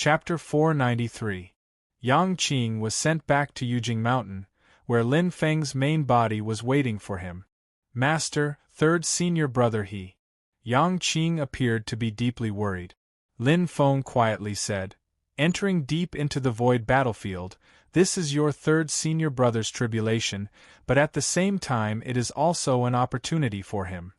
Chapter 493. Yang Qing was sent back to Yujing Mountain, where Lin Feng's main body was waiting for him. Master, third senior brother he. Yang Qing appeared to be deeply worried. Lin Feng quietly said, entering deep into the void battlefield, this is your third senior brother's tribulation, but at the same time it is also an opportunity for him.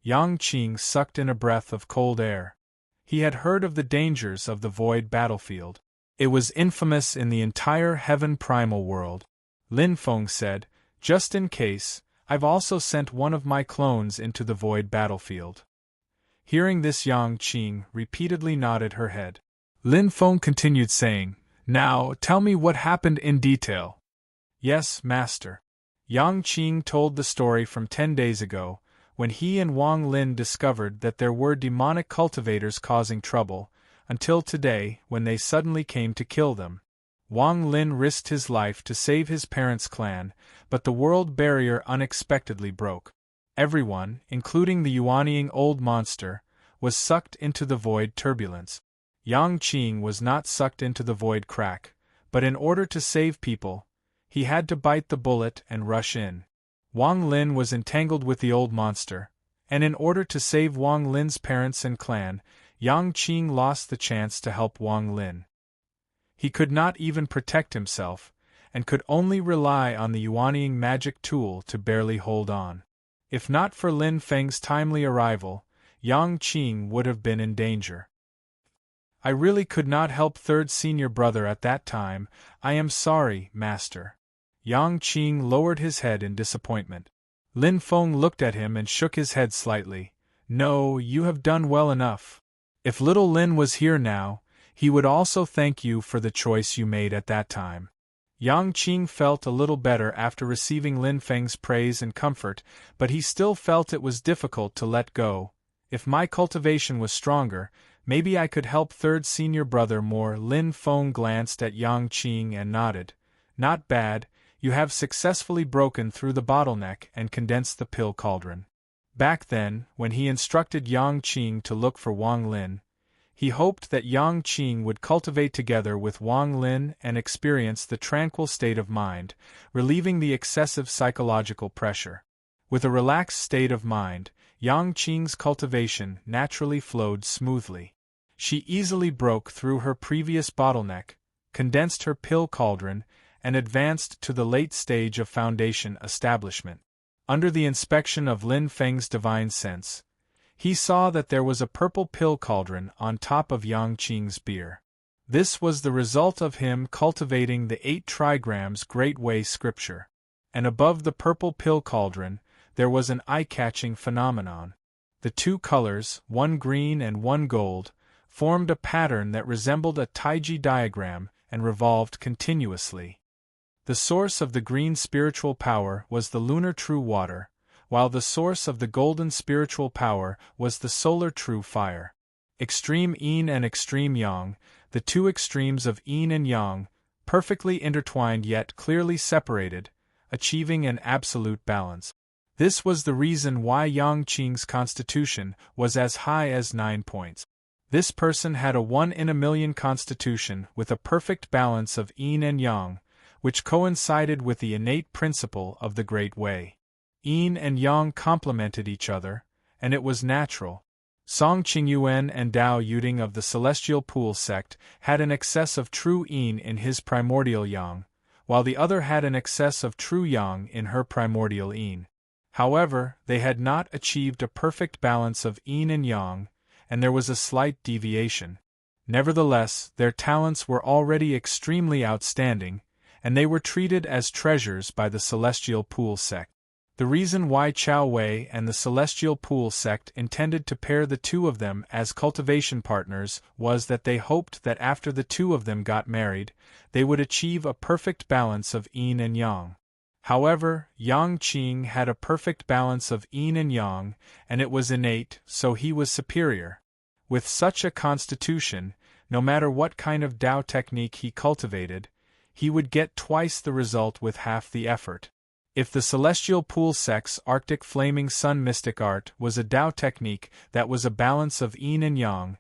Yang Qing sucked in a breath of cold air. He had heard of the dangers of the void battlefield. It was infamous in the entire heaven primal world. Lin Feng said, just in case, I've also sent one of my clones into the void battlefield. Hearing this, Yang Qing repeatedly nodded her head. Lin Feng continued saying, now, tell me what happened in detail. Yes, master. Yang Qing told the story from 10 days ago, when he and Wang Lin discovered that there were demonic cultivators causing trouble, until today, when they suddenly came to kill them. Wang Lin risked his life to save his parents' clan, but the world barrier unexpectedly broke. Everyone, including the Yuanying old monster, was sucked into the void turbulence. Yang Qing was not sucked into the void crack, but in order to save people, he had to bite the bullet and rush in. Wang Lin was entangled with the old monster, and in order to save Wang Lin's parents and clan, Yang Qing lost the chance to help Wang Lin. He could not even protect himself, and could only rely on the Yuanying magic tool to barely hold on. If not for Lin Feng's timely arrival, Yang Qing would have been in danger. I really could not help third senior brother at that time, I am sorry, master. Yang Qing lowered his head in disappointment. Lin Feng looked at him and shook his head slightly. No, you have done well enough. If little Lin was here now, he would also thank you for the choice you made at that time. Yang Qing felt a little better after receiving Lin Feng's praise and comfort, but he still felt it was difficult to let go. If my cultivation was stronger, maybe I could help third senior brother more. Lin Feng glanced at Yang Qing and nodded. Not bad. You have successfully broken through the bottleneck and condensed the pill cauldron. Back then, when he instructed Yang Qing to look for Wang Lin, he hoped that Yang Qing would cultivate together with Wang Lin and experience the tranquil state of mind, relieving the excessive psychological pressure. With a relaxed state of mind, Yang Qing's cultivation naturally flowed smoothly. She easily broke through her previous bottleneck, condensed her pill cauldron, and advanced to the late stage of foundation establishment. Under the inspection of Lin Feng's divine sense, he saw that there was a purple pill cauldron on top of Yang Qing's beer. This was the result of him cultivating the 8 trigrams Great Way scripture. And above the purple pill cauldron, there was an eye-catching phenomenon. The 2 colors, one green and one gold, formed a pattern that resembled a Taiji diagram and revolved continuously. The source of the green spiritual power was the lunar true water, while the source of the golden spiritual power was the solar true fire. Extreme yin and extreme yang, the 2 extremes of yin and yang, perfectly intertwined yet clearly separated, achieving an absolute balance. This was the reason why Yang Qing's constitution was as high as 9 points. This person had a 1 in a million constitution with a perfect balance of yin and yang, which coincided with the innate principle of the Great Way. Yin and yang complemented each other, and it was natural. Song Qingyuan and Dao Yuding of the Celestial Pool sect had an excess of true yin in his primordial yang, while the other had an excess of true yang in her primordial yin. However, they had not achieved a perfect balance of yin and yang, and there was a slight deviation. Nevertheless, their talents were already extremely outstanding, and they were treated as treasures by the Celestial Pool sect. The reason why Chao Wei and the Celestial Pool sect intended to pair the 2 of them as cultivation partners was that they hoped that after the 2 of them got married, they would achieve a perfect balance of yin and yang. However, Yang Qing had a perfect balance of yin and yang, and it was innate, so he was superior. With such a constitution, no matter what kind of Tao technique he cultivated, he would get twice the result with half the effort. If the Celestial Pool sect's Arctic Flaming Sun Mystic Art was a Tao technique that was a balance of yin and yang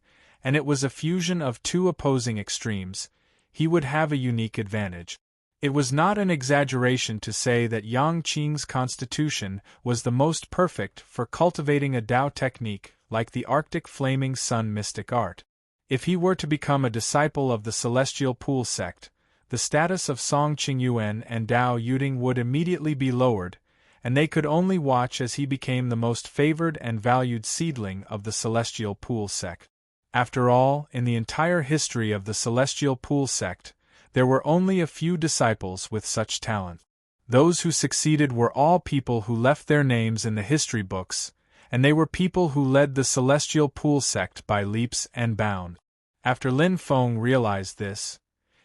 and it was a fusion of two opposing extremes, he would have a unique advantage. It was not an exaggeration to say that Yang Qing's constitution was the most perfect for cultivating a Tao technique like the Arctic Flaming Sun mystic art. If he were to become a disciple of the Celestial Pool sect, the status of Song Qingyuan and Dao Yuding would immediately be lowered, and they could only watch as he became the most favored and valued seedling of the Celestial Pool sect. After all, in the entire history of the Celestial Pool sect, there were only a few disciples with such talent. Those who succeeded were all people who left their names in the history books, and they were people who led the Celestial Pool sect by leaps and bounds. After Lin Feng realized this,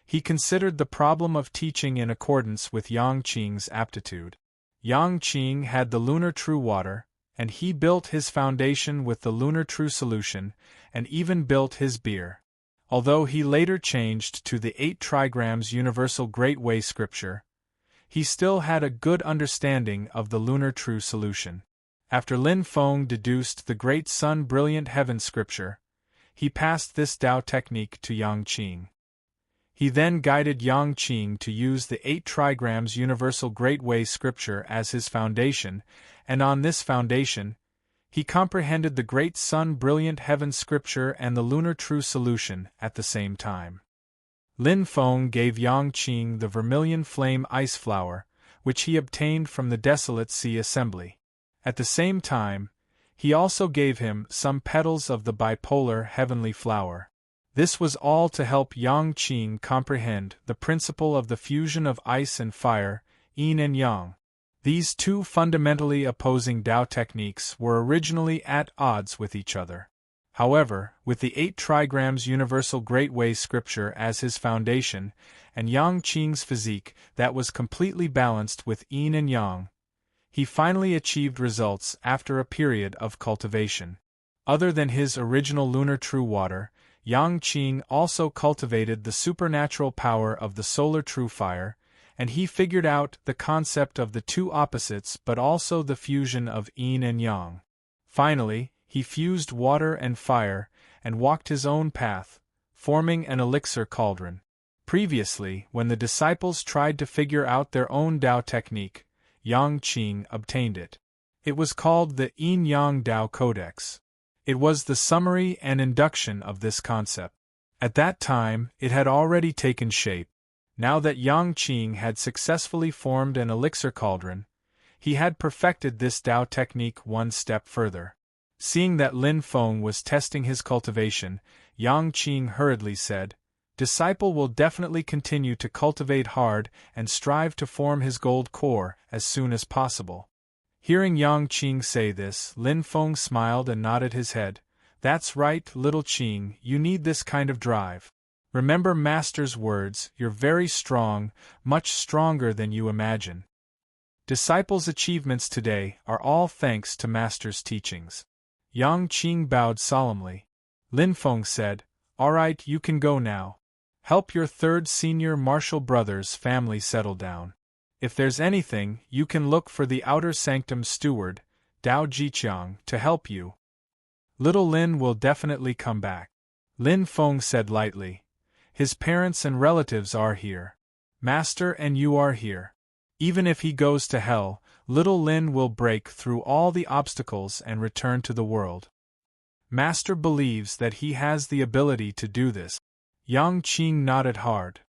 he considered the problem of teaching in accordance with Yang Qing's aptitude. Yang Qing had the lunar true water, and he built his foundation with the lunar true solution, and even built his beer. Although he later changed to the 8 trigrams Universal Great Way scripture, he still had a good understanding of the lunar true solution. After Lin Feng deduced the Great Sun Brilliant Heaven scripture, he passed this Tao technique to Yang Qing. He then guided Yang Qing to use the 8 trigrams Universal Great Way scripture as his foundation, and on this foundation, he comprehended the Great Sun Brilliant Heaven scripture and the lunar true solution at the same time. Lin Feng gave Yang Qing the vermilion flame ice flower, which he obtained from the Desolate Sea Assembly. At the same time, he also gave him some petals of the bipolar heavenly flower. This was all to help Yang Qing comprehend the principle of the fusion of ice and fire, yin and yang. These two fundamentally opposing Tao techniques were originally at odds with each other. However, with the 8 trigrams Universal Great Way scripture as his foundation, and Yang Qing's physique that was completely balanced with yin and yang, he finally achieved results after a period of cultivation. Other than his original lunar true water, Yang Qing also cultivated the supernatural power of the solar true fire, and he figured out the concept of the two opposites but also the fusion of yin and yang. Finally, he fused water and fire, and walked his own path, forming an elixir cauldron. Previously, when the disciples tried to figure out their own Tao technique, Yang Qing obtained it. It was called the Yin-Yang Tao Codex. It was the summary and induction of this concept. At that time, it had already taken shape. Now that Yang Qing had successfully formed an elixir cauldron, he had perfected this Tao technique one step further. Seeing that Lin Feng was testing his cultivation, Yang Qing hurriedly said, "Disciple will definitely continue to cultivate hard and strive to form his gold core as soon as possible." Hearing Yang Qing say this, Lin Feng smiled and nodded his head. "That's right, little Qing, you need this kind of drive. Remember Master's words, you're very strong, much stronger than you imagine." Disciples' achievements today are all thanks to Master's teachings. Yang Qing bowed solemnly. Lin Feng said, "All right, you can go now. Help your third senior martial brother's family settle down. If there's anything, you can look for the outer sanctum steward, Dao Jiqiang, to help you. Little Lin will definitely come back." Lin Feng said lightly, "His parents and relatives are here. Master and you are here. Even if he goes to hell, little Lin will break through all the obstacles and return to the world. Master believes that he has the ability to do this." Yang Qing nodded hard.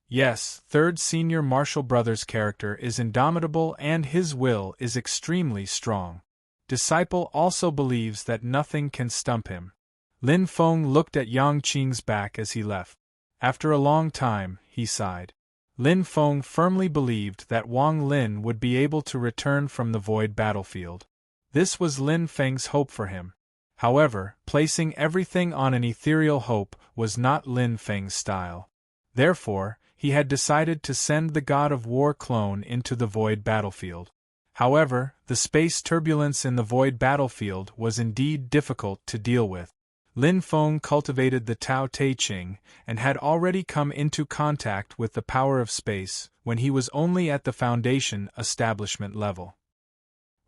Yes, third senior martial brother's character is indomitable and his will is extremely strong. Disciple also believes that nothing can stump him. Lin Feng looked at Yang Qing's back as he left. After a long time, he sighed. Lin Feng firmly believed that Wang Lin would be able to return from the void battlefield. This was Lin Feng's hope for him. However, placing everything on an ethereal hope was not Lin Feng's style. Therefore, he had decided to send the God of War clone into the void battlefield. However, the space turbulence in the void battlefield was indeed difficult to deal with. Lin Feng cultivated the Tao Te Ching and had already come into contact with the power of space when he was only at the foundation establishment level.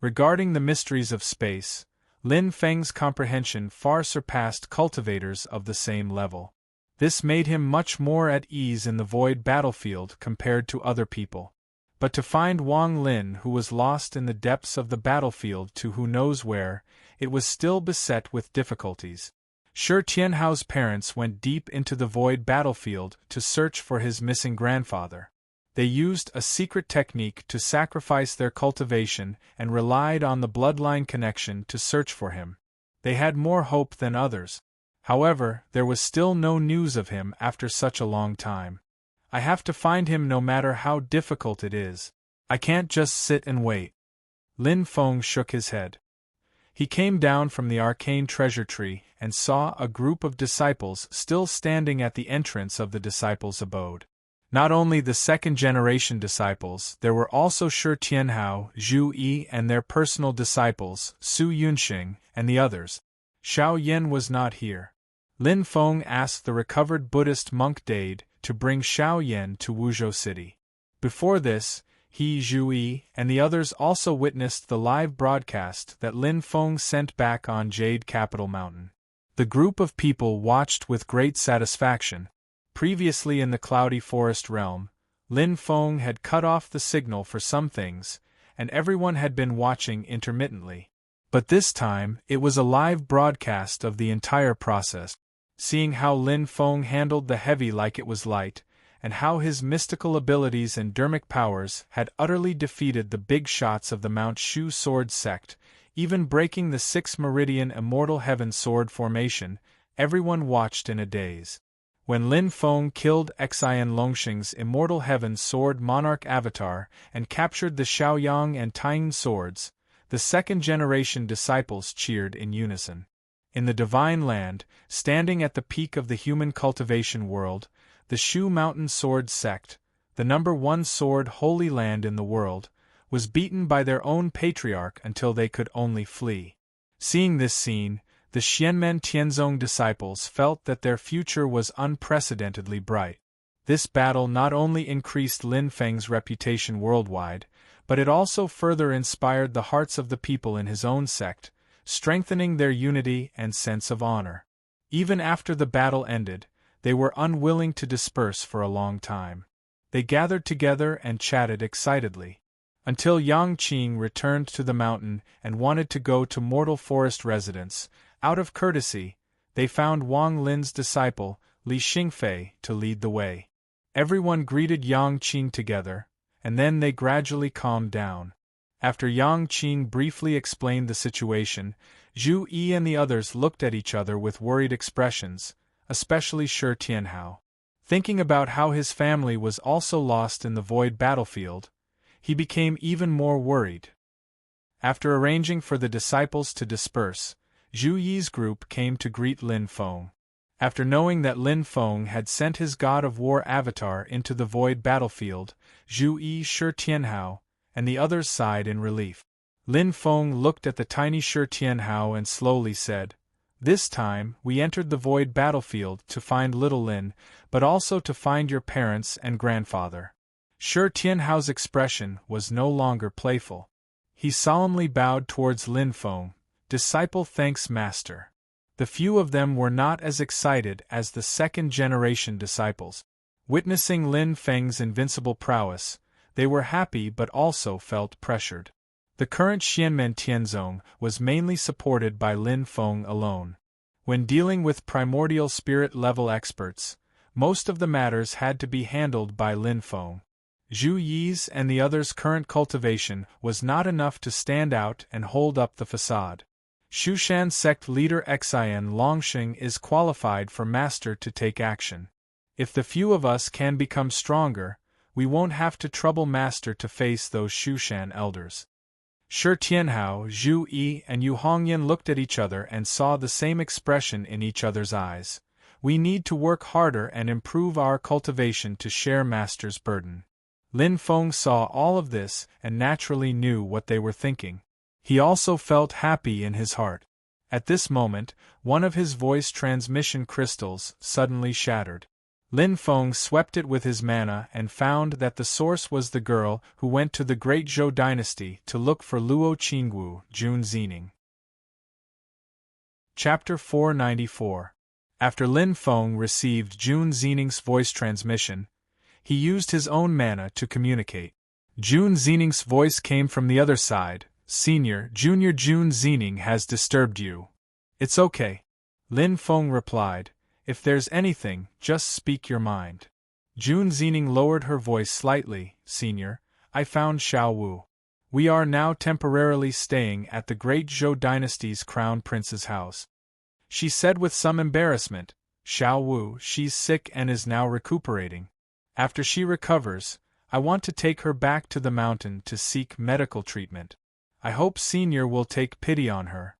Regarding the mysteries of space, Lin Feng's comprehension far surpassed cultivators of the same level. This made him much more at ease in the void battlefield compared to other people. But to find Wang Lin, who was lost in the depths of the battlefield to who knows where, it was still beset with difficulties. Shi Tianhao's parents went deep into the void battlefield to search for his missing grandfather. They used a secret technique to sacrifice their cultivation and relied on the bloodline connection to search for him. They had more hope than others. However, there was still no news of him after such a long time. I have to find him no matter how difficult it is. I can't just sit and wait. Lin Feng shook his head. He came down from the arcane treasure tree and saw a group of disciples still standing at the entrance of the disciples' abode. Not only the second-generation disciples, there were also Shi Tianhao, Zhu Yi and their personal disciples, Su Yunxing, and the others. Xiao Yan was not here. Lin Feng asked the recovered Buddhist monk Dade to bring Xiao Yan to Wuzhou City. Before this, he, Zhu Yi, and the others also witnessed the live broadcast that Lin Feng sent back on Jade Capital Mountain. The group of people watched with great satisfaction. Previously in the cloudy forest realm, Lin Feng had cut off the signal for some things, and everyone had been watching intermittently. But this time, it was a live broadcast of the entire process. Seeing how Lin Feng handled the heavy like it was light, and how his mystical abilities and dermic powers had utterly defeated the big shots of the Mount Shu sword sect, even breaking the 6 meridian immortal heaven sword formation, everyone watched in a daze. When Lin Feng killed Xian Longxing's immortal heaven sword monarch avatar and captured the Xiaoyang and Taiyin swords, the second-generation disciples cheered in unison. In the Divine Land, standing at the peak of the human cultivation world, the Shu Mountain Sword Sect, the #1 sword holy land in the world, was beaten by their own patriarch until they could only flee. Seeing this scene, the Xianmen Tianzong disciples felt that their future was unprecedentedly bright. This battle not only increased Lin Feng's reputation worldwide, but it also further inspired the hearts of the people in his own sect, strengthening their unity and sense of honor. Even after the battle ended, they were unwilling to disperse for a long time. They gathered together and chatted excitedly. Until Yang Qing returned to the mountain and wanted to go to Mortal Forest residence, out of courtesy, they found Wang Lin's disciple, Li Xingfei, to lead the way. Everyone greeted Yang Qing together, and then they gradually calmed down. After Yang Qing briefly explained the situation, Zhu Yi and the others looked at each other with worried expressions, especially Shi Tianhao. Thinking about how his family was also lost in the void battlefield, he became even more worried. After arranging for the disciples to disperse, Zhu Yi's group came to greet Lin Feng. After knowing that Lin Feng had sent his god of war avatar into the void battlefield, Zhu Yi, Shi Tianhao, and the others sighed in relief. Lin Feng looked at the tiny Shi Tianhao and slowly said, "This time, we entered the void battlefield to find little Lin, but also to find your parents and grandfather." Shi Tianhao's expression was no longer playful. He solemnly bowed towards Lin Feng. "Disciple thanks Master." The few of them were not as excited as the second-generation disciples. Witnessing Lin Feng's invincible prowess, they were happy but also felt pressured. The current Xianmen Tianzong was mainly supported by Lin Feng alone. When dealing with primordial spirit-level experts, most of the matters had to be handled by Lin Feng. Zhu Yi's and the others' current cultivation was not enough to stand out and hold up the facade. Shushan sect leader Xian Longxing is qualified for Master to take action. If the few of us can become stronger, we won't have to trouble Master to face those Shushan elders. Shi Tianhao, Zhu Yi, and Yu Hongyan looked at each other and saw the same expression in each other's eyes. We need to work harder and improve our cultivation to share Master's burden. Lin Feng saw all of this and naturally knew what they were thinking. He also felt happy in his heart. At this moment, one of his voice transmission crystals suddenly shattered. Lin Feng swept it with his mana and found that the source was the girl who went to the Great Zhou dynasty to look for Luo Qingwu, Jun Zining. Chapter 494. After Lin Feng received Jun Xining's voice transmission, he used his own mana to communicate. Jun Xining's voice came from the other side. Junior Jun Xining has disturbed you. It's okay. Lin Feng replied. If there's anything, just speak your mind. Jun Xining lowered her voice slightly. Senior, I found Xiao Wu. We are now temporarily staying at the great Zhou dynasty's crown prince's house. She said with some embarrassment. Xiao Wu, she's sick and is now recuperating. After she recovers, I want to take her back to the mountain to seek medical treatment. I hope Senior will take pity on her.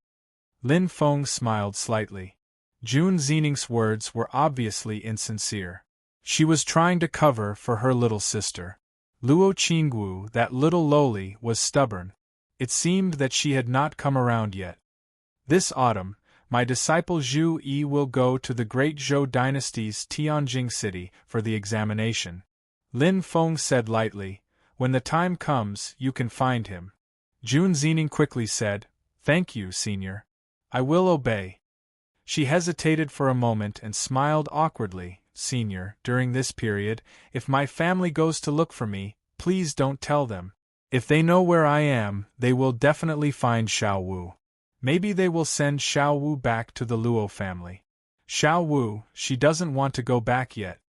Lin Feng smiled slightly. Jun Xining's words were obviously insincere. She was trying to cover for her little sister. Luo Qingwu, that little lowly, was stubborn. It seemed that she had not come around yet. This autumn, my disciple Zhu Yi will go to the great Zhou dynasty's Tianjing city for the examination. Lin Feng said lightly, when the time comes, you can find him. Jun Xining quickly said, Thank you, Senior. I will obey. She hesitated for a moment and smiled awkwardly. Senior, during this period, if my family goes to look for me, please don't tell them. If they know where I am, they will definitely find Xiao Wu. Maybe they will send Xiao Wu back to the Luo family. Xiao Wu, she doesn't want to go back yet.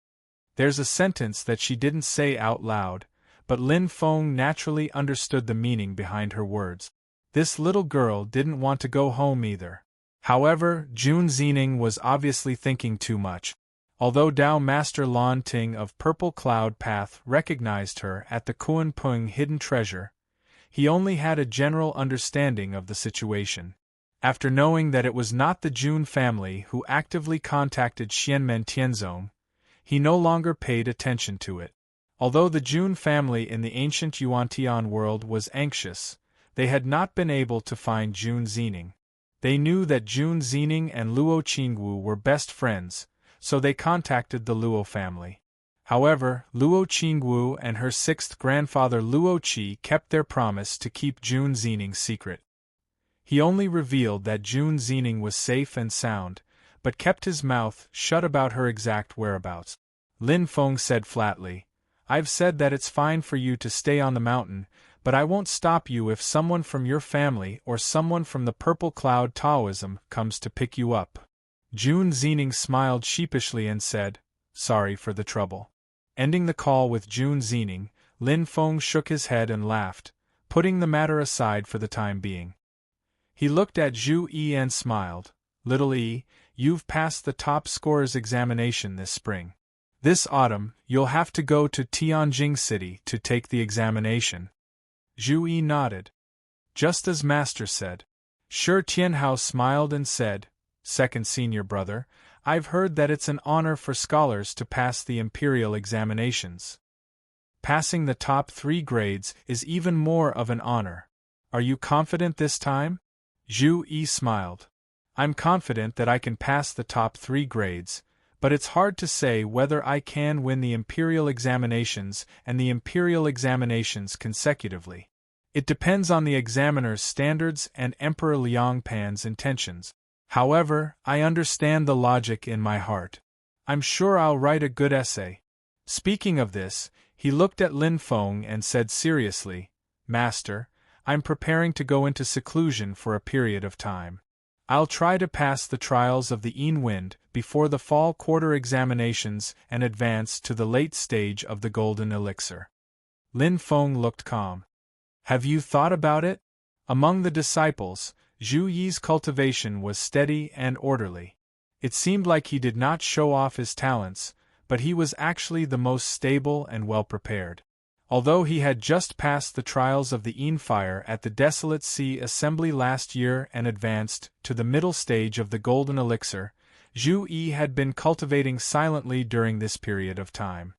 There's a sentence that she didn't say out loud, but Lin Feng naturally understood the meaning behind her words. This little girl didn't want to go home either. However, Jun Xining was obviously thinking too much. Although Dao Master Lan Ting of Purple Cloud Path recognized her at the Kunpeng hidden treasure, he only had a general understanding of the situation. After knowing that it was not the Jun family who actively contacted Xianmen Tianzong, he no longer paid attention to it. Although the Jun family in the ancient Yuantian world was anxious, they had not been able to find Jun Xining. They knew that Jun Xining and Luo Qingwu were best friends, so they contacted the Luo family. However, Luo Qingwu and her sixth grandfather Luo Qi kept their promise to keep Jun Xining secret. He only revealed that Jun Xining was safe and sound, but kept his mouth shut about her exact whereabouts. Lin Feng said flatly, I've said that it's fine for you to stay on the mountain, but I won't stop you if someone from your family or someone from the Purple Cloud Taoism comes to pick you up. Jun Xining smiled sheepishly and said, Sorry for the trouble. Ending the call with Jun Xining, Lin Feng shook his head and laughed, putting the matter aside for the time being. He looked at Zhu Yi and smiled. Little Yi, you've passed the top scorer's examination this spring. This autumn, you'll have to go to Tianjing City to take the examination. Zhu Yi nodded. Just as Master said. Shi Tianhao smiled and said, Second senior brother, I've heard that it's an honor for scholars to pass the imperial examinations. Passing the top 3 grades is even more of an honor. Are you confident this time? Zhu Yi smiled. I'm confident that I can pass the top 3 grades, but it's hard to say whether I can win the imperial examinations and the imperial examinations consecutively. It depends on the examiner's standards and Emperor Liangpan's intentions. However, I understand the logic in my heart. I'm sure I'll write a good essay. Speaking of this, he looked at Lin Feng and said seriously, Master, I'm preparing to go into seclusion for a period of time. I'll try to pass the trials of the Yin Wind before the fall quarter examinations and advance to the late stage of the Golden Elixir. Lin Feng looked calm. Have you thought about it? Among the disciples, Zhu Yi's cultivation was steady and orderly. It seemed like he did not show off his talents, but he was actually the most stable and well-prepared. Although he had just passed the trials of the Yin Fire at the Desolate Sea Assembly last year and advanced to the middle stage of the Golden Elixir, Zhu Yi had been cultivating silently during this period of time.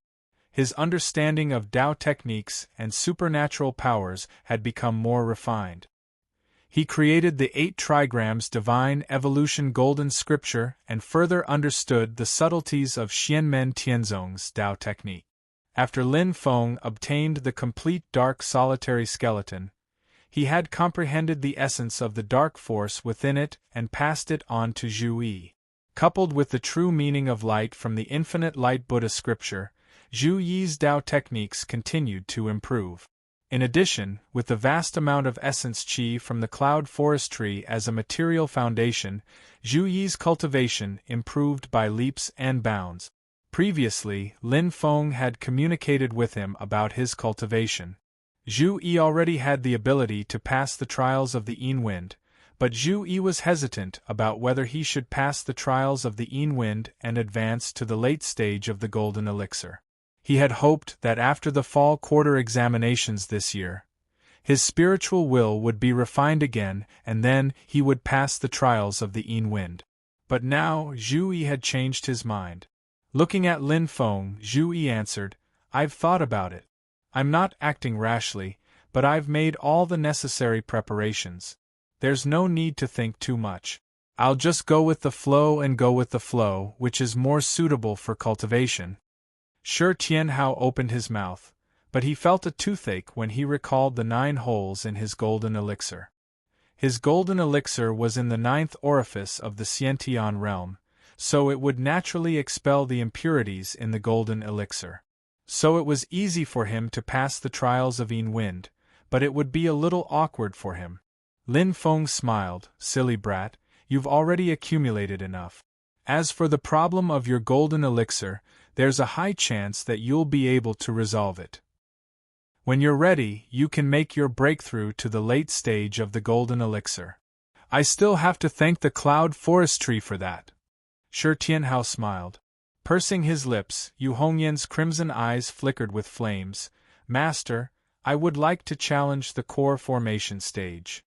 His understanding of Tao techniques and supernatural powers had become more refined. He created the 8 trigrams Divine Evolution Golden Scripture and further understood the subtleties of Xianmen Tianzong's Tao technique. After Lin Feng obtained the complete Dark Solitary Skeleton, He had comprehended the essence of the dark force within it and passed it on to Zhu Yi. Coupled with the true meaning of light from the infinite light Buddha scripture, Zhu Yi's Tao techniques continued to improve. In addition, with the vast amount of essence qi from the cloud forest tree as a material foundation, Zhu Yi's cultivation improved by leaps and bounds. Previously, Lin Feng had communicated with him about his cultivation. Zhu Yi already had the ability to pass the trials of the Yin Wind, but Zhu Yi was hesitant about whether he should pass the trials of the Yin Wind and advance to the late stage of the Golden Elixir. He had hoped that after the fall quarter examinations this year, his spiritual will would be refined again and then he would pass the trials of the Yin Wind. But now Zhu Yi had changed his mind. Looking at Lin Feng, Zhu Yi answered, "I've thought about it. I'm not acting rashly, but I've made all the necessary preparations. There's no need to think too much. I'll just go with the flow, which is more suitable for cultivation." Shi Tianhao opened his mouth, but he felt a toothache when he recalled the 9 holes in his golden elixir. His golden elixir was in the 9th orifice of the Xiantian realm, so it would naturally expel the impurities in the golden elixir. So it was easy for him to pass the trials of Yin Wind, but it would be a little awkward for him. Lin Feng smiled, "Silly brat, you've already accumulated enough. As for the problem of your golden elixir, there's a high chance that you'll be able to resolve it. When you're ready, you can make your breakthrough to the late stage of the golden elixir. I still have to thank the cloud forestry for that." Shi Tianhao smiled. Pursing his lips, Yu Hongyan's crimson eyes flickered with flames. "Master, I would like to challenge the core formation stage."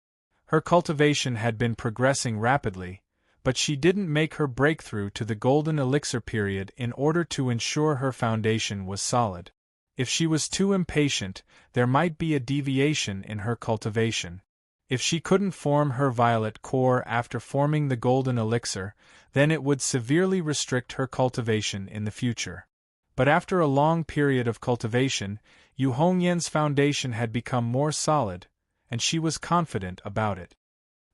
Her cultivation had been progressing rapidly, but she didn't make her breakthrough to the golden elixir period in order to ensure her foundation was solid. If she was too impatient, there might be a deviation in her cultivation. If she couldn't form her violet core after forming the golden elixir, then it would severely restrict her cultivation in the future. But after a long period of cultivation, Yu Hongyan's foundation had become more solid, and she was confident about it.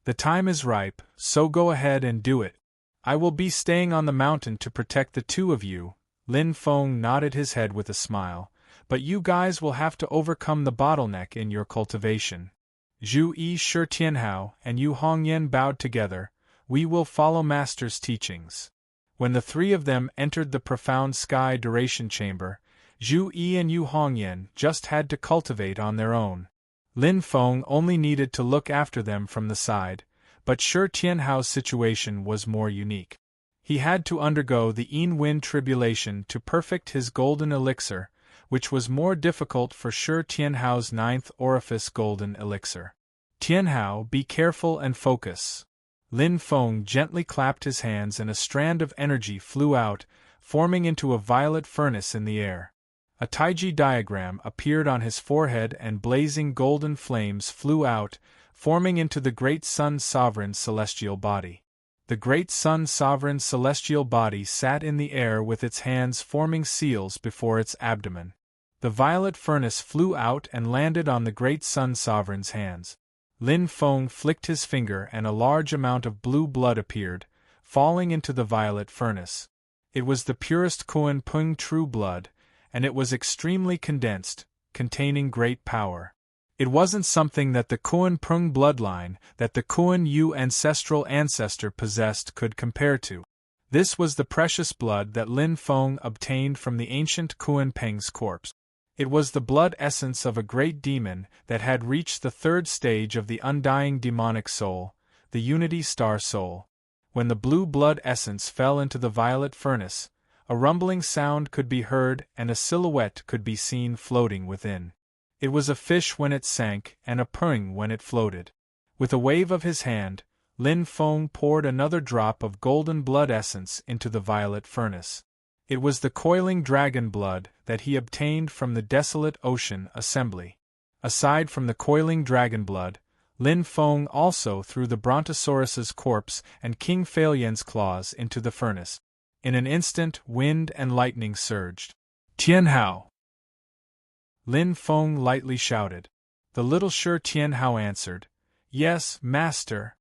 "The time is ripe, so go ahead and do it. I will be staying on the mountain to protect the two of you." Lin Feng nodded his head with a smile. "But you guys will have to overcome the bottleneck in your cultivation." Zhu Yi, Shi Tianhao, and Yu Hongyan bowed together. "We will follow Master's teachings." When the 3 of them entered the profound sky duration chamber, Zhu Yi and Yu Hongyan just had to cultivate on their own. Lin Feng only needed to look after them from the side, but Shi Tianhao's situation was more unique. He had to undergo the Yin Wind tribulation to perfect his golden elixir, which was more difficult for Shi Tianhao's 9th orifice golden elixir. "Tianhao, be careful and focus." Lin Feng gently clapped his hands and a strand of energy flew out, forming into a violet furnace in the air. A Taiji diagram appeared on his forehead and blazing golden flames flew out, forming into the Great Sun Sovereign celestial body. The Great Sun Sovereign celestial body sat in the air with its hands forming seals before its abdomen. The violet furnace flew out and landed on the Great Sun Sovereign's hands. Lin Feng flicked his finger and a large amount of blue blood appeared, falling into the violet furnace. It was the purest Kuan Pung true blood, and it was extremely condensed, containing great power. It wasn't something that the Kuan Pung bloodline, that the Kuan Yu ancestor possessed could compare to. This was the precious blood that Lin Feng obtained from the ancient Kuan Peng's corpse. It was the blood essence of a great demon that had reached the 3rd stage of the undying demonic soul, the Unity Star Soul. When the blue blood essence fell into the violet furnace, a rumbling sound could be heard and a silhouette could be seen floating within. It was a fish when it sank and a purring when it floated. With a wave of his hand, Lin Feng poured another drop of golden blood essence into the violet furnace. It was the coiling dragon blood that he obtained from the desolate ocean assembly. Aside from the coiling dragon blood, Lin Feng also threw the Brontosaurus's corpse and King Failian's claws into the furnace. In an instant, wind and lightning surged. "Tianhao!" Lin Feng lightly shouted. The little Shi Tianhao answered, "Yes, master."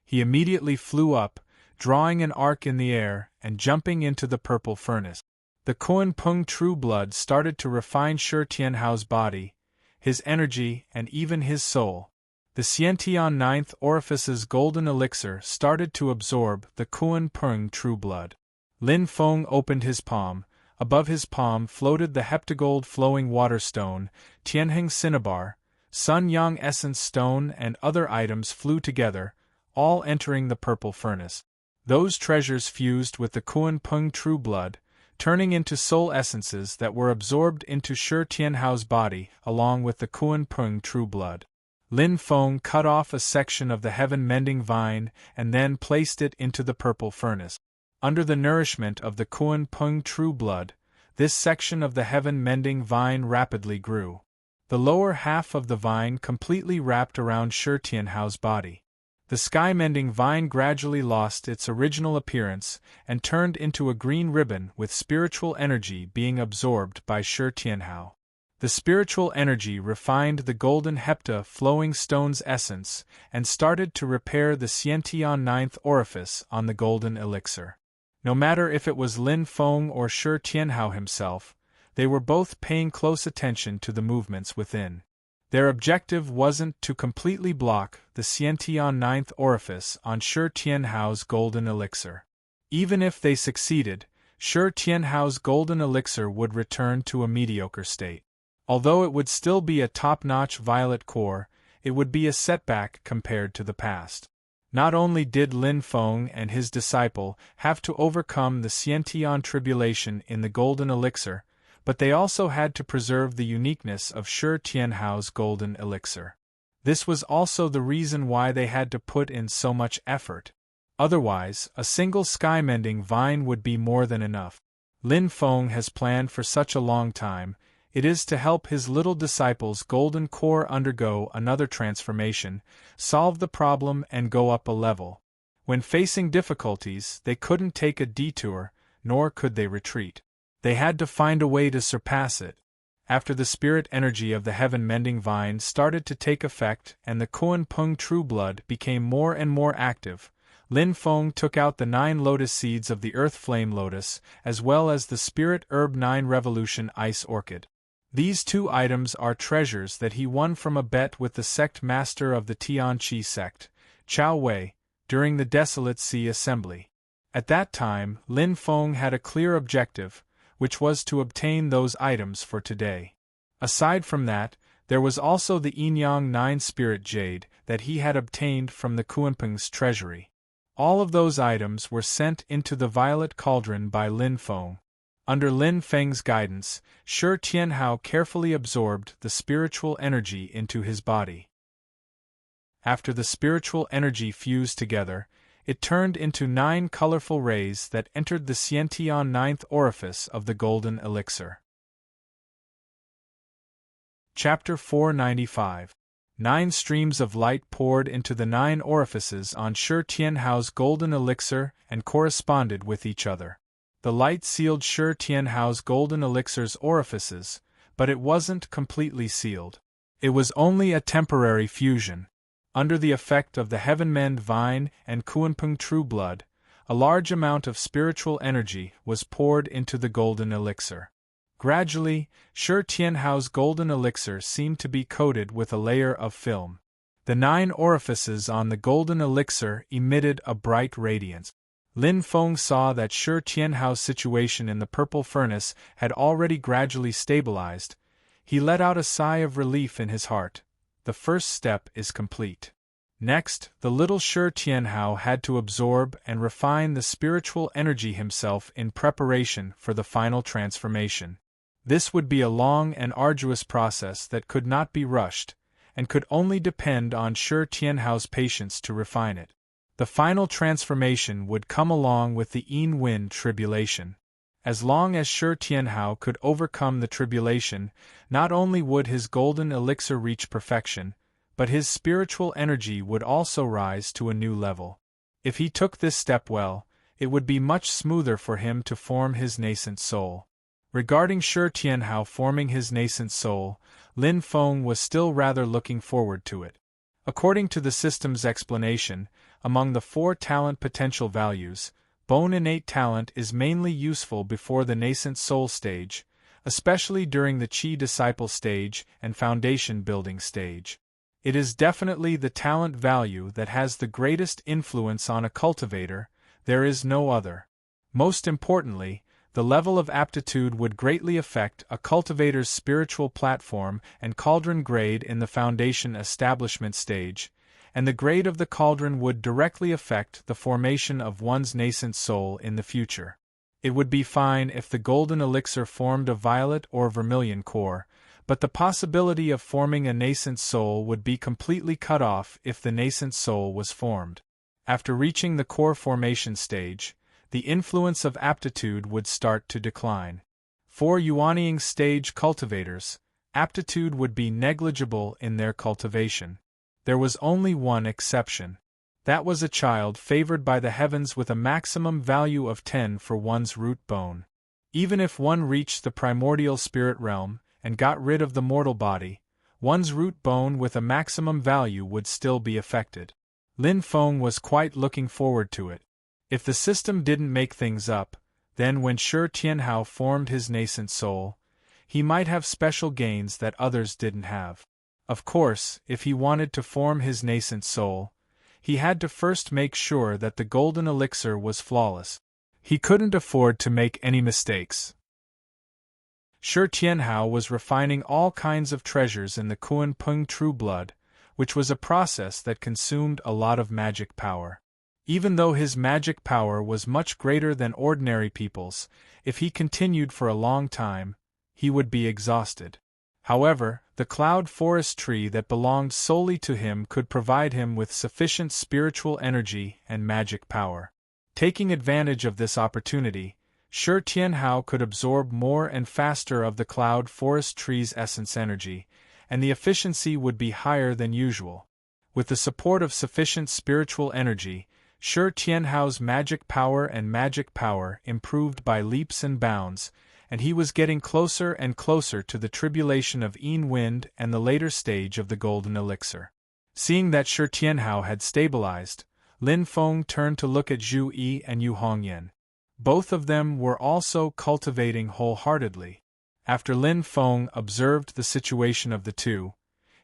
He immediately flew up, drawing an arc in the air and jumping into the purple furnace. The Kuan Peng true blood started to refine Shi Tianhao's body, his energy, and even his soul. The Xiantian ninth orifice's golden elixir started to absorb the Kuan Peng true blood. Lin Feng opened his palm. Above his palm floated the heptagold flowing water stone, Tianheng cinnabar, Sun Yang essence stone, and other items flew together, all entering the purple furnace. Those treasures fused with the Kuan Peng true blood, turning into soul essences that were absorbed into Shi Tianhao's body along with the Kuan Peng true blood. Lin Feng cut off a section of the heaven-mending vine and then placed it into the purple furnace. Under the nourishment of the Kuan Peng true blood, this section of the heaven-mending vine rapidly grew. The lower half of the vine completely wrapped around Shi Tianhao's body. The sky-mending vine gradually lost its original appearance and turned into a green ribbon with spiritual energy being absorbed by Shi Tianhao. The spiritual energy refined the golden hepta flowing stone's essence and started to repair the Xiantian ninth orifice on the golden elixir. No matter if it was Lin Feng or Shi Tianhao himself, they were both paying close attention to the movements within. Their objective wasn't to completely block the Xiantian ninth orifice on Shi Tianhao's golden elixir. Even if they succeeded, Shi Tianhao's golden elixir would return to a mediocre state. Although it would still be a top-notch violet core, it would be a setback compared to the past. Not only did Lin Feng and his disciple have to overcome the Xiantian tribulation in the golden elixir, but they also had to preserve the uniqueness of Shi Tianhao's golden elixir. This was also the reason why they had to put in so much effort. Otherwise, a single sky-mending vine would be more than enough. Lin Feng has planned for such a long time. It is to help his little disciple's golden core undergo another transformation, solve the problem and go up a level. When facing difficulties, they couldn't take a detour, nor could they retreat. They had to find a way to surpass it. After the spirit energy of the heaven-mending vine started to take effect and the Kuan Peng true blood became more and more active, Lin Feng took out the 9 lotus seeds of the earth flame lotus as well as the spirit herb 9 revolution ice orchid. These 2 items are treasures that he won from a bet with the sect master of the Tianqi sect, Chao Wei, during the Desolate Sea Assembly. At that time, Lin Feng had a clear objective, which was to obtain those items for today. Aside from that, there was also the Yin-Yang 9 spirit jade that he had obtained from the Kuanpeng's treasury. All of those items were sent into the violet cauldron by Lin Feng. Under Lin Feng's guidance, Shi Tianhao carefully absorbed the spiritual energy into his body. After the spiritual energy fused together, it turned into 9 colorful rays that entered the Xiantian ninth orifice of the golden elixir. Chapter 495. 9 streams of light poured into the 9 orifices on Shi Tianhao's golden elixir and corresponded with each other. The light sealed Shi Tianhao's golden elixir's orifices, but it wasn't completely sealed. It was only a temporary fusion. Under the effect of the heaven-mend vine and Kuanpeng true blood, a large amount of spiritual energy was poured into the golden elixir. Gradually, Shi Tianhao's golden elixir seemed to be coated with a layer of film. The 9 orifices on the golden elixir emitted a bright radiance. Lin Feng saw that Shi Tianhao's situation in the purple furnace had already gradually stabilized. He let out a sigh of relief in his heart. The first step is complete. Next, the little Shi Tianhao had to absorb and refine the spiritual energy himself in preparation for the final transformation. This would be a long and arduous process that could not be rushed, and could only depend on Shi Tianhao's patience to refine it. The final transformation would come along with the Yin Wind tribulation. As long as Shi Tianhao could overcome the tribulation, not only would his golden elixir reach perfection, but his spiritual energy would also rise to a new level. If he took this step well, it would be much smoother for him to form his nascent soul. Regarding Shi Tianhao forming his nascent soul, Lin Feng was still rather looking forward to it. According to the system's explanation, among the 4 talent potential values, bone innate talent is mainly useful before the nascent soul stage, especially during the Qi disciple stage and foundation building stage. It is definitely the talent value that has the greatest influence on a cultivator, there is no other. Most importantly, the level of aptitude would greatly affect a cultivator's spiritual platform and cauldron grade in the foundation establishment stage, and the grade of the cauldron would directly affect the formation of one's nascent soul in the future. It would be fine if the golden elixir formed a violet or vermilion core, but the possibility of forming a nascent soul would be completely cut off if the nascent soul was formed. After reaching the core formation stage, the influence of aptitude would start to decline. For Yuanying stage cultivators, aptitude would be negligible in their cultivation. There was only one exception. That was a child favored by the heavens with a maximum value of 10 for one's root bone. Even if one reached the primordial spirit realm and got rid of the mortal body, one's root bone with a maximum value would still be affected. Lin Feng was quite looking forward to it. If the system didn't make things up, then when Shi Tianhao formed his nascent soul, he might have special gains that others didn't have. Of course, if he wanted to form his nascent soul, he had to first make sure that the golden elixir was flawless. He couldn't afford to make any mistakes. Shi Tianhao was refining all kinds of treasures in the Kuan Peng True Blood, which was a process that consumed a lot of magic power. Even though his magic power was much greater than ordinary people's, if he continued for a long time, he would be exhausted. However, the cloud forest tree that belonged solely to him could provide him with sufficient spiritual energy and magic power. Taking advantage of this opportunity, Shi Tianhao could absorb more and faster of the cloud forest tree's essence energy, and the efficiency would be higher than usual. With the support of sufficient spiritual energy, Shi Tianhao's magic power improved by leaps and bounds, and he was getting closer and closer to the tribulation of Yin Wind and the later stage of the golden elixir. Seeing that Shi Tianhao had stabilized, Lin Feng turned to look at Zhu Yi and Yu Hongyan. Both of them were also cultivating wholeheartedly. After Lin Feng observed the situation of the two,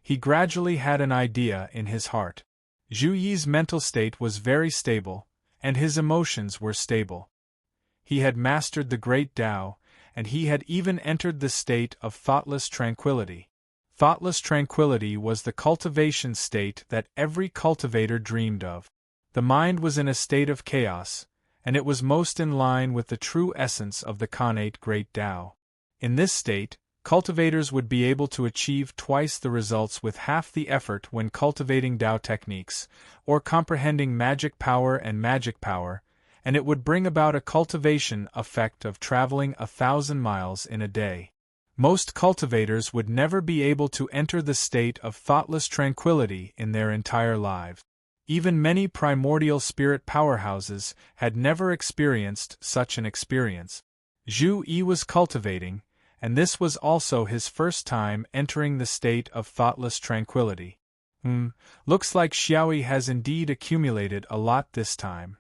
he gradually had an idea in his heart. Zhu Yi's mental state was very stable, and his emotions were stable. He had mastered the Great Tao, and he had even entered the state of thoughtless tranquility. Thoughtless tranquility was the cultivation state that every cultivator dreamed of. The mind was in a state of chaos, and it was most in line with the true essence of the connate Great Tao. In this state, cultivators would be able to achieve twice the results with half the effort when cultivating Tao techniques, or comprehending magic power, and it would bring about a cultivation effect of traveling 1,000 miles in a day. Most cultivators would never be able to enter the state of thoughtless tranquility in their entire lives. Even many primordial spirit powerhouses had never experienced such an experience. Zhu Yi was cultivating, and this was also his first time entering the state of thoughtless tranquility. Looks like Xiaoyi has indeed accumulated a lot this time.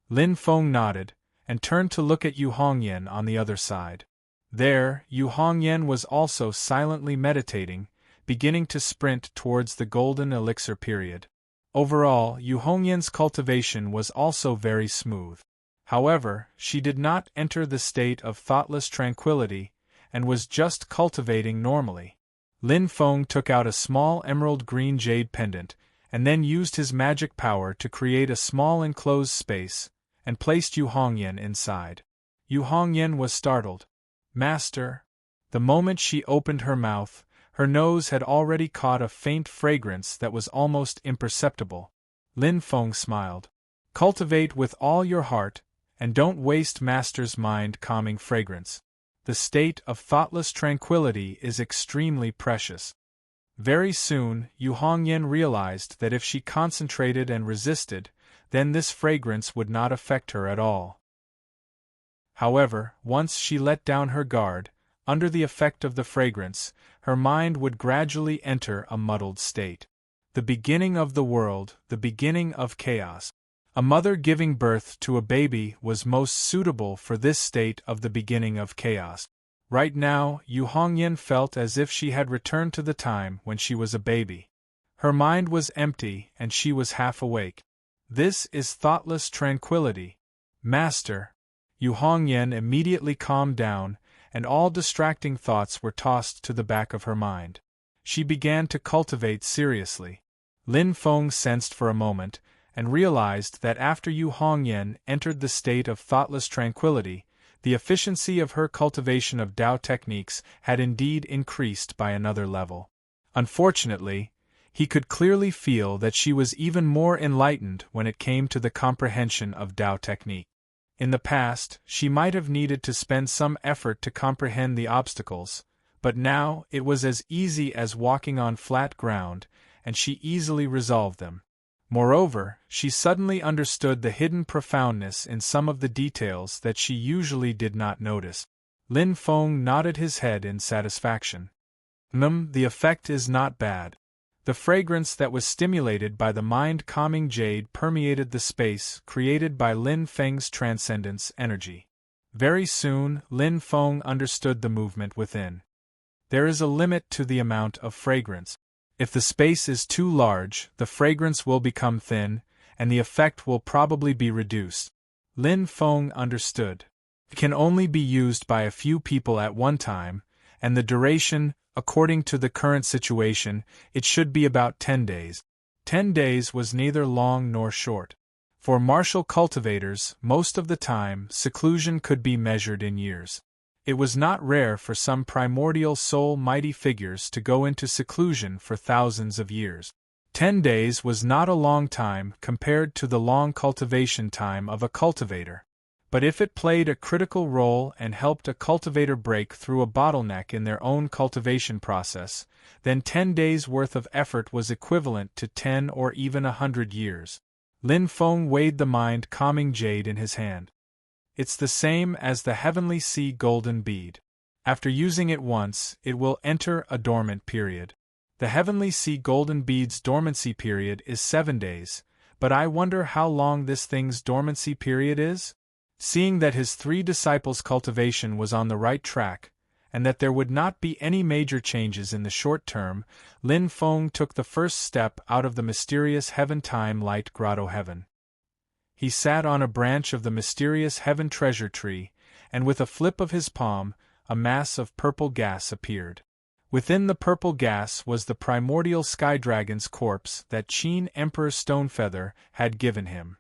Lin Feng nodded, and turned to look at Yu Hongyan on the other side. There, Yu Hongyan was also silently meditating, beginning to sprint towards the golden elixir period. Overall, Yu Hongyan's cultivation was also very smooth. However, she did not enter the state of thoughtless tranquility, and was just cultivating normally. Lin Feng took out a small emerald green jade pendant, and then used his magic power to create a small enclosed space, and placed Yu Hongyan inside. Yu Hongyan was startled. "Master!" The moment she opened her mouth, her nose had already caught a faint fragrance that was almost imperceptible. Lin Feng smiled. "Cultivate with all your heart, and don't waste Master's mind-calming fragrance. The state of thoughtless tranquility is extremely precious." Very soon, Yu Hongyan realized that if she concentrated and resisted, then this fragrance would not affect her at all. However, once she let down her guard, under the effect of the fragrance, her mind would gradually enter a muddled state. The beginning of the world, the beginning of chaos. A mother giving birth to a baby was most suitable for this state of the beginning of chaos. Right now, Yu Hongyan felt as if she had returned to the time when she was a baby. Her mind was empty and she was half awake. This is thoughtless tranquility. Master. Yu Hongyan immediately calmed down, and all distracting thoughts were tossed to the back of her mind. She began to cultivate seriously. Lin Feng sensed for a moment, and realized that after Yu Hongyan entered the state of thoughtless tranquility, the efficiency of her cultivation of Tao techniques had indeed increased by another level. Unfortunately, he could clearly feel that she was even more enlightened when it came to the comprehension of Tao technique. In the past, she might have needed to spend some effort to comprehend the obstacles, but now it was as easy as walking on flat ground, and she easily resolved them. Moreover, she suddenly understood the hidden profoundness in some of the details that she usually did not notice. Lin Feng nodded his head in satisfaction. The effect is not bad. The fragrance that was stimulated by the mind-calming jade permeated the space created by Lin Feng's transcendence energy. Very soon, Lin Feng understood the movement within. There is a limit to the amount of fragrance. If the space is too large, the fragrance will become thin, and the effect will probably be reduced. Lin Feng understood. It can only be used by a few people at one time, and the duration, according to the current situation, it should be about 10 days. 10 days was neither long nor short. For martial cultivators, most of the time, seclusion could be measured in years. It was not rare for some primordial soul-mighty figures to go into seclusion for thousands of years. 10 days was not a long time compared to the long cultivation time of a cultivator. But if it played a critical role and helped a cultivator break through a bottleneck in their own cultivation process, then 10 days' worth of effort was equivalent to 10 or even 100 years. Lin Feng weighed the mind-calming jade in his hand. It's the same as the heavenly sea golden bead. After using it once, it will enter a dormant period. The heavenly sea golden bead's dormancy period is 7 days, but I wonder how long this thing's dormancy period is? Seeing that his 3 disciples' cultivation was on the right track, and that there would not be any major changes in the short term, Lin Feng took the first step out of the mysterious heaven-time light grotto heaven. He sat on a branch of the mysterious heaven treasure tree, and with a flip of his palm, a mass of purple gas appeared. Within the purple gas was the primordial sky dragon's corpse that Qin Emperor Stonefeather had given him.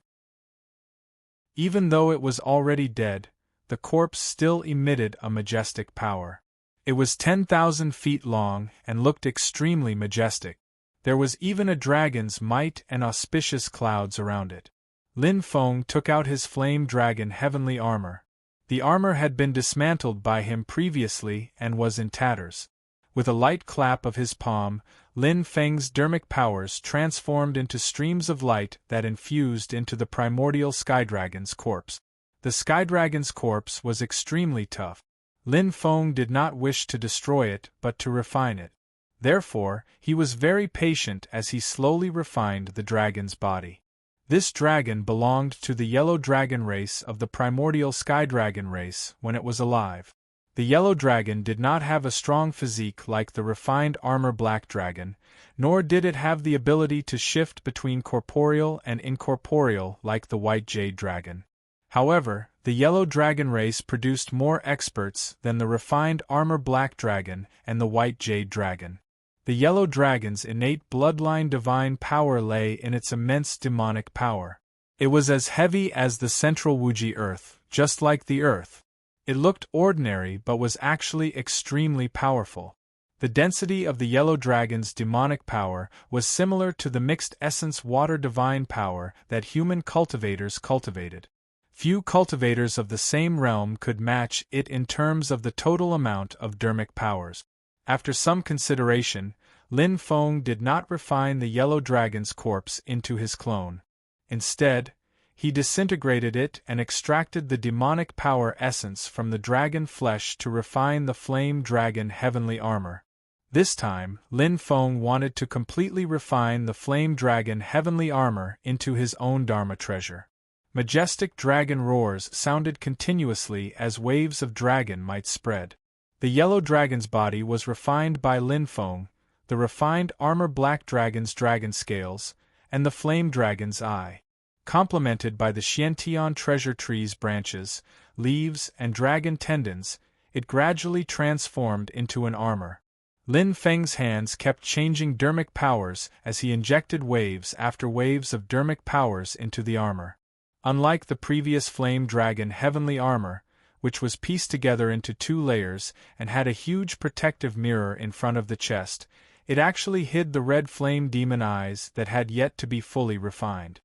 Even though it was already dead, the corpse still emitted a majestic power. It was 10,000 feet long and looked extremely majestic. There was even a dragon's might and auspicious clouds around it. Lin Feng took out his flame dragon heavenly armor. The armor had been dismantled by him previously and was in tatters. With a light clap of his palm, Lin Feng's dermic powers transformed into streams of light that infused into the primordial skydragon's corpse. The skydragon's corpse was extremely tough. Lin Feng did not wish to destroy it but to refine it. Therefore, he was very patient as he slowly refined the dragon's body. This dragon belonged to the yellow dragon race of the primordial sky dragon race when it was alive. The yellow dragon did not have a strong physique like the refined armor black dragon, nor did it have the ability to shift between corporeal and incorporeal like the white jade dragon. However, the yellow dragon race produced more experts than the refined armor black dragon and the white jade dragon. The yellow dragon's innate bloodline divine power lay in its immense demonic power. It was as heavy as the central Wuji earth, just like the earth. It looked ordinary but was actually extremely powerful. The density of the yellow dragon's demonic power was similar to the mixed essence water divine power that human cultivators cultivated. Few cultivators of the same realm could match it in terms of the total amount of dermic powers. After some consideration, Lin Feng did not refine the yellow dragon's corpse into his clone. Instead, He disintegrated it and extracted the demonic power essence from the dragon flesh to refine the flame dragon heavenly armor. This time, Lin Feng wanted to completely refine the flame dragon heavenly armor into his own Dharma treasure. Majestic dragon roars sounded continuously as waves of dragon might spread. The yellow dragon's body was refined by Lin Feng, the refined armor black dragon's dragon scales, and the flame dragon's eye. Complemented by the Xiantian treasure tree's branches, leaves, and dragon tendons, it gradually transformed into an armor. Lin Feng's hands kept changing dermic powers as he injected waves after waves of dermic powers into the armor. Unlike the previous flame dragon heavenly armor, which was pieced together into 2 layers and had a huge protective mirror in front of the chest, it actually hid the red flame demon eyes that had yet to be fully refined.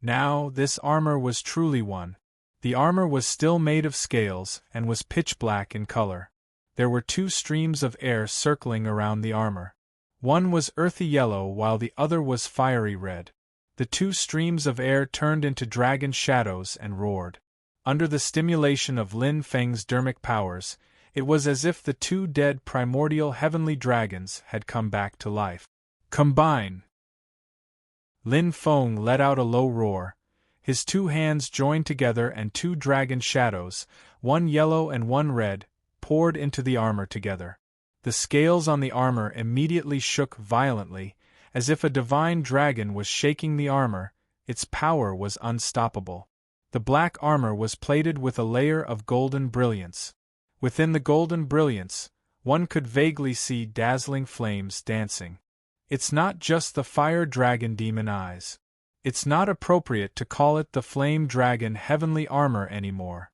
Now, this armor was truly one. The armor was still made of scales and was pitch black in color. There were 2 streams of air circling around the armor. One was earthy yellow while the other was fiery red. The 2 streams of air turned into dragon shadows and roared. Under the stimulation of Lin Feng's dermic powers, it was as if the 2 dead primordial heavenly dragons had come back to life. Combine! Lin Feng let out a low roar. His 2 hands joined together and 2 dragon shadows, one yellow and one red, poured into the armor together. The scales on the armor immediately shook violently, as if a divine dragon was shaking the armor. Its power was unstoppable. The black armor was plated with a layer of golden brilliance. Within the golden brilliance, one could vaguely see dazzling flames dancing. It's not just the fire dragon demon eyes. It's not appropriate to call it the flame dragon heavenly armor anymore.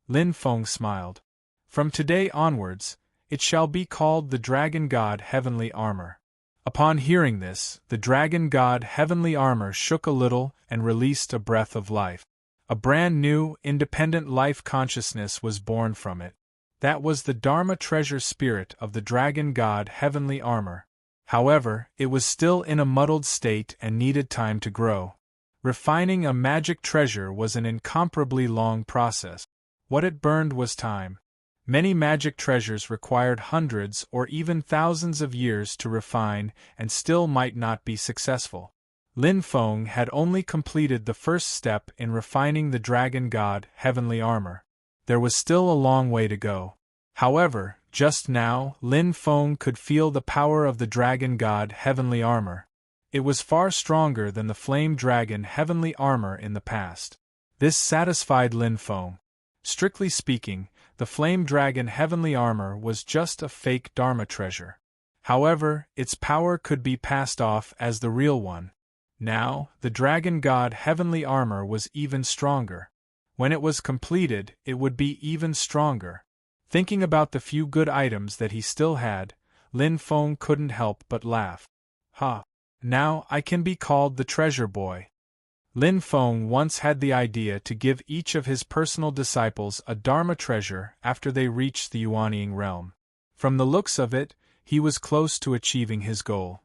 Lin Feng smiled. From today onwards, it shall be called the Dragon God Heavenly Armor. Upon hearing this, the Dragon God Heavenly Armor shook a little and released a breath of life. A brand new, independent life consciousness was born from it. That was the Dharma treasure spirit of the Dragon God Heavenly Armor. However, it was still in a muddled state and needed time to grow. Refining a magic treasure was an incomparably long process. What it burned was time. Many magic treasures required hundreds or even thousands of years to refine and still might not be successful. Lin Feng had only completed the first step in refining the Dragon God Heavenly Armor. There was still a long way to go. However, just now, Lin Feng could feel the power of the Dragon God Heavenly Armor. It was far stronger than the Flame Dragon Heavenly Armor in the past. This satisfied Lin Feng. Strictly speaking, the Flame Dragon Heavenly Armor was just a fake Dharma treasure. However, its power could be passed off as the real one. Now, the Dragon God Heavenly Armor was even stronger. When it was completed, it would be even stronger. Thinking about the few good items that he still had, Lin Feng couldn't help but laugh. Ha! Now I can be called the treasure boy. Lin Feng once had the idea to give each of his personal disciples a Dharma treasure after they reached the Yuanying realm. From the looks of it, he was close to achieving his goal.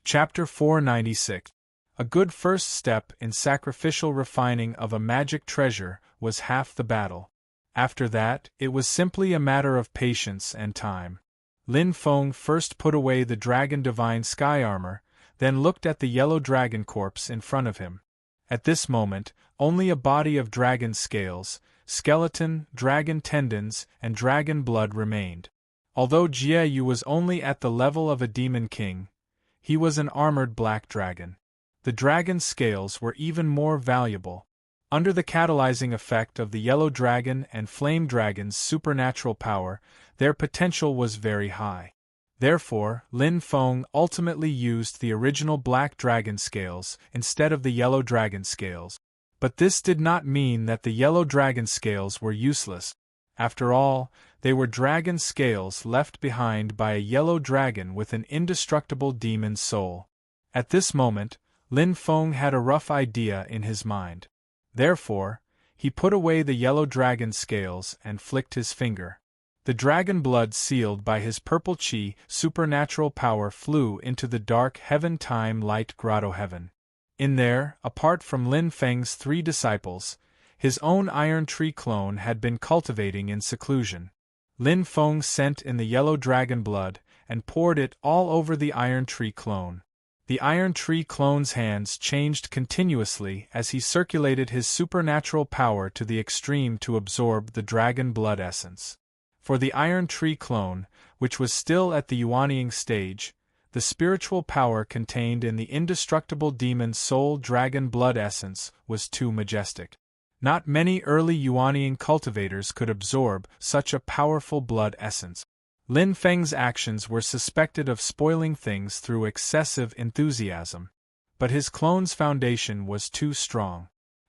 Chapter 496. A good first step in sacrificial refining of a magic treasure was half the battle. After that, it was simply a matter of patience and time. Lin Feng first put away the Dragon Divine Sky Armor, then looked at the yellow dragon corpse in front of him. At this moment, only a body of dragon scales, skeleton, dragon tendons, and dragon blood remained. Although Jie Yu was only at the level of a demon king, he was an armored black dragon. The dragon scales were even more valuable. Under the catalyzing effect of the yellow dragon and flame dragon's supernatural power, their potential was very high. Therefore, Lin Feng ultimately used the original black dragon scales instead of the yellow dragon scales. But this did not mean that the yellow dragon scales were useless. After all, they were dragon scales left behind by a yellow dragon with an indestructible demon soul. At this moment, Lin Feng had a rough idea in his mind. Therefore, he put away the yellow dragon scales and flicked his finger. The dragon blood sealed by his purple chi supernatural power flew into the dark heaven time light grotto heaven. In there, apart from Lin Feng's 3 disciples, his own iron tree clone had been cultivating in seclusion. Lin Feng sent in the yellow dragon blood, and poured it all over the iron tree clone. The iron tree clone's hands changed continuously as he circulated his supernatural power to the extreme to absorb the dragon blood essence. For the iron tree clone, which was still at the Yuanying stage, the spiritual power contained in the indestructible demon soul dragon blood essence was too majestic. Not many early Yuanying cultivators could absorb such a powerful blood essence. Lin Feng's actions were suspected of spoiling things through excessive enthusiasm, but his clone's foundation was too strong.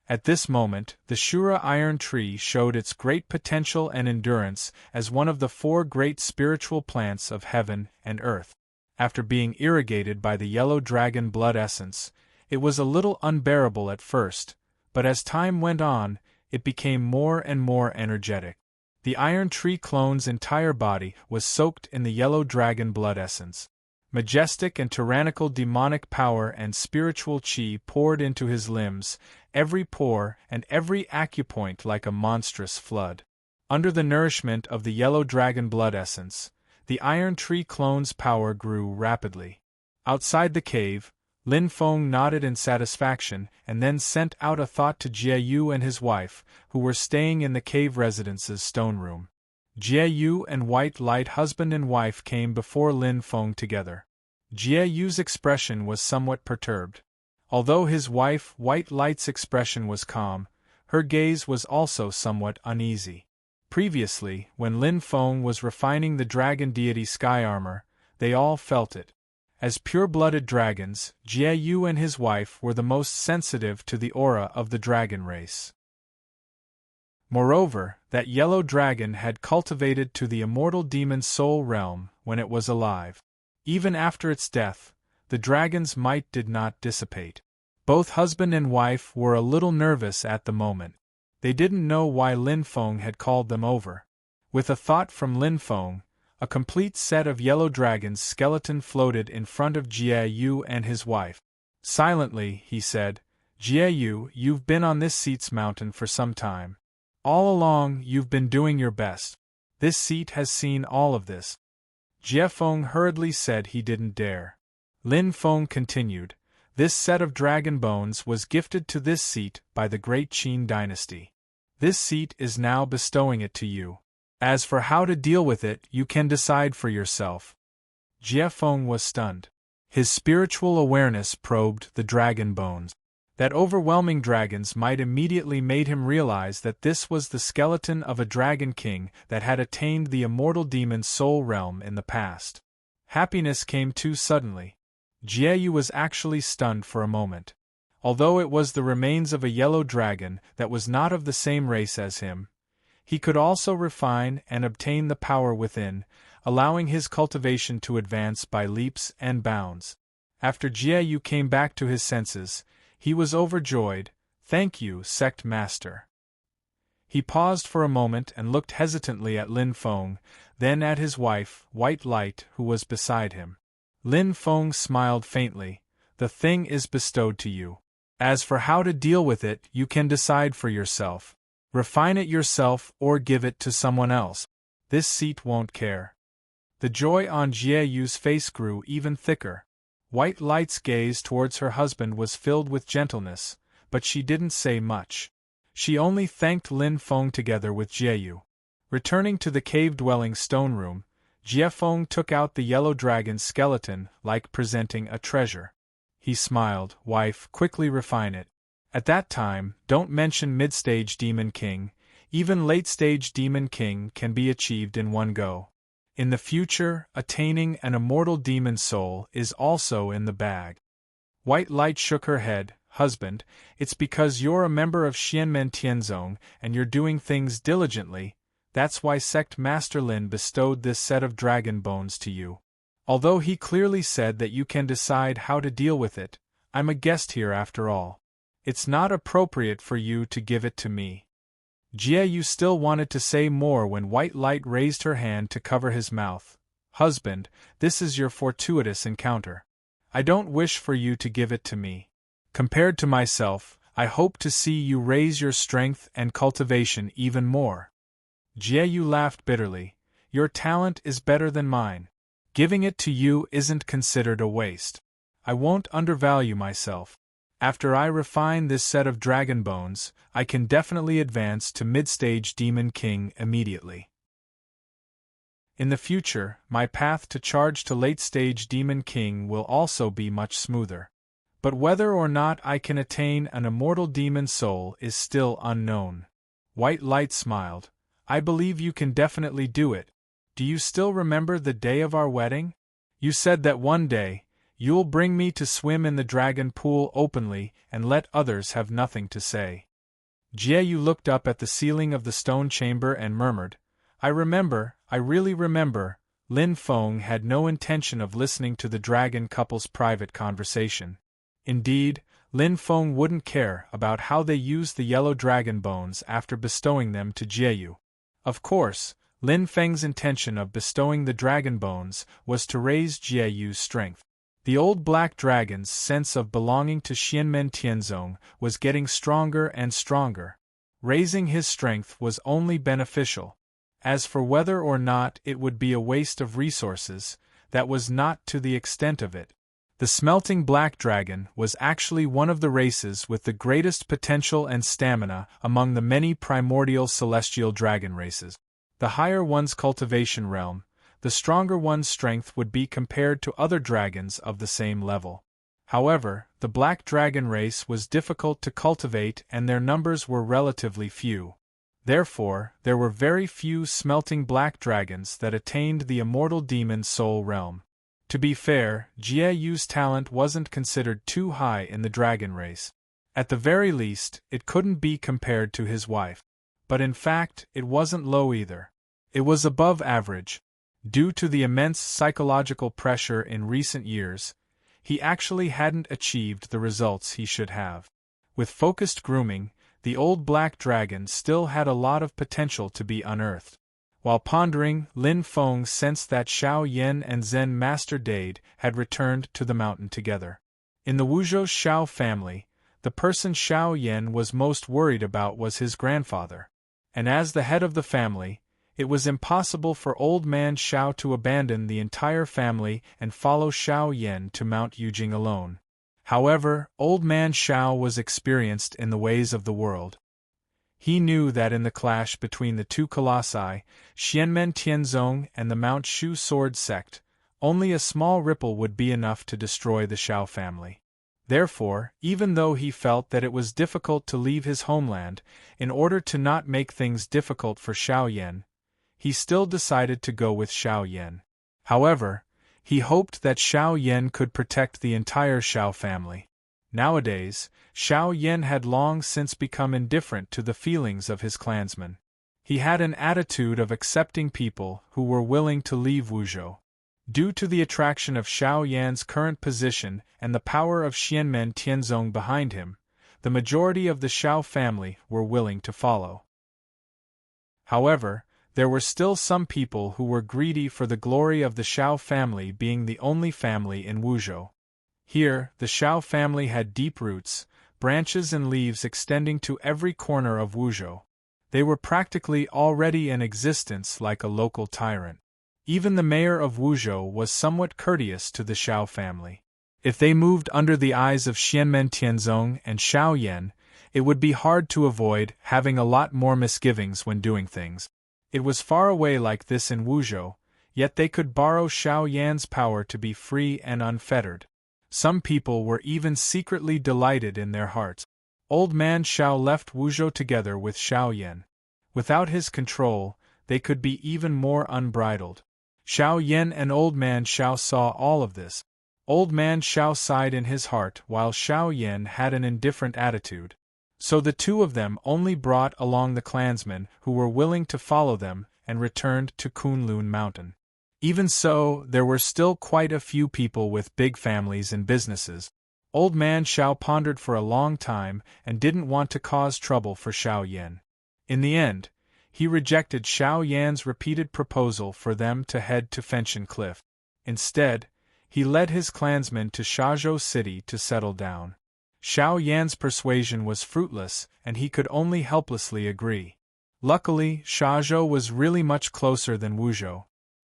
At this moment, the Shura iron tree showed its great potential and endurance as one of the 4 great spiritual plants of heaven and earth. After being irrigated by the yellow dragon blood essence, it was a little unbearable at first, but as time went on, it became more and more energetic. The iron tree clone's entire body was soaked in the yellow dragon blood essence. Majestic and tyrannical demonic power and spiritual qi poured into his limbs, every pore and every acupoint like a monstrous flood. Under the nourishment of the yellow dragon blood essence, the iron tree clone's power grew rapidly. Outside the cave, Lin Feng nodded in satisfaction and then sent out a thought to Jie Yu and his wife, who were staying in the cave residence's stone room. Jie Yu and White Light husband and wife came before Lin Feng together. Jie Yu's expression was somewhat perturbed. Although his wife White Light's expression was calm, her gaze was also somewhat uneasy. Previously, when Lin Feng was refining the dragon deity sky armor, they all felt it. As pure-blooded dragons, Jie Yu and his wife were the most sensitive to the aura of the dragon race. Moreover, that yellow dragon had cultivated to the immortal demon soul realm when it was alive. Even after its death, the dragon's might did not dissipate. Both husband and wife were a little nervous at the moment. They didn't know why Lin Feng had called them over. With a thought from Lin Feng, a complete set of yellow dragon's skeleton floated in front of Jie Yu and his wife. Silently, he said, "Jie Yu, you've been on this seat's mountain for some time. All along, you've been doing your best. This seat has seen all of this." Jie Feng hurriedly said he didn't dare. Lin Feng continued, "This set of dragon bones was gifted to this seat by the great Qin dynasty. This seat is now bestowing it to you. As for how to deal with it, you can decide for yourself." Jie Feng was stunned. His spiritual awareness probed the dragon bones. That overwhelming dragon's might immediately made him realize that this was the skeleton of a dragon king that had attained the immortal demon's soul realm in the past. Happiness came too suddenly. Jie Yu was actually stunned for a moment. Although it was the remains of a yellow dragon that was not of the same race as him, he could also refine and obtain the power within, allowing his cultivation to advance by leaps and bounds. After Jie Yu came back to his senses, he was overjoyed. "Thank you, sect master." He paused for a moment and looked hesitantly at Lin Feng, then at his wife, White Light, who was beside him. Lin Feng smiled faintly. "The thing is bestowed to you. As for how to deal with it, you can decide for yourself. Refine it yourself or give it to someone else. This seat won't care." The joy on Jie Yu's face grew even thicker. White Light's gaze towards her husband was filled with gentleness, but she didn't say much. She only thanked Lin Feng together with Jie Yu. Returning to the cave-dwelling stone room, Jie Feng took out the yellow dragon's skeleton like presenting a treasure. He smiled, "Wife, quickly refine it. At that time, don't mention mid-stage Demon King, even late-stage Demon King can be achieved in one go. In the future, attaining an immortal demon soul is also in the bag." White Light shook her head. "Husband, it's because you're a member of Xianmen Tianzong and you're doing things diligently, that's why Sect Master Lin bestowed this set of dragon bones to you. Although he clearly said that you can decide how to deal with it, I'm a guest here after all. It's not appropriate for you to give it to me." Jie Yu still wanted to say more when White Light raised her hand to cover his mouth. "Husband, this is your fortuitous encounter. I don't wish for you to give it to me. Compared to myself, I hope to see you raise your strength and cultivation even more. Jieyu laughed bitterly. Your talent is better than mine. Giving it to you isn't considered a waste. I won't undervalue myself. After I refine this set of dragon bones, I can definitely advance to mid-stage Demon King immediately. In the future, my path to charge to late-stage Demon King will also be much smoother. But whether or not I can attain an immortal demon soul is still unknown. White Light smiled. I believe you can definitely do it. Do you still remember the day of our wedding? You said that one day, you'll bring me to swim in the dragon pool openly and let others have nothing to say. Jieyu looked up at the ceiling of the stone chamber and murmured, I remember, I really remember. Lin Feng had no intention of listening to the dragon couple's private conversation. Indeed, Lin Feng wouldn't care about how they used the yellow dragon bones after bestowing them to Jieyu. Of course, Lin Feng's intention of bestowing the dragon bones was to raise Jieyu's strength. The old black dragon's sense of belonging to Xianmen Tianzong was getting stronger and stronger. Raising his strength was only beneficial. As for whether or not it would be a waste of resources, that was not to the extent of it. The smelting black dragon was actually one of the races with the greatest potential and stamina among the many primordial celestial dragon races. The higher one's cultivation realm, the stronger one's strength would be compared to other dragons of the same level. However, the black dragon race was difficult to cultivate and their numbers were relatively few. Therefore, there were very few smelting black dragons that attained the immortal demon soul realm. To be fair, Jieyu's talent wasn't considered too high in the dragon race. At the very least, it couldn't be compared to his wife. But in fact, it wasn't low either. It was above average. Due to the immense psychological pressure in recent years, he actually hadn't achieved the results he should have. With focused grooming, the old black dragon still had a lot of potential to be unearthed. While pondering, Lin Feng sensed that Xiao Yan and Zen Master Dade had returned to the mountain together. In the Wuzhou Xiao family, the person Xiao Yan was most worried about was his grandfather. And as the head of the family, it was impossible for old man Xiao to abandon the entire family and follow Xiao Yan to Mount Yujing alone. However, old man Xiao was experienced in the ways of the world. He knew that in the clash between the two colossi, Xianmen Tianzong and the Mount Shu sword sect, only a small ripple would be enough to destroy the Xiao family. Therefore, even though he felt that it was difficult to leave his homeland, in order to not make things difficult for Xiao Yan, he still decided to go with Xiao Yan. However, he hoped that Xiao Yan could protect the entire Xiao family. Nowadays, Xiao Yan had long since become indifferent to the feelings of his clansmen. He had an attitude of accepting people who were willing to leave Wuzhou. Due to the attraction of Xiao Yan's current position and the power of Xianmen Tianzong behind him, the majority of the Xiao family were willing to follow. However, there were still some people who were greedy for the glory of the Xiao family being the only family in Wuzhou. Here, the Xiao family had deep roots, branches and leaves extending to every corner of Wuzhou. They were practically already in existence like a local tyrant. Even the mayor of Wuzhou was somewhat courteous to the Xiao family. If they moved under the eyes of Xianmen Tianzong and Xiao Yan, it would be hard to avoid having a lot more misgivings when doing things. It was far away like this in Wuzhou, yet they could borrow Xiao Yan's power to be free and unfettered. Some people were even secretly delighted in their hearts. Old man Xiao left Wuzhou together with Xiao Yan. Without his control, they could be even more unbridled. Xiao Yan and Old Man Xiao saw all of this. Old Man Xiao sighed in his heart while Xiao Yan had an indifferent attitude. So the two of them only brought along the clansmen who were willing to follow them and returned to Kunlun Mountain. Even so, there were still quite a few people with big families and businesses. Old Man Xiao pondered for a long time and didn't want to cause trouble for Xiao Yan. In the end, he rejected Xiao Yan's repeated proposal for them to head to Fenshan Cliff. Instead, he led his clansmen to Shazhou City to settle down. Xiao Yan's persuasion was fruitless, and he could only helplessly agree. Luckily, Xiazhou was really much closer than Wuzhou.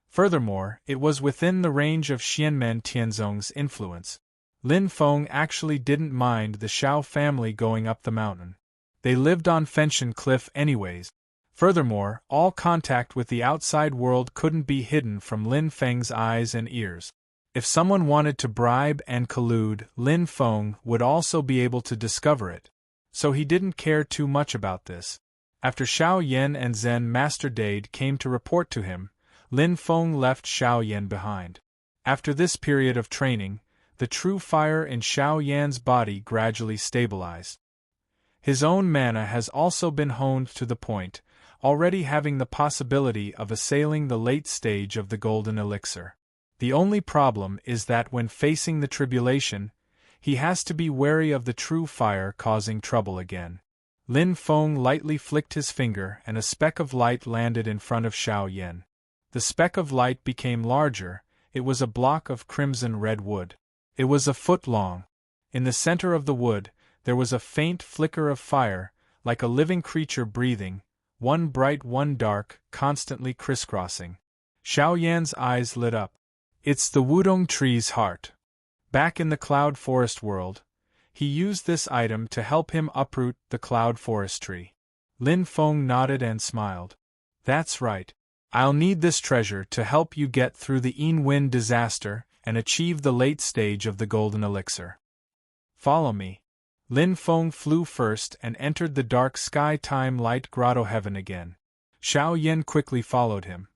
Furthermore, it was within the range of Xianmen Tianzong's influence. Lin Feng actually didn't mind the Xiao family going up the mountain. They lived on Fenshan Cliff anyways. Furthermore, all contact with the outside world couldn't be hidden from Lin Feng's eyes and ears. If someone wanted to bribe and collude, Lin Feng would also be able to discover it. So he didn't care too much about this. After Xiao Yan and Zen Master Dade came to report to him, Lin Feng left Xiao Yan behind. After this period of training, the true fire in Xiao Yan's body gradually stabilized. His own mana has also been honed to the point, already having the possibility of assailing the late stage of the golden elixir. The only problem is that when facing the tribulation, he has to be wary of the true fire causing trouble again. Lin Feng lightly flicked his finger and a speck of light landed in front of Xiao Yan. The speck of light became larger. It was a block of crimson red wood. It was a foot long. In the center of the wood, there was a faint flicker of fire, like a living creature breathing, one bright, one dark, constantly crisscrossing. Xiao Yan's eyes lit up. It's the Wudong tree's heart. Back in the cloud forest world, he used this item to help him uproot the cloud forest tree. Lin Feng nodded and smiled. That's right. I'll need this treasure to help you get through the Yin Wind disaster and achieve the late stage of the golden elixir. Follow me. Lin Feng flew first and entered the dark sky time light grotto heaven again. Xiao Yan quickly followed him.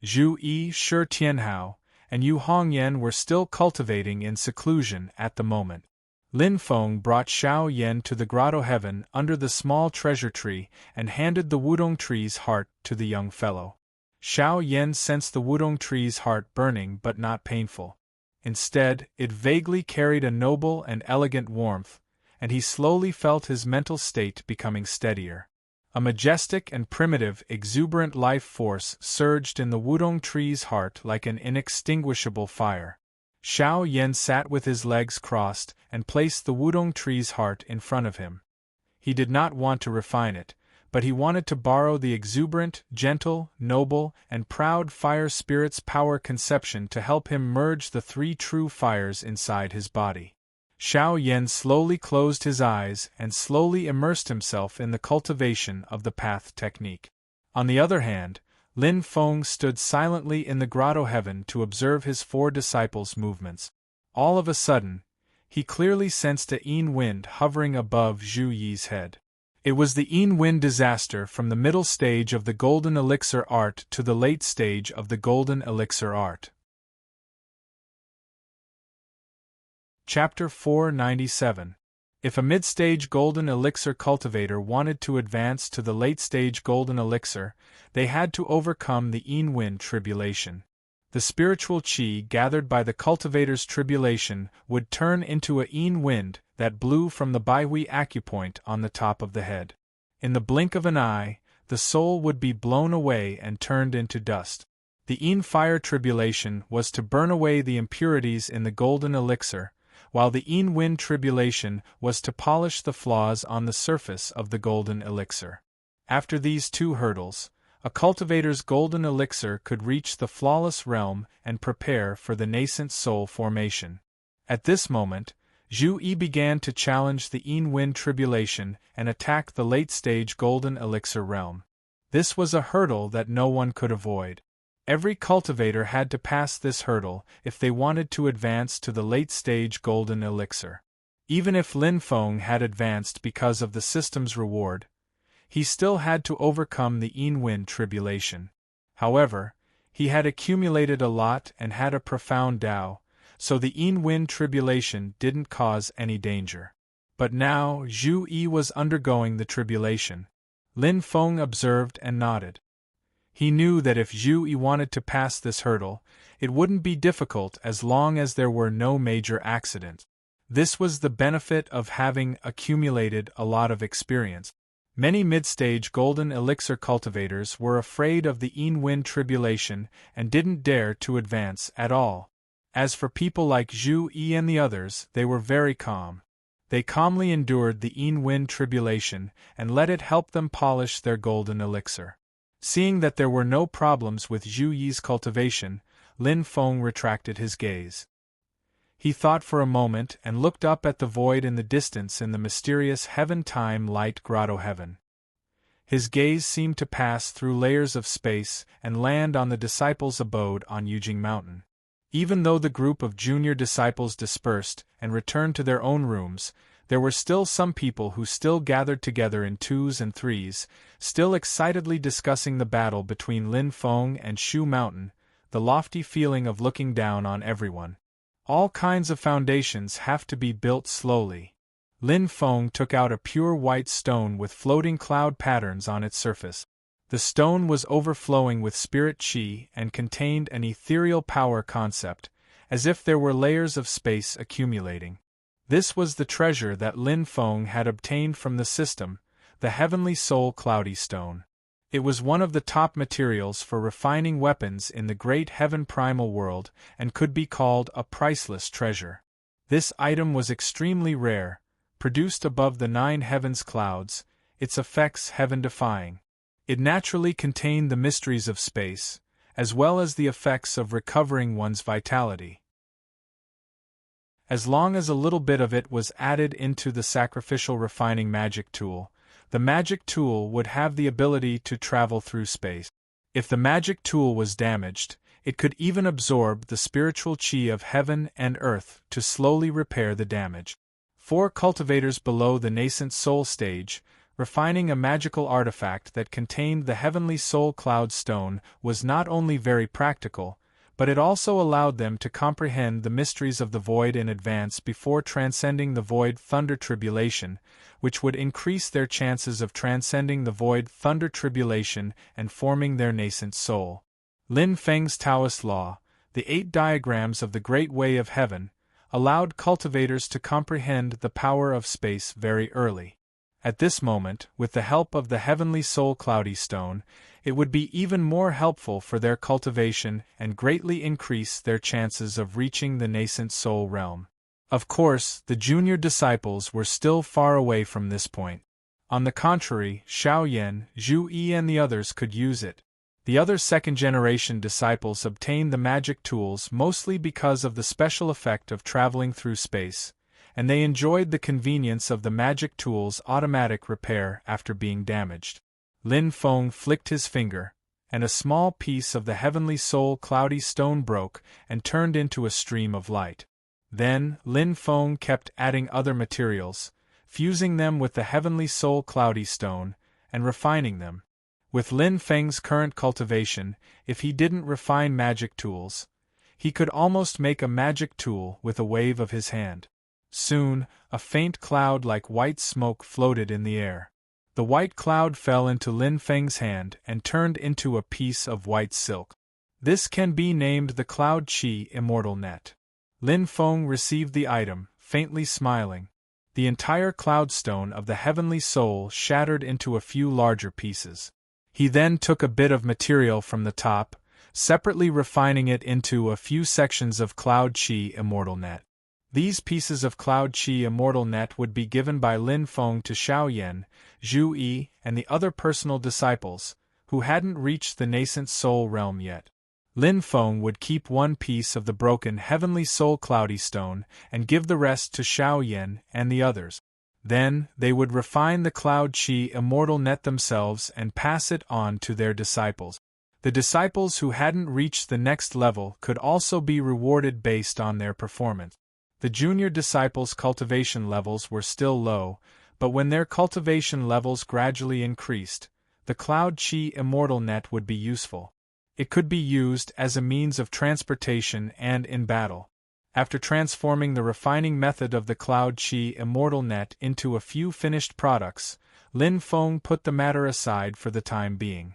Zhu Yi, Shi Tianhao, and Yu Hongyan were still cultivating in seclusion at the moment. Lin Feng brought Xiao Yan to the grotto heaven under the small treasure tree and handed the Wudong tree's heart to the young fellow. Xiao Yan sensed the Wudong tree's heart burning but not painful. Instead, it vaguely carried a noble and elegant warmth, and he slowly felt his mental state becoming steadier. A majestic and primitive, exuberant life force surged in the Wudong tree's heart like an inextinguishable fire. Xiao Yan sat with his legs crossed and placed the Wudong tree's heart in front of him. He did not want to refine it, but he wanted to borrow the exuberant, gentle, noble, and proud fire spirit's power conception to help him merge the three true fires inside his body. Xiao Yan slowly closed his eyes and slowly immersed himself in the cultivation of the path technique. On the other hand, Lin Feng stood silently in the grotto heaven to observe his four disciples' movements. All of a sudden, he clearly sensed a Yin wind hovering above Zhu Yi's head. It was the Yin wind disaster from the middle stage of the golden elixir art to the late stage of the golden elixir art. Chapter 497. If a mid-stage golden elixir cultivator wanted to advance to the late-stage golden elixir, they had to overcome the Yin wind tribulation. The spiritual qi gathered by the cultivator's tribulation would turn into a Yin wind that blew from the Baihui acupoint on the top of the head. In the blink of an eye, the soul would be blown away and turned into dust. The Yin fire tribulation was to burn away the impurities in the golden elixir, while the Yin wind tribulation was to polish the flaws on the surface of the golden elixir. After these two hurdles, a cultivator's golden elixir could reach the flawless realm and prepare for the nascent soul formation. At this moment, Zhu Yi began to challenge the Yin wind tribulation and attack the late-stage golden elixir realm. This was a hurdle that no one could avoid. Every cultivator had to pass this hurdle if they wanted to advance to the late-stage golden elixir. Even if Lin Feng had advanced because of the system's reward, he still had to overcome the Yin wind tribulation. However, he had accumulated a lot and had a profound Tao, so the Yin wind tribulation didn't cause any danger. But now Zhu Yi was undergoing the tribulation. Lin Feng observed and nodded. He knew that if Zhu Yi wanted to pass this hurdle, it wouldn't be difficult as long as there were no major accidents. This was the benefit of having accumulated a lot of experience. Many mid-stage golden elixir cultivators were afraid of the Yin wind tribulation and didn't dare to advance at all. As for people like Zhu Yi and the others, they were very calm. They calmly endured the wind tribulation and let it help them polish their golden elixir. Seeing that there were no problems with Zhu Yi's cultivation, Lin Feng retracted his gaze. He thought for a moment and looked up at the void in the distance in the mysterious heaven-time light grotto heaven. His gaze seemed to pass through layers of space and land on the disciples' abode on Yujing Mountain. Even though the group of junior disciples dispersed and returned to their own rooms, there were still some people who still gathered together in twos and threes, still excitedly discussing the battle between Lin Feng and Shu Mountain, the lofty feeling of looking down on everyone. All kinds of foundations have to be built slowly. Lin Feng took out a pure white stone with floating cloud patterns on its surface. The stone was overflowing with spirit qi and contained an ethereal power concept, as if there were layers of space accumulating. This was the treasure that Lin Feng had obtained from the system, the heavenly soul cloudy stone. It was one of the top materials for refining weapons in the great heaven primal world and could be called a priceless treasure. This item was extremely rare, produced above the 9 heavens clouds, its effects heaven-defying. It naturally contained the mysteries of space, as well as the effects of recovering one's vitality. As long as a little bit of it was added into the sacrificial refining magic tool, the magic tool would have the ability to travel through space. If the magic tool was damaged, it could even absorb the spiritual qi of heaven and earth to slowly repair the damage. 4 cultivators below the nascent soul stage, refining a magical artifact that contained the heavenly soul cloud stone was not only very practical, but it also allowed them to comprehend the mysteries of the void in advance before transcending the void thunder tribulation, which would increase their chances of transcending the void thunder tribulation and forming their nascent soul. Lin Feng's Taoist law, the 8 diagrams of the Great Way of Heaven, allowed cultivators to comprehend the power of space very early. At this moment, with the help of the heavenly soul cloudy stone, it would be even more helpful for their cultivation and greatly increase their chances of reaching the nascent soul realm. Of course, the junior disciples were still far away from this point. On the contrary, Xiaoyan, Zhu Yi and the others could use it. The other second-generation disciples obtained the magic tools mostly because of the special effect of traveling through space, and they enjoyed the convenience of the magic tool's automatic repair after being damaged. Lin Feng flicked his finger, and a small piece of the heavenly soul cloudy stone broke and turned into a stream of light. Then, Lin Feng kept adding other materials, fusing them with the heavenly soul cloudy stone, and refining them. With Lin Feng's current cultivation, if he didn't refine magic tools, he could almost make a magic tool with a wave of his hand. Soon, a faint cloud like white smoke floated in the air. The white cloud fell into Lin Feng's hand and turned into a piece of white silk. This can be named the Cloud Qi Immortal Net. Lin Feng received the item, faintly smiling. The entire cloudstone of the heavenly soul shattered into a few larger pieces. He then took a bit of material from the top, separately refining it into a few sections of Cloud Qi Immortal Net. These pieces of Cloud Qi Immortal Net would be given by Lin Feng to Xiaoyan, Zhu Yi, and the other personal disciples, who hadn't reached the nascent soul realm yet. Lin Feng would keep one piece of the broken heavenly soul cloudy stone and give the rest to Xiaoyan and the others. Then, they would refine the Cloud Qi Immortal Net themselves and pass it on to their disciples. The disciples who hadn't reached the next level could also be rewarded based on their performance. The junior disciples' cultivation levels were still low, but when their cultivation levels gradually increased, the Cloud Qi Immortal Net would be useful. It could be used as a means of transportation and in battle. After transforming the refining method of the Cloud Qi Immortal Net into a few finished products, Lin Feng put the matter aside for the time being.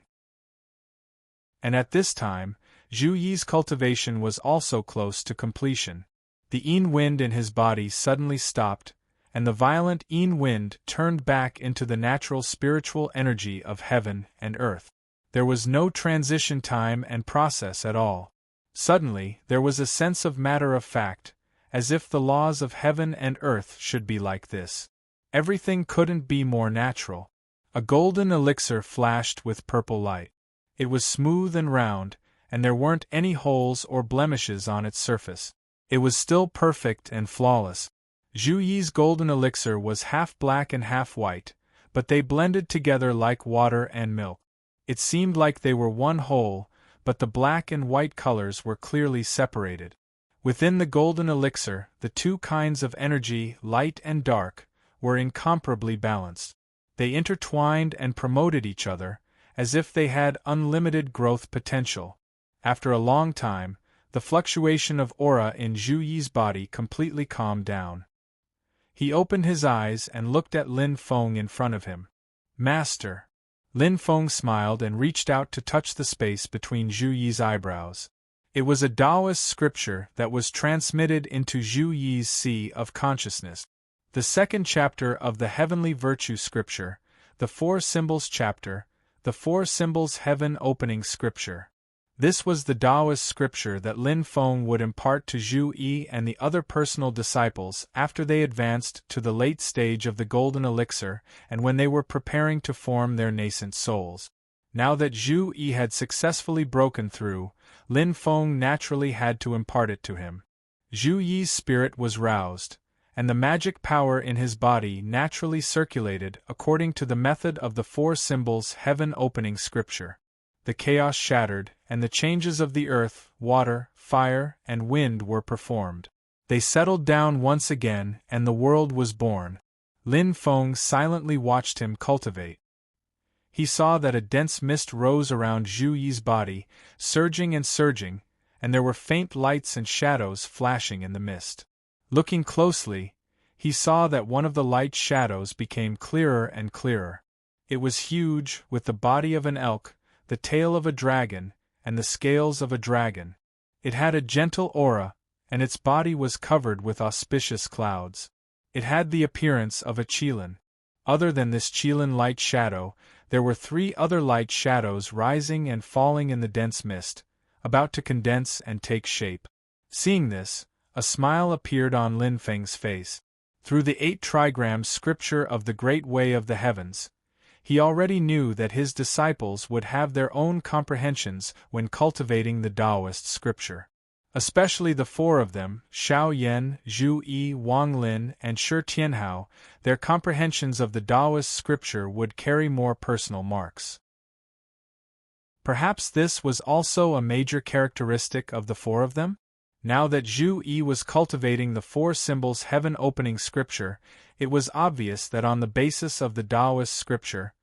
And at this time, Zhu Yi's cultivation was also close to completion. The yin wind in his body suddenly stopped, and the violent yin wind turned back into the natural spiritual energy of heaven and earth. There was no transition time and process at all. Suddenly, there was a sense of matter of fact, as if the laws of heaven and earth should be like this. Everything couldn't be more natural. A golden elixir flashed with purple light. It was smooth and round, and there weren't any holes or blemishes on its surface. It was still perfect and flawless. Zhu Yi's golden elixir was half black and half white, but they blended together like water and milk. It seemed like they were one whole, but the black and white colors were clearly separated. Within the golden elixir, the two kinds of energy, light and dark, were incomparably balanced. They intertwined and promoted each other, as if they had unlimited growth potential. After a long time, the fluctuation of aura in Zhu Yi's body completely calmed down. He opened his eyes and looked at Lin Feng in front of him. "Master." Lin Feng smiled and reached out to touch the space between Zhu Yi's eyebrows. It was a Taoist scripture that was transmitted into Zhu Yi's sea of consciousness. The second chapter of the Heavenly Virtue Scripture, the Four Symbols chapter, the Four Symbols Heaven Opening Scripture. This was the Taoist scripture that Lin Feng would impart to Zhu Yi and the other personal disciples after they advanced to the late stage of the golden elixir and when they were preparing to form their nascent souls. Now that Zhu Yi had successfully broken through, Lin Feng naturally had to impart it to him. Zhu Yi's spirit was roused, and the magic power in his body naturally circulated according to the method of the Four Symbols Heaven Opening Scripture. The chaos shattered, and the changes of the earth, water, fire, and wind were performed. They settled down once again, and the world was born. Lin Feng silently watched him cultivate. He saw that a dense mist rose around Zhu Yi's body, surging and surging, and there were faint lights and shadows flashing in the mist. Looking closely, he saw that one of the light shadows became clearer and clearer. It was huge, with the body of an elk, the tail of a dragon, and the scales of a dragon. It had a gentle aura, and its body was covered with auspicious clouds. It had the appearance of a qilin. Other than this qilin light shadow, there were 3 other light shadows rising and falling in the dense mist, about to condense and take shape. Seeing this, a smile appeared on Lin Feng's face. Through the 8 trigrams scripture of the Great Way of the Heavens, he already knew that his disciples would have their own comprehensions when cultivating the Taoist scripture. Especially the 4 of them, Xiao Yan, Zhu Yi, Wang Lin, and Shi Tianhao, their comprehensions of the Taoist scripture would carry more personal marks. Perhaps this was also a major characteristic of the 4 of them? Now that Zhu Yi was cultivating the Four Symbols Heaven Opening Scripture, it was obvious that on the basis of the Taoist scripture,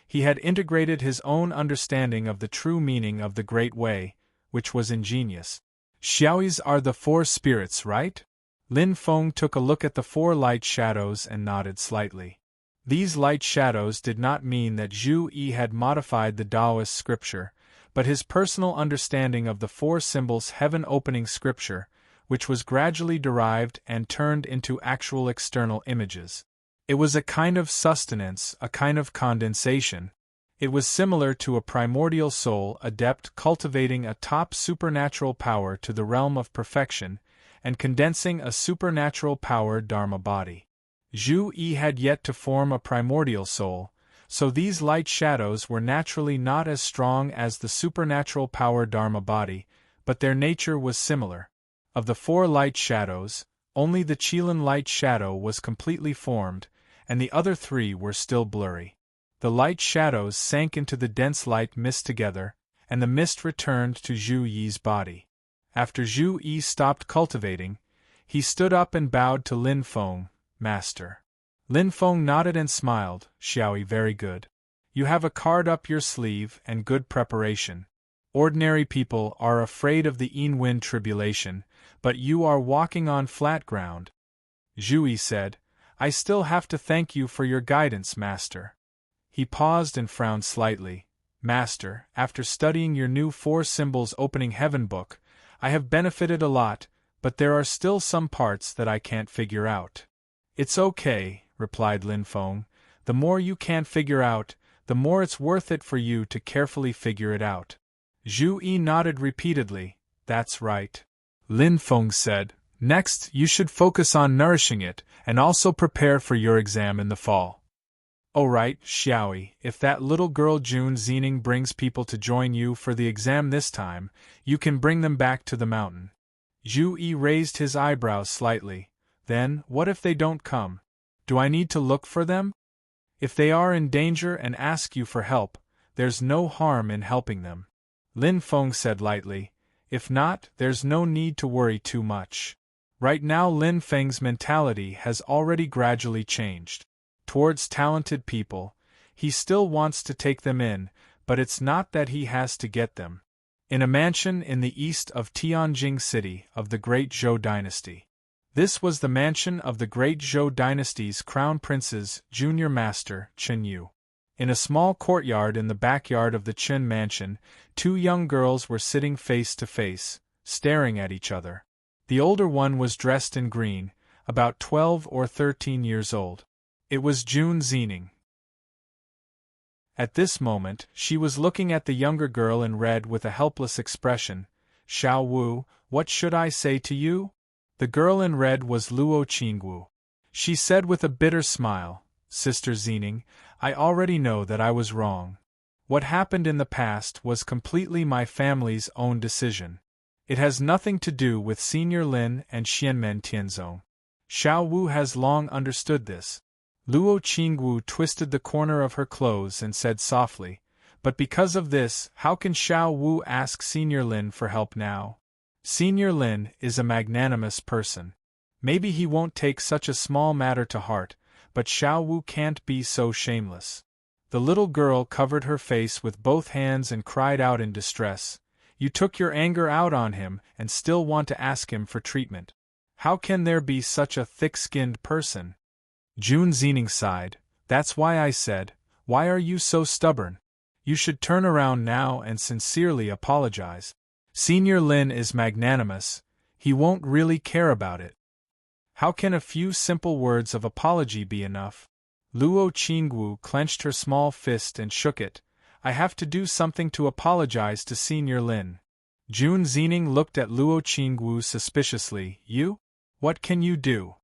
he had integrated his own understanding of the true meaning of the Great Way, which was ingenious. Xiaoyis are the 4 spirits, right? Lin Feng took a look at the 4 light shadows and nodded slightly. These light shadows did not mean that Zhu Yi had modified the Taoist scripture, but his personal understanding of the Four Symbols Heaven Opening Scripture, which was gradually derived and turned into actual external images. It was a kind of sustenance, a kind of condensation. It was similar to a primordial soul adept cultivating a top supernatural power to the realm of perfection, and condensing a supernatural power Dharma body. Zhu Yi had yet to form a primordial soul, so these light shadows were naturally not as strong as the supernatural power Dharma body, but their nature was similar. Of the 4 light shadows, only the qilin light shadow was completely formed, and the other 3 were still blurry. The light shadows sank into the dense light mist together, and the mist returned to Zhu Yi's body. After Zhu Yi stopped cultivating, he stood up and bowed to Lin Feng, "Master." Lin Feng nodded and smiled. "Xiaoyi, very good. You have a card up your sleeve and good preparation. Ordinary people are afraid of the Yin-Wind tribulation, but you are walking on flat ground." Zhu Yi said, "I still have to thank you for your guidance, Master." He paused and frowned slightly. "Master, after studying your new Four Symbols Opening Heaven book, I have benefited a lot, but there are still some parts that I can't figure out." "It's okay," replied Lin Feng. "The more you can't figure out, the more it's worth it for you to carefully figure it out." Zhu Yi nodded repeatedly. That's right. Lin Feng said. Next, you should focus on nourishing it, and also prepare for your exam in the fall. Oh right, Xiaoyi, if that little girl Jun Zining brings people to join you for the exam this time, you can bring them back to the mountain. Zhu Yi raised his eyebrows slightly. Then, what if they don't come? Do I need to look for them? If they are in danger and ask you for help, there's no harm in helping them. Lin Feng said lightly. If not, there's no need to worry too much. Right now Lin Feng's mentality has already gradually changed. Towards talented people, he still wants to take them in, but it's not that he has to get them. In a mansion in the east of Tianjing City of the Great Zhou Dynasty. This was the mansion of the Great Zhou Dynasty's Crown Prince's junior master, Chen Yu. In a small courtyard in the backyard of the Chen mansion, two young girls were sitting face to face, staring at each other. The older one was dressed in green, about 12 or 13 years old. It was Jun Zining. At this moment, she was looking at the younger girl in red with a helpless expression. Xiao Wu, what should I say to you? The girl in red was Luo Qingwu. She said with a bitter smile, Sister Zining, I already know that I was wrong. What happened in the past was completely my family's own decision. It has nothing to do with Senior Lin and Xianmen Tianzong. Xiao Wu has long understood this. Luo Qingwu twisted the corner of her clothes and said softly, but because of this, how can Xiao Wu ask Senior Lin for help now? Senior Lin is a magnanimous person. Maybe he won't take such a small matter to heart, but Xiao Wu can't be so shameless. The little girl covered her face with both hands and cried out in distress. You took your anger out on him and still want to ask him for treatment. How can there be such a thick-skinned person? Jun Zining sighed. That's why I said, why are you so stubborn? You should turn around now and sincerely apologize. Senior Lin is magnanimous, he won't really care about it. How can a few simple words of apology be enough? Luo Qingwu clenched her small fist and shook it. I have to do something to apologize to Senior Lin. Jun Zining looked at Luo Qingwu suspiciously. You? What can you do?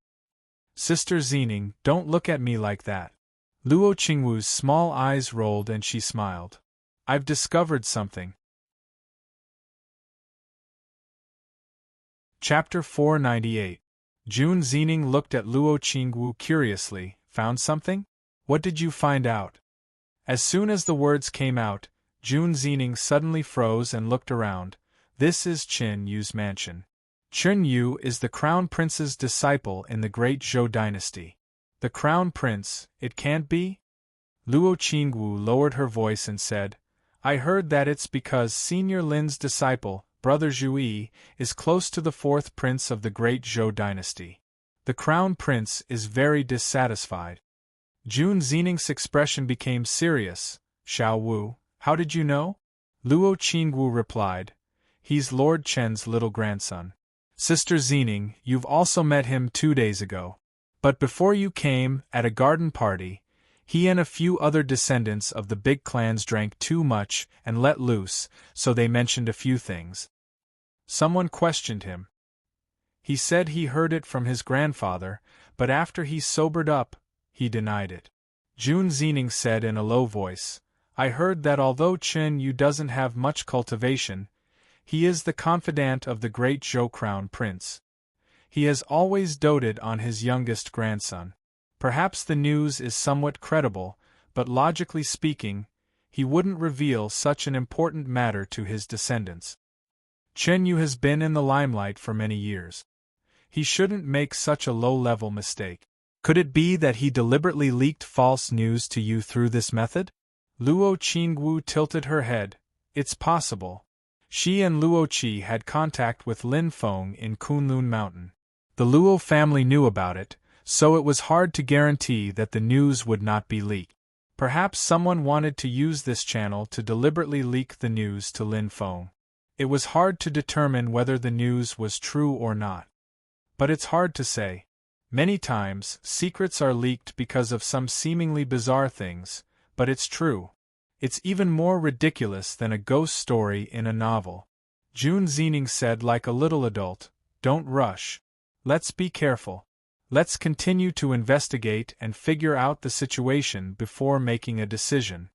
Sister Zining, don't look at me like that. Luo Qingwu's small eyes rolled and she smiled. I've discovered something. Chapter 498. Jun Zining looked at Luo Qingwu curiously. Found something? What did you find out? As soon as the words came out, Jun Zining suddenly froze and looked around. This is Chen Yu's mansion. Chen Yu is the Crown Prince's disciple in the Great Zhou Dynasty. The Crown Prince, it can't be? Luo Qingwu lowered her voice and said, I heard that it's because Senior Lin's disciple, Brother Zhu Yi, is close to the fourth prince of the Great Zhou Dynasty. The Crown Prince is very dissatisfied. Jun Zining's expression became serious. Xiao Wu, how did you know? Luo Qingwu replied, he's Lord Chen's little grandson. Sister Zining, you've also met him 2 days ago. But before you came, at a garden party, he and a few other descendants of the big clans drank too much and let loose, so they mentioned a few things. Someone questioned him. He said he heard it from his grandfather, but after he sobered up, he denied it. Jun Zining said in a low voice, I heard that although Chen Yu doesn't have much cultivation, he is the confidant of the great Zhou Crown Prince. He has always doted on his youngest grandson. Perhaps the news is somewhat credible, but logically speaking, he wouldn't reveal such an important matter to his descendants. Chen Yu has been in the limelight for many years. He shouldn't make such a low-level mistake. Could it be that he deliberately leaked false news to you through this method? Luo Qingwu tilted her head. It's possible. She and Luo Qi had contact with Lin Feng in Kunlun Mountain. The Luo family knew about it, so it was hard to guarantee that the news would not be leaked. Perhaps someone wanted to use this channel to deliberately leak the news to Lin Feng. It was hard to determine whether the news was true or not. But it's hard to say. Many times, secrets are leaked because of some seemingly bizarre things, but it's true. It's even more ridiculous than a ghost story in a novel. Jun Zening said like a little adult, "Don't rush. Let's be careful. Let's continue to investigate and figure out the situation before making a decision."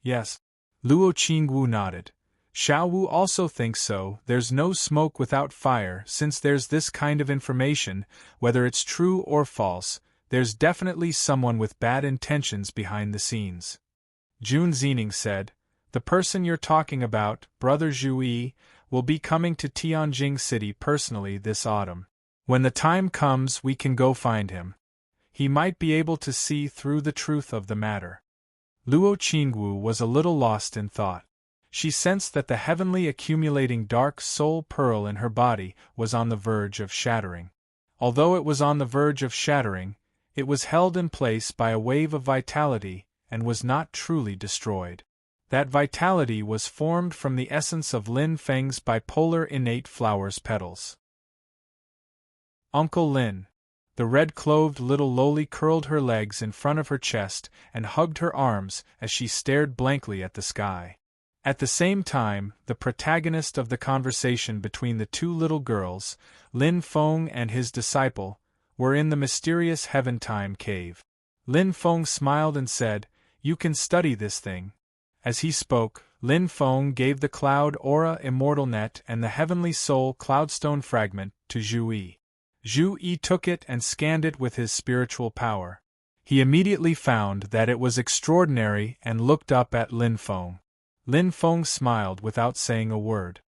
"Yes." Luo Qingwu nodded. "Xiao Wu also thinks so. There's no smoke without fire. Since there's this kind of information, whether it's true or false, there's definitely someone with bad intentions behind the scenes." Jun Zening said, "The person you're talking about, Brother Zhu Yi, will be coming to Tianjing City personally this autumn. When the time comes, we can go find him. He might be able to see through the truth of the matter." Luo Qingwu was a little lost in thought. She sensed that the heavenly accumulating dark soul pearl in her body was on the verge of shattering. Although it was on the verge of shattering, it was held in place by a wave of vitality and was not truly destroyed. That vitality was formed from the essence of Lin Feng's bipolar innate flower's petals. Uncle Lin. The red-cloved little loli curled her legs in front of her chest and hugged her arms as she stared blankly at the sky. At the same time, the protagonist of the conversation between the two little girls, Lin Feng and his disciple, were in the mysterious Heaven-Time cave. Lin Feng smiled and said, "You can study this thing." As he spoke, Lin Feng gave the Cloud Aura Immortal Net and the Heavenly Soul Cloudstone Fragment to Zhu Yi. Zhu Yi took it and scanned it with his spiritual power. He immediately found that it was extraordinary and looked up at Lin Feng. Lin Feng smiled without saying a word.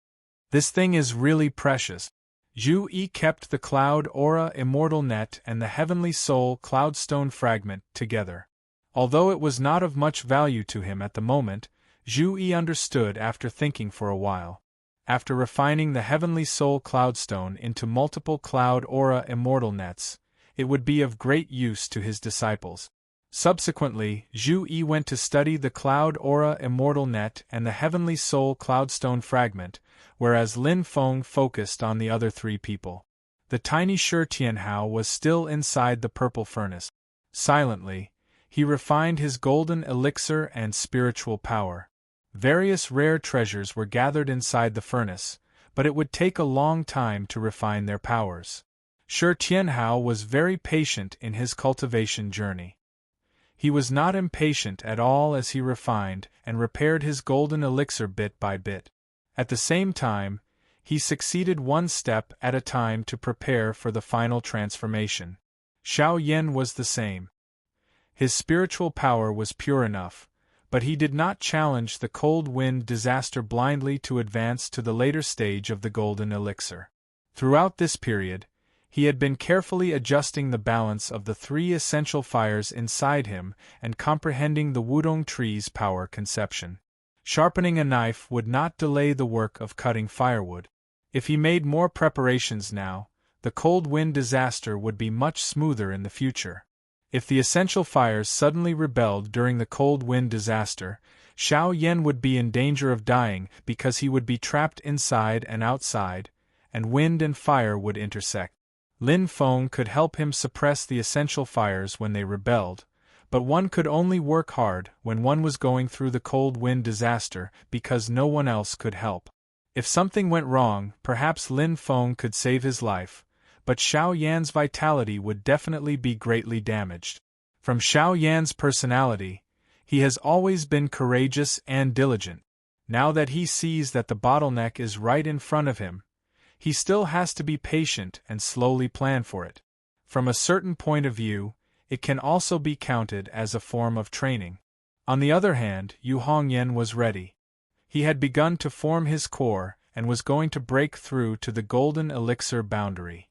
"This thing is really precious." Zhu Yi kept the Cloud Aura Immortal Net and the Heavenly Soul Cloudstone Fragment together. Although it was not of much value to him at the moment, Zhu Yi understood after thinking for a while. After refining the Heavenly Soul Cloudstone into multiple Cloud Aura Immortal Nets, it would be of great use to his disciples. Subsequently, Zhu Yi went to study the Cloud Aura Immortal Net and the Heavenly Soul Cloudstone Fragment, whereas Lin Feng focused on the other three people. The tiny Shi Tianhao was still inside the purple furnace. Silently, he refined his golden elixir and spiritual power. Various rare treasures were gathered inside the furnace, but it would take a long time to refine their powers. Shi Tianhao was very patient in his cultivation journey. He was not impatient at all as he refined and repaired his golden elixir bit by bit. At the same time, he succeeded one step at a time to prepare for the final transformation. Xiao Yan was the same. His spiritual power was pure enough, but he did not challenge the cold wind disaster blindly to advance to the later stage of the golden elixir. Throughout this period, he had been carefully adjusting the balance of the three essential fires inside him and comprehending the Wudong tree's power conception. Sharpening a knife would not delay the work of cutting firewood. If he made more preparations now, the cold wind disaster would be much smoother in the future. If the essential fires suddenly rebelled during the cold wind disaster, Xiao Yan would be in danger of dying because he would be trapped inside and outside, and wind and fire would intersect. Lin Feng could help him suppress the essential fires when they rebelled, but one could only work hard when one was going through the cold wind disaster because no one else could help. If something went wrong, perhaps Lin Feng could save his life, but Xiao Yan's vitality would definitely be greatly damaged. From Xiao Yan's personality, he has always been courageous and diligent. Now that he sees that the bottleneck is right in front of him, he still has to be patient and slowly plan for it. From a certain point of view, it can also be counted as a form of training. On the other hand, Yu Hongyan was ready. He had begun to form his core and was going to break through to the golden elixir boundary.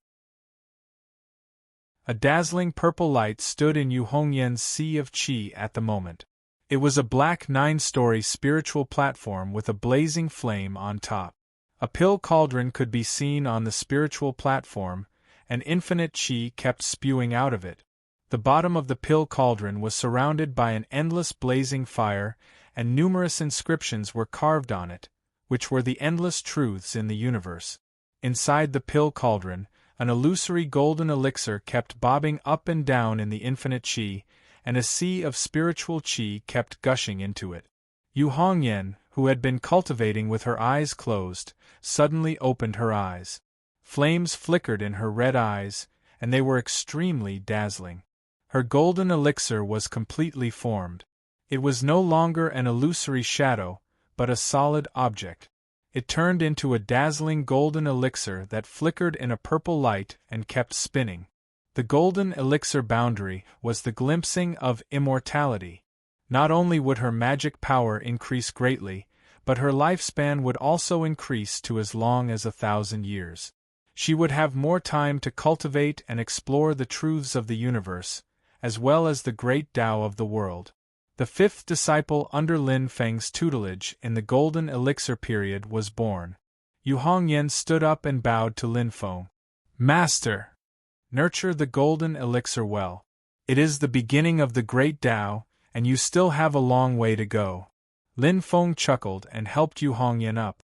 A dazzling purple light stood in Yu Hongyan's sea of qi at the moment. It was a black 9-story spiritual platform with a blazing flame on top. A pill cauldron could be seen on the spiritual platform, and infinite qi kept spewing out of it. The bottom of the pill cauldron was surrounded by an endless blazing fire, and numerous inscriptions were carved on it, which were the endless truths in the universe. Inside the pill cauldron, an illusory golden elixir kept bobbing up and down in the infinite qi, and a sea of spiritual qi kept gushing into it. Yu Hongyan, who had been cultivating with her eyes closed, suddenly opened her eyes. Flames flickered in her red eyes, and they were extremely dazzling. Her golden elixir was completely formed. It was no longer an illusory shadow, but a solid object. It turned into a dazzling golden elixir that flickered in a purple light and kept spinning. The golden elixir boundary was the glimpsing of immortality. Not only would her magic power increase greatly, but her lifespan would also increase to as long as 1,000 years. She would have more time to cultivate and explore the truths of the universe, as well as the great Tao of the world. The fifth disciple under Lin Feng's tutelage in the golden elixir period was born. Yu Hongyan stood up and bowed to Lin Feng. Master! Nurture the golden elixir well. It is the beginning of the great Tao, and you still have a long way to go. Lin Feng chuckled and helped Yu Hongyan up.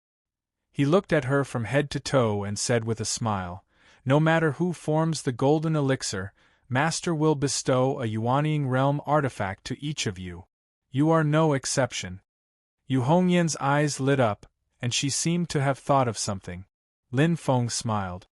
He looked at her from head to toe and said with a smile, "No matter who forms the golden elixir, Master will bestow a Yuanying realm artifact to each of you. You are no exception." Yu Hongyan's eyes lit up, and she seemed to have thought of something. Lin Feng smiled.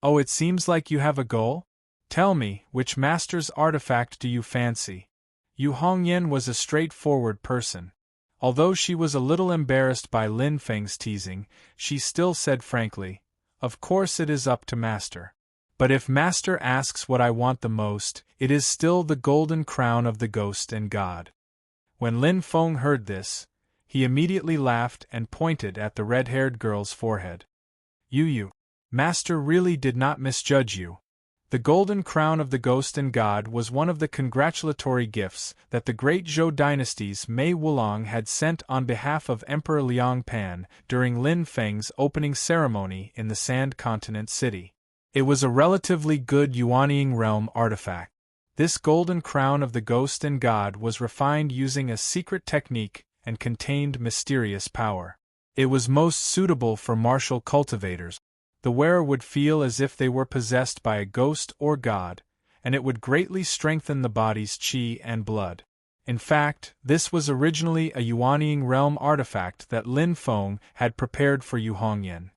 "Oh, it seems like you have a goal? Tell me, which master's artifact do you fancy?" Yu Hongyan was a straightforward person. Although she was a little embarrassed by Lin Feng's teasing, she still said frankly, "Of course it is up to Master. But if Master asks what I want the most, it is still the golden crown of the ghost and god." When Lin Feng heard this, he immediately laughed and pointed at the red-haired girl's forehead. You, Master really did not misjudge you. The golden crown of the ghost and god was one of the congratulatory gifts that the great Zhou dynasty's Mei Wulong had sent on behalf of Emperor Liang Pan during Lin Feng's opening ceremony in the Sand Continent city. It was a relatively good Yuanying realm artifact. This golden crown of the ghost and god was refined using a secret technique and contained mysterious power. It was most suitable for martial cultivators. The wearer would feel as if they were possessed by a ghost or god, and it would greatly strengthen the body's qi and blood. In fact, this was originally a Yuanying realm artifact that Lin Feng had prepared for Yu Hongyan.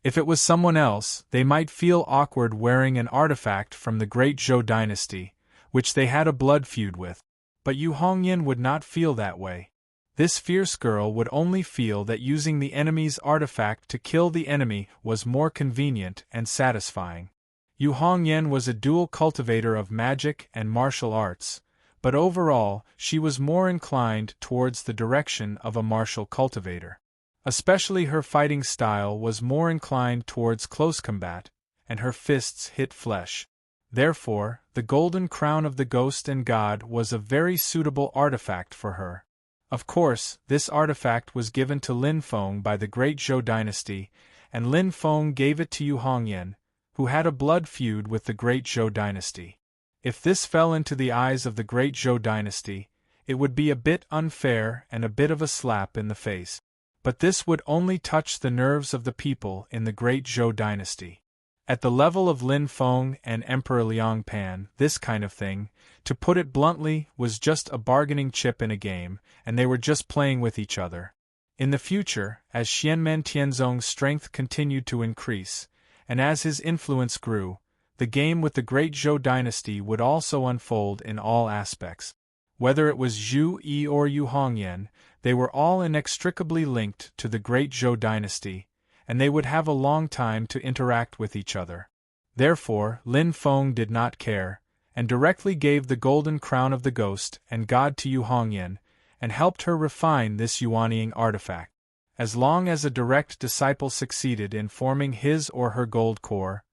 If it was someone else, they might feel awkward wearing an artifact from the great Zhou dynasty, which they had a blood feud with. But Yu Hongyan would not feel that way. This fierce girl would only feel that using the enemy's artifact to kill the enemy was more convenient and satisfying. Yu Hongyan was a dual cultivator of magic and martial arts, but overall, she was more inclined towards the direction of a martial cultivator. Especially her fighting style was more inclined towards close combat, and her fists hit flesh. Therefore, the golden crown of the ghost and god was a very suitable artifact for her. Of course, this artifact was given to Lin Feng by the great Zhou dynasty, and Lin Feng gave it to Yu Hongyan, who had a blood feud with the great Zhou dynasty. If this fell into the eyes of the great Zhou dynasty, it would be a bit unfair and a bit of a slap in the face. But this would only touch the nerves of the people in the great Zhou dynasty. At the level of Lin Feng and Emperor Liang Pan, this kind of thing, to put it bluntly, was just a bargaining chip in a game, and they were just playing with each other. In the future, as Xianmen Tianzong's strength continued to increase, and as his influence grew, the game with the great Zhou dynasty would also unfold in all aspects. Whether it was Zhu Yi or Yu Hongyan, they were all inextricably linked to the great Zhou dynasty, and they would have a long time to interact with each other. Therefore, Lin Feng did not care, and directly gave the golden crown of the ghost and god to Yu Hongyan, and helped her refine this Yuanying artifact. As long as a direct disciple succeeded in forming his or her gold core,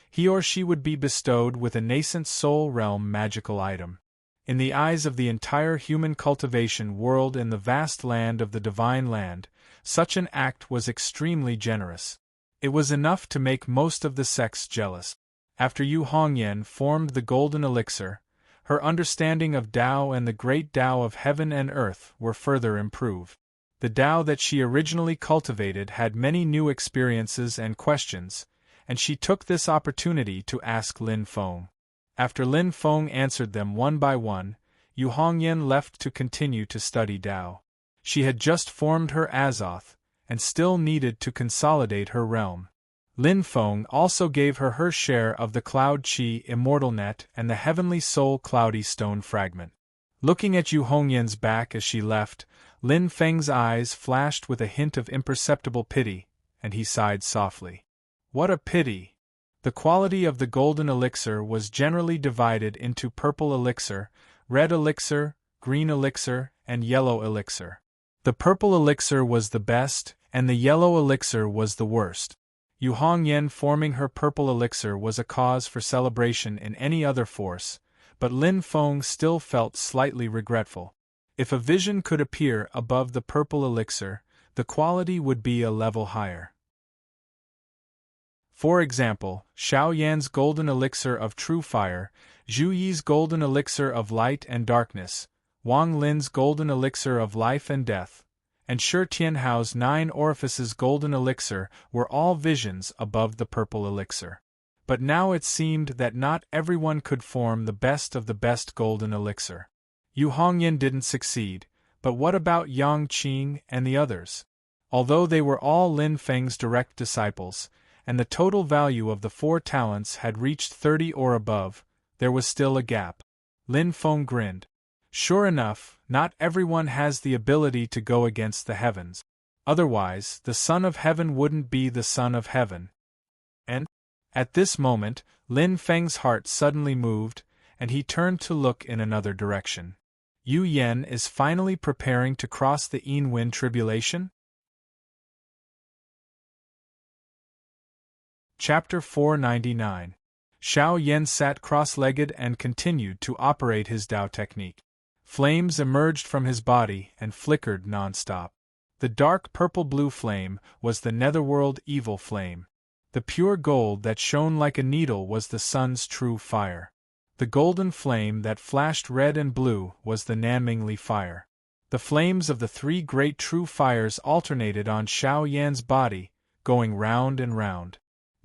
he or she would be bestowed with a nascent soul realm magical item. In the eyes of the entire human cultivation world in the vast land of the Divine Land, such an act was extremely generous. It was enough to make most of the sects jealous. After Yu Hongyan formed the golden elixir, her understanding of Tao and the great Tao of heaven and earth were further improved. The Tao that she originally cultivated had many new experiences and questions, and she took this opportunity to ask Lin Feng. After Lin Feng answered them one by one, Yu Hongyan left to continue to study Tao. She had just formed her Azoth, and still needed to consolidate her realm. Lin Feng also gave her her share of the Cloud Chi immortal net and the Heavenly Soul cloudy stone fragment. Looking at Yu Hongyan's back as she left, Lin Feng's eyes flashed with a hint of imperceptible pity, and he sighed softly. What a pity! The quality of the golden elixir was generally divided into purple elixir, red elixir, green elixir, and yellow elixir. The purple elixir was the best, and the yellow elixir was the worst. Yu Hongyan forming her purple elixir was a cause for celebration in any other force, but Lin Feng still felt slightly regretful. If a vision could appear above the purple elixir, the quality would be a level higher. For example, Xiao Yan's golden elixir of true fire, Zhu Yi's golden elixir of light and darkness, Wang Lin's golden elixir of life and death, and Shi Tianhao's 9 orifices golden elixir were all visions above the purple elixir. But now it seemed that not everyone could form the best of the best golden elixir. Yu Hongyan didn't succeed, but what about Yang Qing and the others? Although they were all Lin Feng's direct disciples, and the total value of the 4 talents had reached 30 or above, there was still a gap. Lin Feng grinned. Sure enough, not everyone has the ability to go against the heavens. Otherwise, the Son of Heaven wouldn't be the Son of Heaven. And, at this moment, Lin Feng's heart suddenly moved, and he turned to look in another direction. Yu Yan is finally preparing to cross the Yin tribulation? Chapter 499. Xiao Yan sat cross-legged and continued to operate his Dao technique. Flames emerged from his body and flickered non-stop. The dark purple-blue flame was the netherworld evil flame. The pure gold that shone like a needle was the sun's true fire. The golden flame that flashed red and blue was the Nanmingli fire. The flames of the 3 great true fires alternated on Xiao Yan's body, going round and round.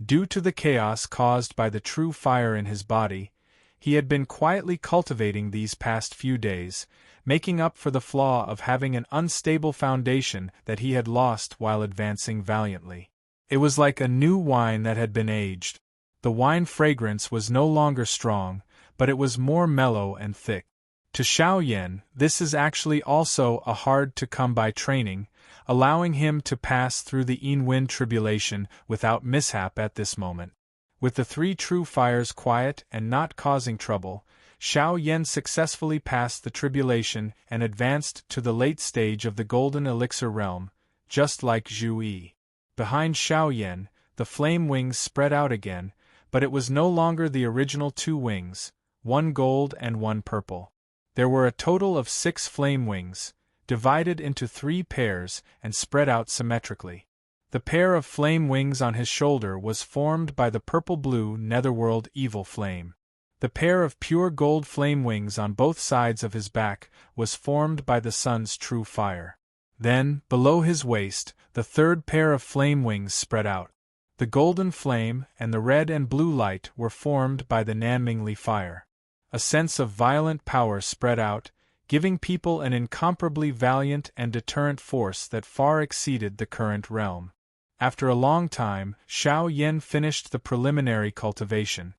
Due to the chaos caused by the true fire in his body, he had been quietly cultivating these past few days, making up for the flaw of having an unstable foundation that he had lost while advancing valiantly. It was like a new wine that had been aged. The wine fragrance was no longer strong, but it was more mellow and thick. To Xiao Yan, this is actually also a hard-to-come-by training, allowing him to pass through the Yin tribulation without mishap at this moment. With the 3 true fires quiet and not causing trouble, Xiao Yan successfully passed the tribulation and advanced to the late stage of the golden elixir realm, just like Zhu Yi. Behind Xiao Yan, the flame wings spread out again, but it was no longer the original 2 wings, 1 gold and 1 purple. There were a total of 6 flame wings, divided into 3 pairs and spread out symmetrically. The pair of flame wings on his shoulder was formed by the purple-blue netherworld evil flame. The pair of pure gold flame wings on both sides of his back was formed by the sun's true fire. Then, below his waist, the 3rd pair of flame wings spread out. The golden flame and the red and blue light were formed by the Nanmingli fire. A sense of violent power spread out, giving people an incomparably valiant and deterrent force that far exceeded the current realm. After a long time, Xiao Yan finished the preliminary cultivation.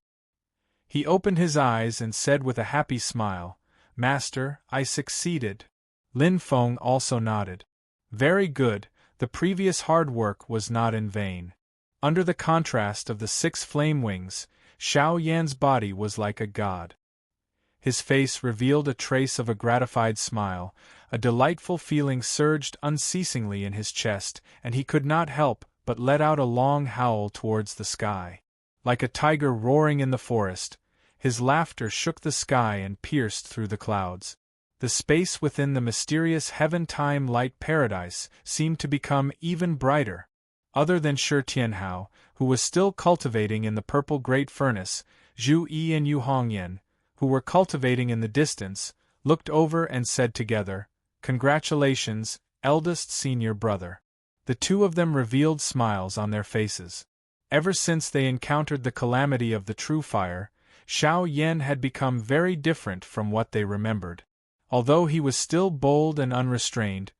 He opened his eyes and said with a happy smile, "Master, I succeeded." Lin Feng also nodded. Very good, the previous hard work was not in vain. Under the contrast of the 6 flame wings, Xiao Yan's body was like a god. His face revealed a trace of a gratified smile, a delightful feeling surged unceasingly in his chest, and he could not help but let out a long howl towards the sky. Like a tiger roaring in the forest, his laughter shook the sky and pierced through the clouds. The space within the mysterious heaven-time light paradise seemed to become even brighter. Other than Shi Tianhao, who was still cultivating in the purple great furnace, Zhu Yi and Yu Hongyan, who were cultivating in the distance, looked over and said together, "Congratulations, eldest senior brother." The 2 of them revealed smiles on their faces. Ever since they encountered the calamity of the true fire, Xiao Yan had become very different from what they remembered. Although he was still bold and unrestrained,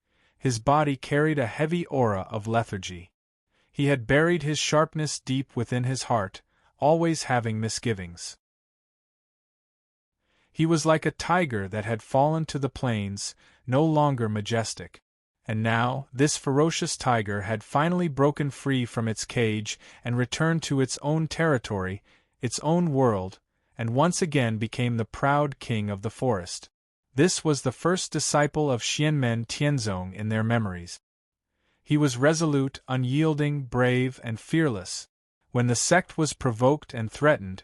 his body carried a heavy aura of lethargy. He had buried his sharpness deep within his heart, always having misgivings. He was like a tiger that had fallen to the plains, no longer majestic. And now, this ferocious tiger had finally broken free from its cage and returned to its own territory, its own world, and once again became the proud king of the forest. This was the first disciple of Xianmen Tianzong in their memories. He was resolute, unyielding, brave, and fearless. When the sect was provoked and threatened,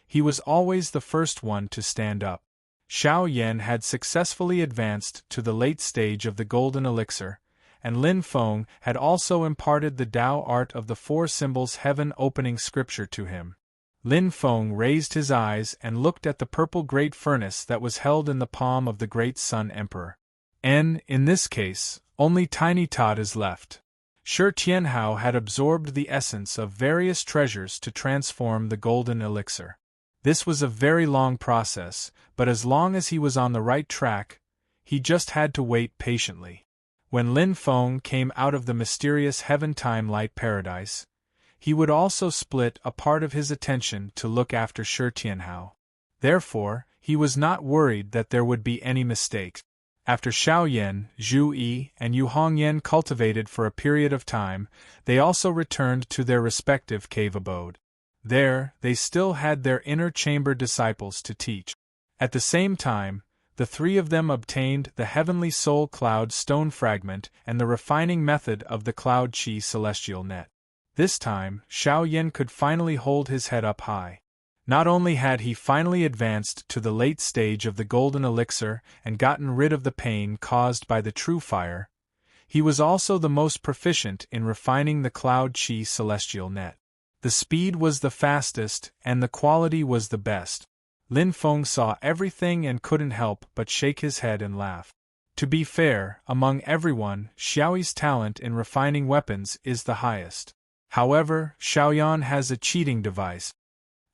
he was always the first one to stand up. Xiao Yan had successfully advanced to the late stage of the golden elixir, and Lin Feng had also imparted the Tao art of the four symbols heaven-opening scripture to him. Lin Feng raised his eyes and looked at the purple great furnace that was held in the palm of the great Sun Emperor. In this case, only tiny Todd is left. Shi Tianhao had absorbed the essence of various treasures to transform the golden elixir. This was a very long process, but as long as he was on the right track, he just had to wait patiently. When Lin Feng came out of the mysterious heaven-time light paradise, he would also split a part of his attention to look after Shi Tianhao. Therefore, he was not worried that there would be any mistakes. After Xiao Yan, Zhu Yi, and Yu Hongyan cultivated for a period of time, they also returned to their respective cave abode. There, they still had their inner chamber disciples to teach. At the same time, the three of them obtained the heavenly soul cloud stone fragment and the refining method of the cloud chi celestial net. This time, Xiao Yan could finally hold his head up high. Not only had he finally advanced to the late stage of the golden elixir and gotten rid of the pain caused by the true fire, he was also the most proficient in refining the cloud chi celestial net. The speed was the fastest, and the quality was the best. Lin Feng saw everything and couldn't help but shake his head and laugh. To be fair, among everyone, Xiaoyi's talent in refining weapons is the highest. However, Xiaoyan has a cheating device.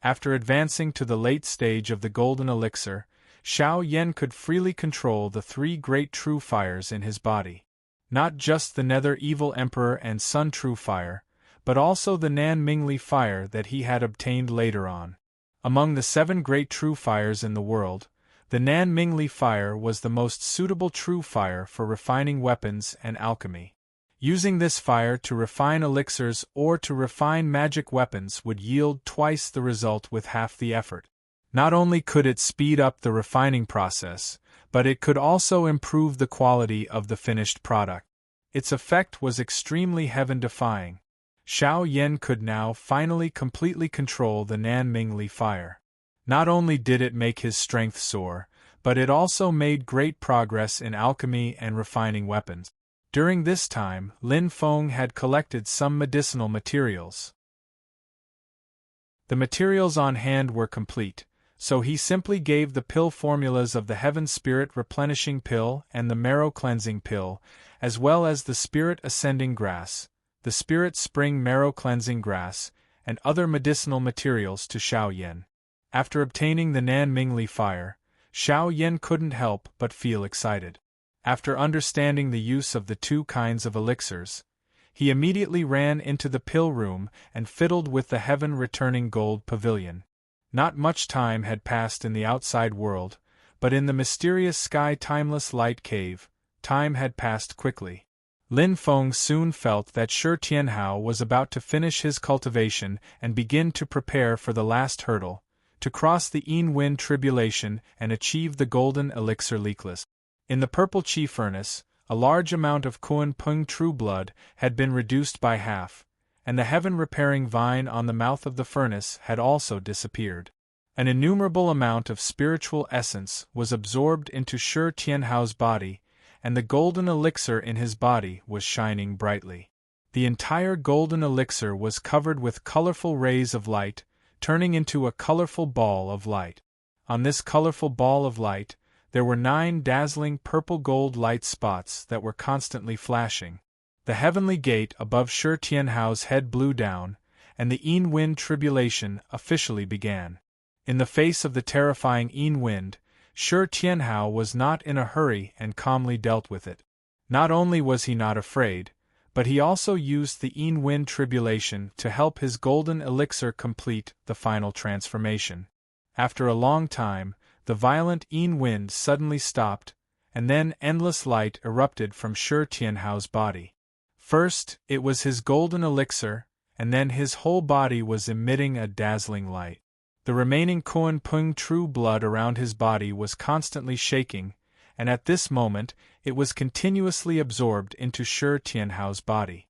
After advancing to the late stage of the golden elixir, Xiao Yan could freely control the three great true fires in his body. Not just the Nether Evil Emperor and Sun True Fire, but also the Nan Mingli fire that he had obtained later on. Among the 7 great true fires in the world, the Nan Mingli fire was the most suitable true fire for refining weapons and alchemy. Using this fire to refine elixirs or to refine magic weapons would yield twice the result with half the effort. Not only could it speed up the refining process, but it could also improve the quality of the finished product. Its effect was extremely heaven-defying. Xiao Yan could now finally completely control the Nan Mingli fire. Not only did it make his strength soar, but it also made great progress in alchemy and refining weapons. During this time, Lin Feng had collected some medicinal materials. The materials on hand were complete, so he simply gave the pill formulas of the Heaven Spirit Replenishing Pill and the Marrow Cleansing Pill, as well as the Spirit Ascending Grass, the Spirit Spring Marrow Cleansing Grass, and other medicinal materials to Xiao Yan. After obtaining the Nan Mingli fire, Xiao Yan couldn't help but feel excited. After understanding the use of the 2 kinds of elixirs, he immediately ran into the pill room and fiddled with the heaven-returning gold pavilion. Not much time had passed in the outside world, but in the mysterious sky-timeless light cave, time had passed quickly. Lin Feng soon felt that Shi Tianhao was about to finish his cultivation and begin to prepare for the last hurdle, to cross the Yin Wind tribulation and achieve the golden elixir leakless. In the purple chi furnace, a large amount of Kuan Peng true blood had been reduced by half, and the heaven-repairing vine on the mouth of the furnace had also disappeared. An innumerable amount of spiritual essence was absorbed into Shi Tianhao's body, and the golden elixir in his body was shining brightly. The entire golden elixir was covered with colorful rays of light, turning into a colorful ball of light. On this colorful ball of light, there were 9 dazzling purple-gold light spots that were constantly flashing. The heavenly gate above Shi Tianhao's head blew down, and the Yin Wind tribulation officially began. In the face of the terrifying Yin Wind, Shi Tianhao was not in a hurry and calmly dealt with it. Not only was he not afraid, but he also used the wind tribulation to help his golden elixir complete the final transformation. After a long time, the violent wind suddenly stopped, and then endless light erupted from Shi Tianhao's body. First, it was his golden elixir, and then his whole body was emitting a dazzling light. The remaining Kuan Pung true blood around his body was constantly shaking, and at this moment it was continuously absorbed into Shi Tianhao's body.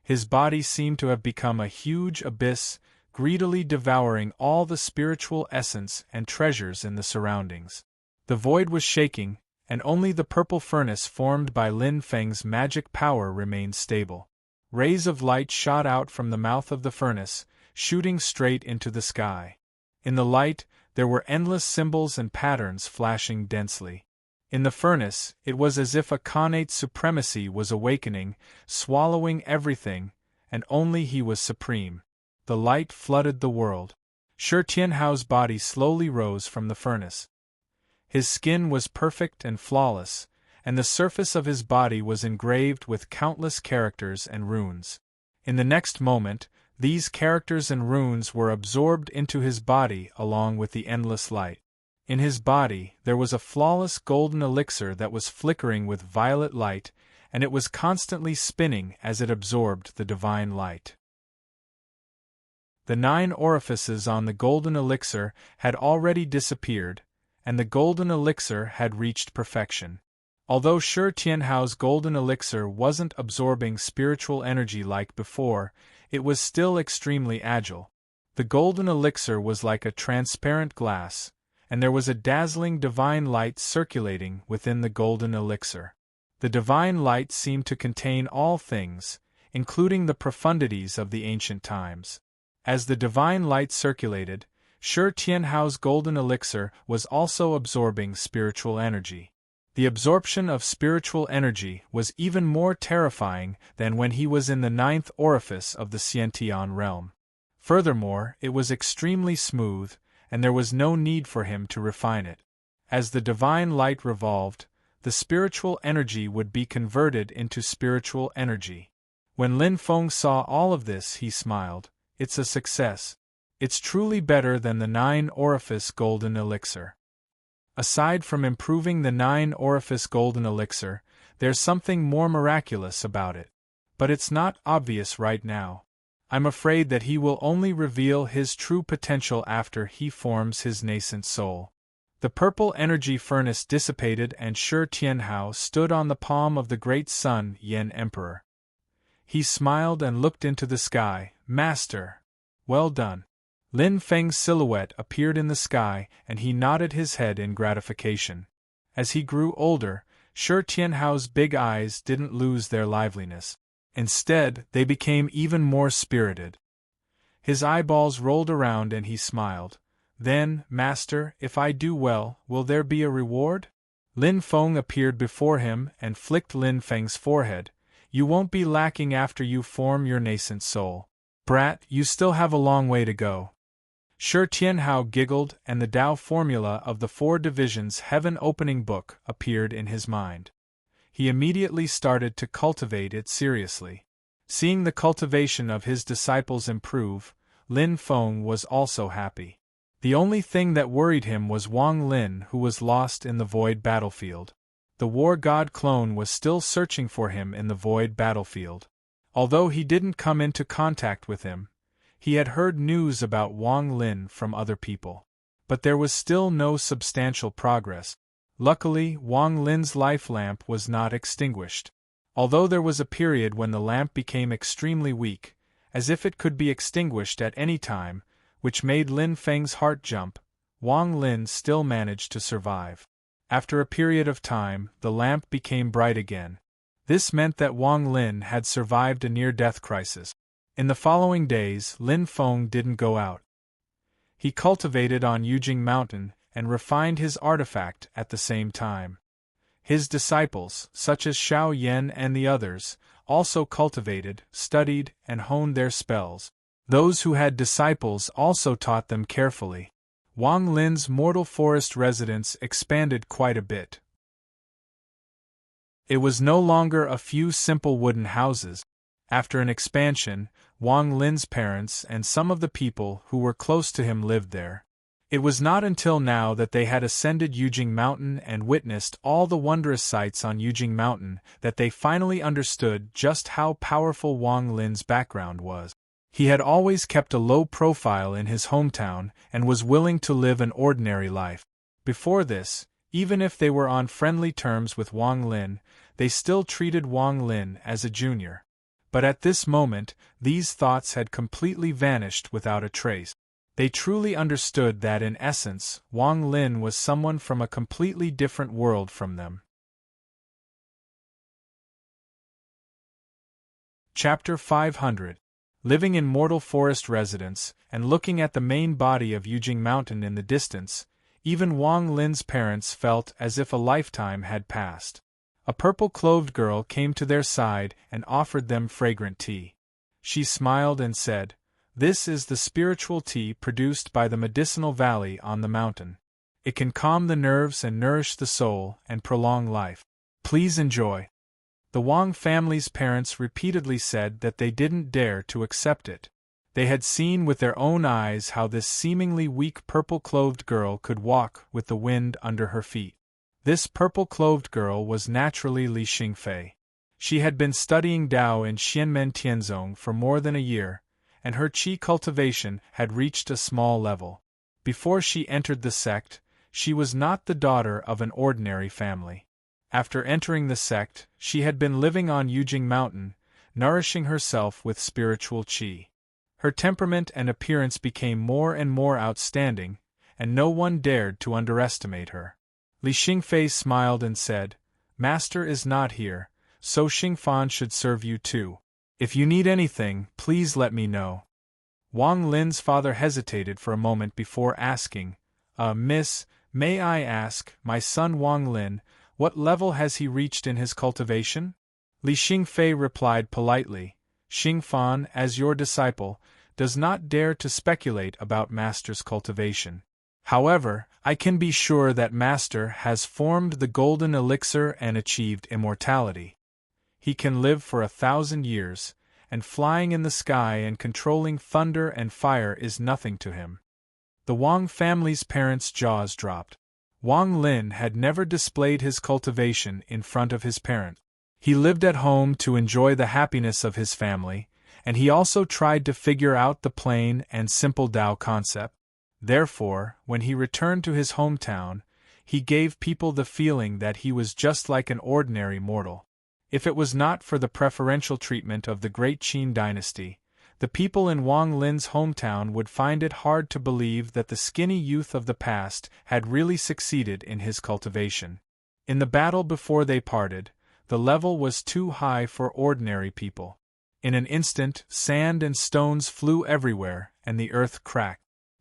His body seemed to have become a huge abyss, greedily devouring all the spiritual essence and treasures in the surroundings. The void was shaking, and only the purple furnace formed by Lin Feng's magic power remained stable. Rays of light shot out from the mouth of the furnace, shooting straight into the sky. In the light, there were endless symbols and patterns flashing densely. In the furnace, it was as if a Khanate supremacy was awakening, swallowing everything, and only he was supreme. The light flooded the world. Shi Tianhao's body slowly rose from the furnace. His skin was perfect and flawless, and the surface of his body was engraved with countless characters and runes. In the next moment, these characters and runes were absorbed into his body along with the endless light. In his body, there was a flawless golden elixir that was flickering with violet light, and it was constantly spinning as it absorbed the divine light. The 9 orifices on the golden elixir had already disappeared, and the golden elixir had reached perfection. Although Shi Tianhao's golden elixir wasn't absorbing spiritual energy like before, it was still extremely agile. The golden elixir was like a transparent glass, and there was a dazzling divine light circulating within the golden elixir. The divine light seemed to contain all things, including the profundities of the ancient times. As the divine light circulated, Shi Tianhao's golden elixir was also absorbing spiritual energy. The absorption of spiritual energy was even more terrifying than when he was in the 9th orifice of the Xiantian realm. Furthermore, it was extremely smooth, and there was no need for him to refine it. As the divine light revolved, the spiritual energy would be converted into spiritual energy. When Lin Feng saw all of this, he smiled. It's a success. It's truly better than the 9 orifice golden elixir. Aside from improving the 9 orifice golden elixir, there's something more miraculous about it. But it's not obvious right now. I'm afraid that he will only reveal his true potential after he forms his nascent soul. The purple energy furnace dissipated and Shi Tianhao stood on the palm of the great sun Yen Emperor. He smiled and looked into the sky. Master! Well done. Lin Feng's silhouette appeared in the sky, and he nodded his head in gratification. As he grew older, Shi Tianhao's big eyes didn't lose their liveliness. Instead, they became even more spirited. His eyeballs rolled around and he smiled. Then, Master, if I do well, will there be a reward? Lin Feng appeared before him and flicked Lin Feng's forehead. You won't be lacking after you form your nascent soul. Brat, you still have a long way to go. Shi Tianhao giggled, and the Tao formula of the 4 divisions Heaven Opening Book appeared in his mind. He immediately started to cultivate it seriously. Seeing the cultivation of his disciples improve, Lin Feng was also happy. The only thing that worried him was Wang Lin, who was lost in the void battlefield. The war god clone was still searching for him in the void battlefield. Although he didn't come into contact with him, he had heard news about Wang Lin from other people. But there was still no substantial progress. Luckily, Wang Lin's life lamp was not extinguished. Although there was a period when the lamp became extremely weak, as if it could be extinguished at any time, which made Lin Feng's heart jump, Wang Lin still managed to survive. After a period of time, the lamp became bright again. This meant that Wang Lin had survived a near-death crisis. In the following days, Lin Feng didn't go out. He cultivated on Yujing Mountain and refined his artifact at the same time. His disciples, such as Xiao Yan and the others, also cultivated, studied, and honed their spells. Those who had disciples also taught them carefully. Wang Lin's mortal forest residence expanded quite a bit. It was no longer a few simple wooden houses. After an expansion, Wang Lin's parents and some of the people who were close to him lived there. It was not until now that they had ascended Yujing Mountain and witnessed all the wondrous sights on Yujing Mountain that they finally understood just how powerful Wang Lin's background was. He had always kept a low profile in his hometown and was willing to live an ordinary life. Before this, even if they were on friendly terms with Wang Lin, they still treated Wang Lin as a junior. But at this moment, these thoughts had completely vanished without a trace. They truly understood that in essence, Wang Lin was someone from a completely different world from them. Chapter 500. Living in Mortal Forest residence, and looking at the main body of Yujing Mountain in the distance, even Wang Lin's parents felt as if a lifetime had passed. A purple-clothed girl came to their side and offered them fragrant tea. She smiled and said, "This is the spiritual tea produced by the medicinal valley on the mountain. It can calm the nerves and nourish the soul and prolong life. Please enjoy." The Wang family's parents repeatedly said that they didn't dare to accept it. They had seen with their own eyes how this seemingly weak purple-clothed girl could walk with the wind under her feet. This purple-clothed girl was naturally Li Xingfei. She had been studying Tao in Xianmen Tianzong for more than a year, and her qi cultivation had reached a small level. Before she entered the sect, she was not the daughter of an ordinary family. After entering the sect, she had been living on Yujing Mountain, nourishing herself with spiritual qi. Her temperament and appearance became more and more outstanding, and no one dared to underestimate her. Li Xingfei smiled and said, "Master is not here, so Xingfan should serve you too. If you need anything, please let me know." Wang Lin's father hesitated for a moment before asking, Miss, may I ask, my son Wang Lin, what level has he reached in his cultivation?" Li Xingfei replied politely, "Xingfan, as your disciple, does not dare to speculate about Master's cultivation. However, I can be sure that Master has formed the golden elixir and achieved immortality. He can live for 1,000 years, and flying in the sky and controlling thunder and fire is nothing to him." The Wang family's parents' jaws dropped. Wang Lin had never displayed his cultivation in front of his parents. He lived at home to enjoy the happiness of his family, and he also tried to figure out the plain and simple Tao concept. Therefore, when he returned to his hometown, he gave people the feeling that he was just like an ordinary mortal. If it was not for the preferential treatment of the great Qin dynasty, the people in Wang Lin's hometown would find it hard to believe that the skinny youth of the past had really succeeded in his cultivation. In the battle before they parted, the level was too high for ordinary people. In an instant, sand and stones flew everywhere, and the earth cracked.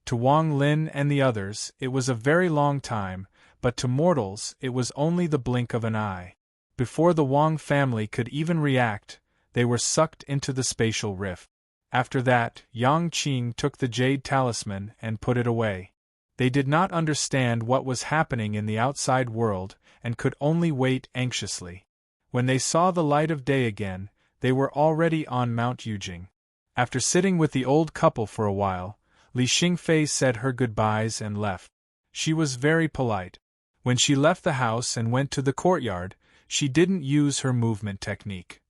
To Wang Lin and the others, it was a very long time, but to mortals, it was only the blink of an eye. Before the Wang family could even react, they were sucked into the spatial rift. After that, Yang Qing took the jade talisman and put it away. They did not understand what was happening in the outside world, and could only wait anxiously. When they saw the light of day again, they were already on Mount Yujing. After sitting with the old couple for a while, Li Xingfei said her goodbyes and left. She was very polite. When she left the house and went to the courtyard, she didn't use her movement technique.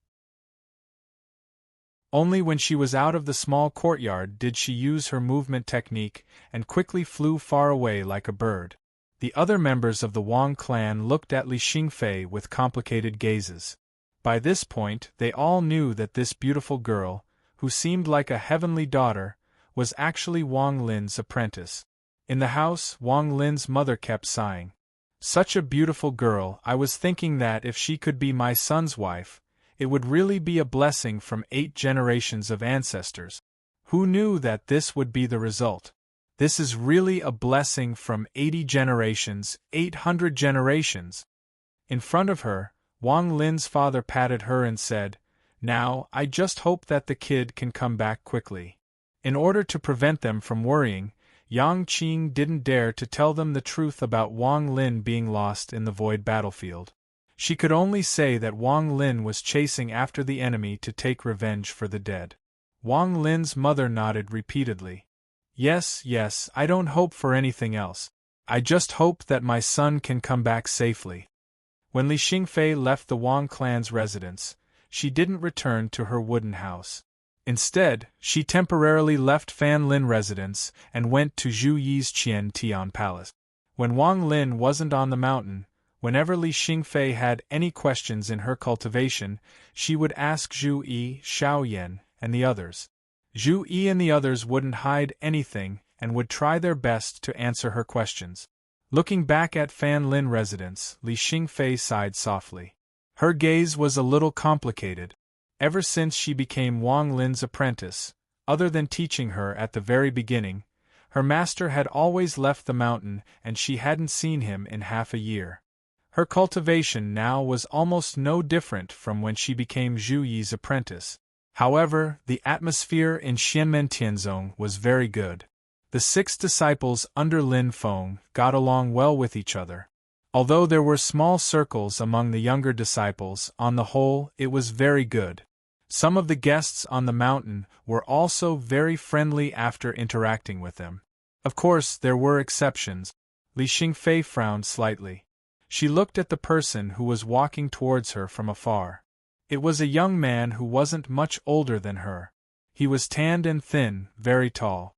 Only when she was out of the small courtyard did she use her movement technique and quickly flew far away like a bird. The other members of the Wang clan looked at Li Xingfei with complicated gazes. By this point, they all knew that this beautiful girl, who seemed like a heavenly daughter, was actually Wang Lin's apprentice. In the house, Wang Lin's mother kept sighing. "Such a beautiful girl, I was thinking that if she could be my son's wife, it would really be a blessing from 8 generations of ancestors. Who knew that this would be the result? This is really a blessing from 80 generations, 800 generations." In front of her, Wang Lin's father patted her and said, "Now, I just hope that the kid can come back quickly." In order to prevent them from worrying, Yang Qing didn't dare to tell them the truth about Wang Lin being lost in the void battlefield. She could only say that Wang Lin was chasing after the enemy to take revenge for the dead. Wang Lin's mother nodded repeatedly. Yes, yes, I don't hope for anything else. I just hope that my son can come back safely. When Li Xingfei left the Wang clan's residence, she didn't return to her wooden house. Instead, she temporarily left Fan Lin residence and went to Zhu Yi's Qian Tian Palace. When Wang Lin wasn't on the mountain, whenever Li Xingfei had any questions in her cultivation, she would ask Zhu Yi, Xiao Yan, and the others. Zhu Yi and the others wouldn't hide anything and would try their best to answer her questions. Looking back at Fan Lin residence, Li Xingfei sighed softly. Her gaze was a little complicated. Ever since she became Wang Lin's apprentice, other than teaching her at the very beginning, her master had always left the mountain and she hadn't seen him in half a year. Her cultivation now was almost no different from when she became Zhu Yi's apprentice. However, the atmosphere in Xianmen Tianzong was very good. The 6 disciples under Lin Feng got along well with each other. Although there were small circles among the younger disciples, on the whole, it was very good. Some of the guests on the mountain were also very friendly after interacting with them. Of course, there were exceptions. Li Xingfei frowned slightly. She looked at the person who was walking towards her from afar. It was a young man who wasn't much older than her. He was tanned and thin, very tall.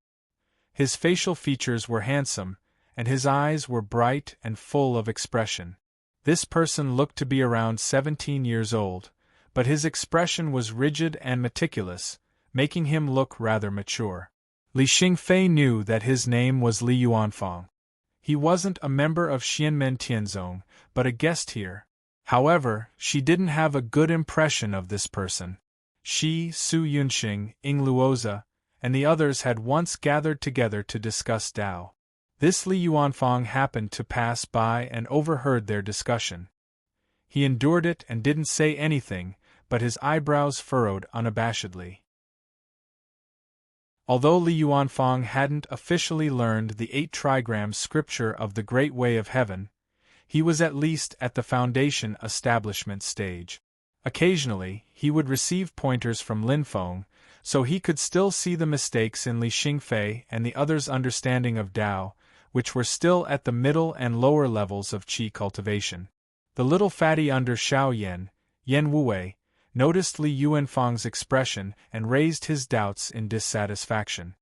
His facial features were handsome, and his eyes were bright and full of expression. This person looked to be around 17 years old, but his expression was rigid and meticulous, making him look rather mature. Li Xingfei knew that his name was Li Yuanfang. He wasn't a member of Xianmen Tianzong, but a guest here. However, she didn't have a good impression of this person. She, Su Yunxing, Ying Luoza, and the others had once gathered together to discuss Dao. This Li Yuanfang happened to pass by and overheard their discussion. He endured it and didn't say anything, but his eyebrows furrowed unabashedly. Although Li Yuanfang hadn't officially learned the 8 trigrams scripture of the Great Way of Heaven, he was at least at the foundation establishment stage. Occasionally, he would receive pointers from Lin Feng, so he could still see the mistakes in Li Xingfei and the others' understanding of Dao, which were still at the middle and lower levels of qi cultivation. The little fatty under Xiao Yan, Yan Wuwei, noticed Li Yuanfang's expression and raised his doubts in dissatisfaction.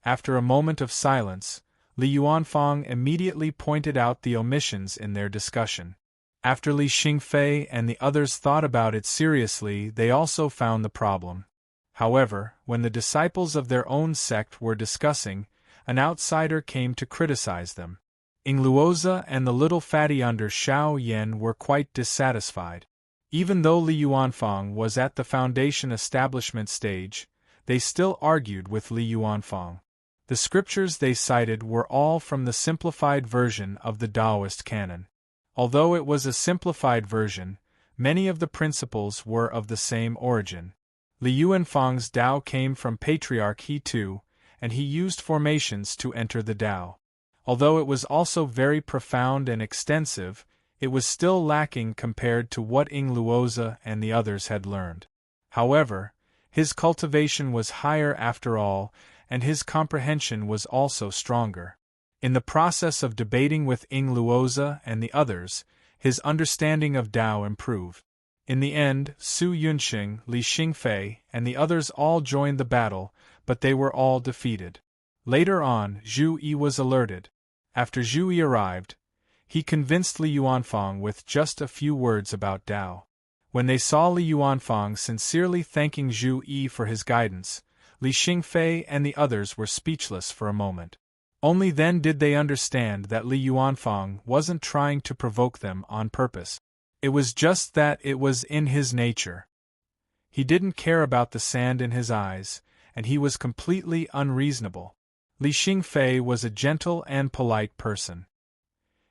After a moment of silence, Li Yuanfang immediately pointed out the omissions in their discussion. After Li Xingfei and the others thought about it seriously, they also found the problem. However, when the disciples of their own sect were discussing, an outsider came to criticize them. Ying Luoza and the little fatty under Xiao Yan were quite dissatisfied. Even though Li Yuanfang was at the foundation establishment stage, they still argued with Li Yuanfang. The scriptures they cited were all from the simplified version of the Taoist canon. Although it was a simplified version, many of the principles were of the same origin. Li Yuanfang's Tao came from Patriarch He Tu, and he used formations to enter the Tao. Although it was also very profound and extensive, it was still lacking compared to what Ying Luoza and the others had learned. However, his cultivation was higher after all, and his comprehension was also stronger. In the process of debating with Ying Luoza and the others, his understanding of Tao improved. In the end, Su Yunxing, Li Xingfei, and the others all joined the battle, but they were all defeated. Later on, Zhu Yi was alerted. After Zhu Yi arrived, he convinced Li Yuanfang with just a few words about Tao. When they saw Li Yuanfang sincerely thanking Zhu Yi for his guidance, Li Xingfei and the others were speechless for a moment. Only then did they understand that Li Yuanfang wasn't trying to provoke them on purpose. It was just that it was in his nature. He didn't care about the sand in his eyes, and he was completely unreasonable. Li Xingfei was a gentle and polite person.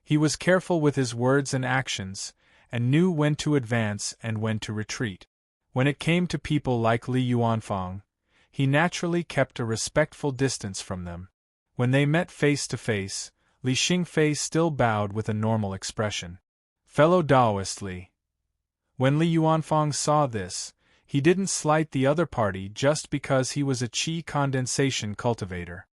He was careful with his words and actions, and knew when to advance and when to retreat. When it came to people like Li Yuanfang, he naturally kept a respectful distance from them. When they met face to face, Li Xingfei still bowed with a normal expression. Fellow Taoist Li, When Li Yuanfang saw this, he didn't slight the other party just because he was a qi condensation cultivator.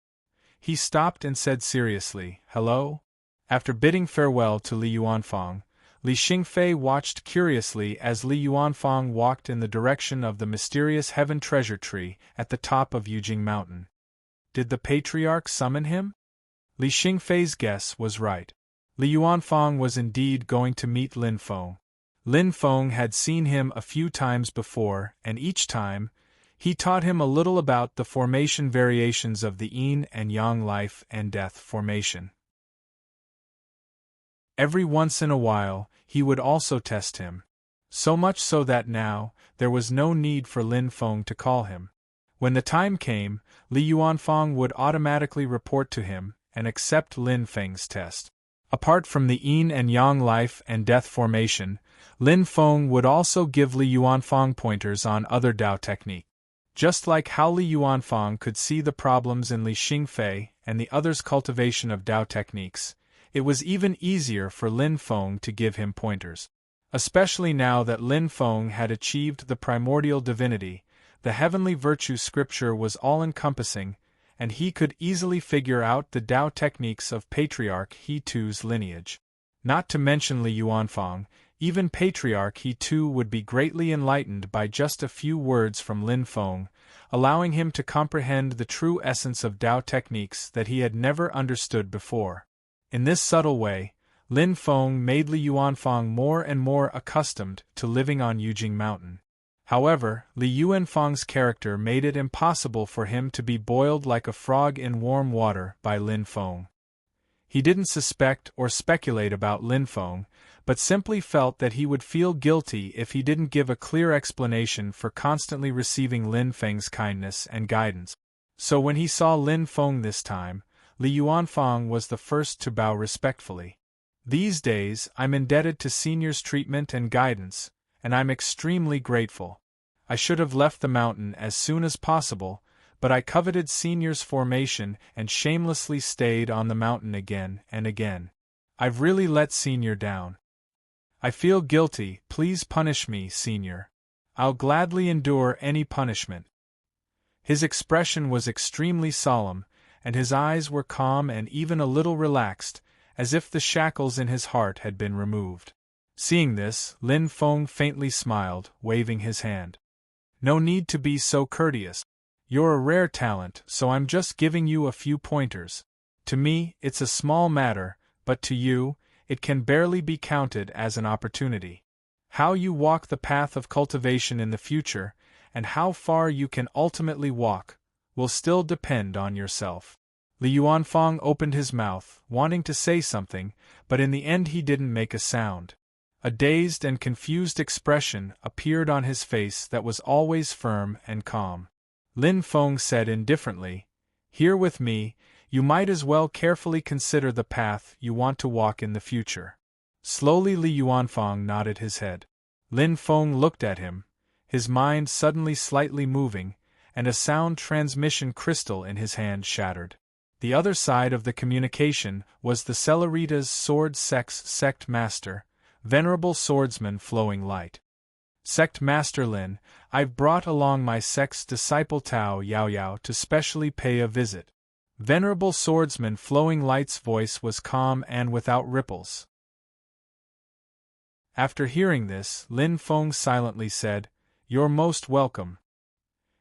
He stopped and said seriously, "Hello?" After bidding farewell to Li Yuanfang, Li Xingfei watched curiously as Li Yuanfang walked in the direction of the mysterious heaven treasure tree at the top of Yujing Mountain. Did the patriarch summon him? Li Xingfei's guess was right. Li Yuanfang was indeed going to meet Lin Feng. Lin Feng had seen him a few times before, and each time, he taught him a little about the formation variations of the yin and yang life and death formation. Every once in a while, he would also test him. So much so that now, there was no need for Lin Feng to call him. When the time came, Li Yuanfang would automatically report to him and accept Lin Feng's test. Apart from the yin and yang life and death formation, Lin Feng would also give Li Yuanfang pointers on other Dao technique. Just like how Li Yuanfang could see the problems in Li Xingfei and the others' cultivation of Dao techniques, it was even easier for Lin Feng to give him pointers. Especially now that Lin Feng had achieved the primordial divinity, the heavenly virtue scripture was all-encompassing, and he could easily figure out the Dao techniques of Patriarch He Tu's lineage. Not to mention Li Yuanfang, even Patriarch He Tu would be greatly enlightened by just a few words from Lin Feng, allowing him to comprehend the true essence of Dao techniques that he had never understood before. In this subtle way, Lin Feng made Li Yuanfang more and more accustomed to living on Yujing Mountain. However, Li Yuanfang's character made it impossible for him to be boiled like a frog in warm water by Lin Feng. He didn't suspect or speculate about Lin Feng, but simply felt that he would feel guilty if he didn't give a clear explanation for constantly receiving Lin Feng's kindness and guidance. So when he saw Lin Feng this time, Li Yuanfang was the first to bow respectfully. "These days I'm indebted to Senior's treatment and guidance, and I'm extremely grateful. I should have left the mountain as soon as possible, but I coveted Senior's formation and shamelessly stayed on the mountain again and again. I've really let Senior down. I feel guilty, please punish me, Senior. I'll gladly endure any punishment." His expression was extremely solemn, and his eyes were calm and even a little relaxed, as if the shackles in his heart had been removed. Seeing this, Lin Feng faintly smiled, waving his hand. "No need to be so courteous. You're a rare talent, so I'm just giving you a few pointers. To me, it's a small matter, but to you, it can barely be counted as an opportunity. How you walk the path of cultivation in the future, and how far you can ultimately walk, will still depend on yourself." Li Yuanfang opened his mouth, wanting to say something, but in the end he didn't make a sound. A dazed and confused expression appeared on his face that was always firm and calm. Lin Feng said indifferently, "Here with me, you might as well carefully consider the path you want to walk in the future." Slowly Li Yuanfang nodded his head. Lin Feng looked at him, his mind suddenly slightly moving, and a sound transmission crystal in his hand shattered. The other side of the communication was the Cellerita's sword sect master, Venerable Swordsman Flowing Light. "Sect Master Lin, I've brought along my sect's disciple Tao Yaoyao to specially pay a visit." Venerable Swordsman Flowing Light's voice was calm and without ripples. After hearing this, Lin Feng silently said, "You're most welcome."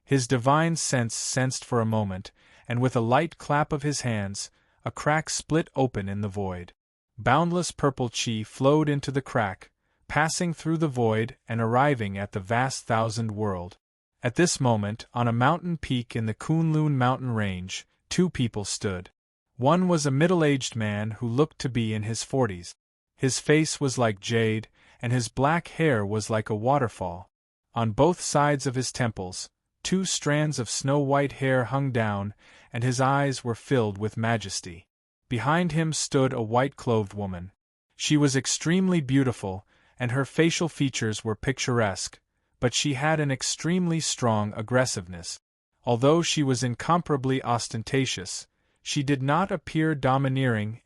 His divine sense sensed for a moment, and with a light clap of his hands, a crack split open in the void. Boundless purple qi flowed into the crack, passing through the void and arriving at the vast thousand world. At this moment, on a mountain peak in the Kunlun mountain range, two people stood. One was a middle-aged man who looked to be in his 40s. His face was like jade, and his black hair was like a waterfall. On both sides of his temples, 2 strands of snow-white hair hung down, and his eyes were filled with majesty. Behind him stood a white-clothed woman. She was extremely beautiful, and her facial features were picturesque, but she had an extremely strong aggressiveness. Although she was incomparably ostentatious, she did not appear domineering.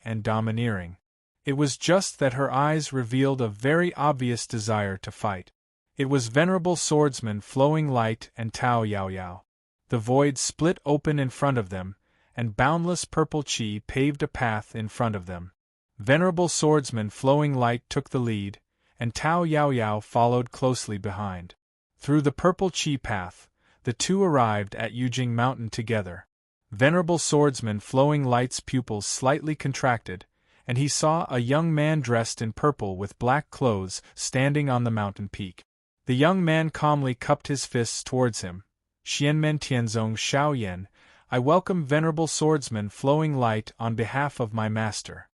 It was just that her eyes revealed a very obvious desire to fight. It was Venerable Swordsman Flowing Light and Tao Yao Yao. The void split open in front of them, and boundless purple chi paved a path in front of them. Venerable Swordsman Flowing Light took the lead, and Tao Yao Yao followed closely behind. Through the purple chi path, the two arrived at Yujing Mountain together. Venerable Swordsman Flowing Light's pupils slightly contracted, and he saw a young man dressed in purple with black clothes standing on the mountain peak. The young man calmly cupped his fists towards him. Xianmen Tianzong Xiao Yan, I welcome Venerable Swordsman Flowing Light on behalf of my master.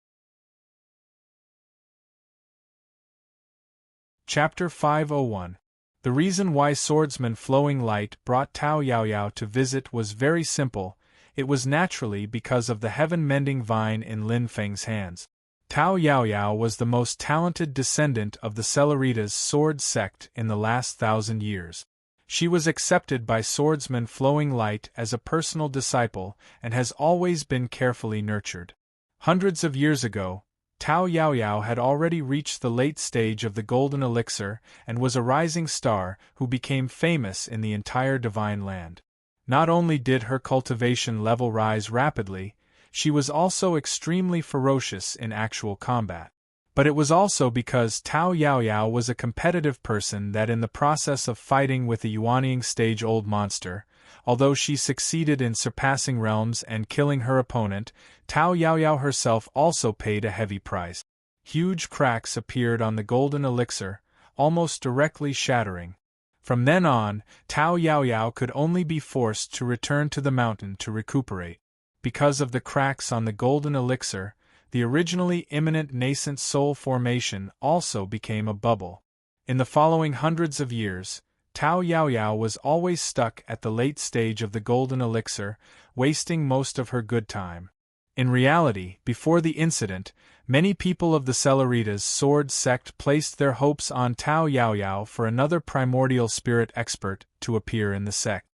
Chapter 501. The reason why Swordsman Flowing Light brought Tao Yao Yao to visit was very simple. It was naturally because of the heaven-mending vine in Lin Feng's hands. Tao Yao Yao was the most talented descendant of the Celeritas sword sect in the last 1,000 years. She was accepted by Swordsman Flowing Light as a personal disciple and has always been carefully nurtured. Hundreds of years ago, Tao Yao Yao had already reached the late stage of the golden elixir and was a rising star who became famous in the entire divine land. Not only did her cultivation level rise rapidly, she was also extremely ferocious in actual combat. But it was also because Tao Yao Yao was a competitive person that in the process of fighting with a Yuanying stage-old monster, although she succeeded in surpassing realms and killing her opponent, Tao Yao Yao herself also paid a heavy price. Huge cracks appeared on the golden elixir, almost directly shattering. From then on, Tao Yao Yao could only be forced to return to the mountain to recuperate. Because of the cracks on the golden elixir, the originally imminent nascent soul formation also became a bubble. In the following hundreds of years, Tao Yao Yao was always stuck at the late stage of the golden elixir, wasting most of her good time. In reality, before the incident, many people of the Celeritas sword sect placed their hopes on Tao Yao Yao for another primordial spirit expert to appear in the sect.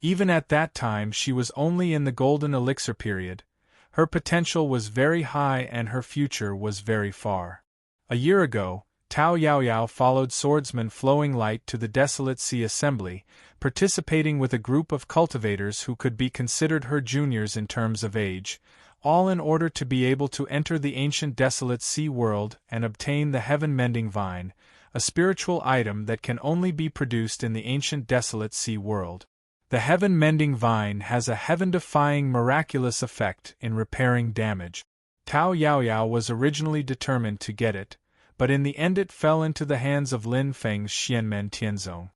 Even at that time she was only in the golden elixir period. Her potential was very high and her future was very far. A year ago, Tao Yao Yao followed Swordsman Flowing Light to the Desolate Sea Assembly, participating with a group of cultivators who could be considered her juniors in terms of age, all in order to be able to enter the ancient Desolate Sea world and obtain the heaven-mending vine, a spiritual item that can only be produced in the ancient Desolate Sea world. The heaven-mending vine has a heaven-defying miraculous effect in repairing damage. Tao Yao Yao was originally determined to get it, but in the end it fell into the hands of Lin Feng's Xianmen Tianzong.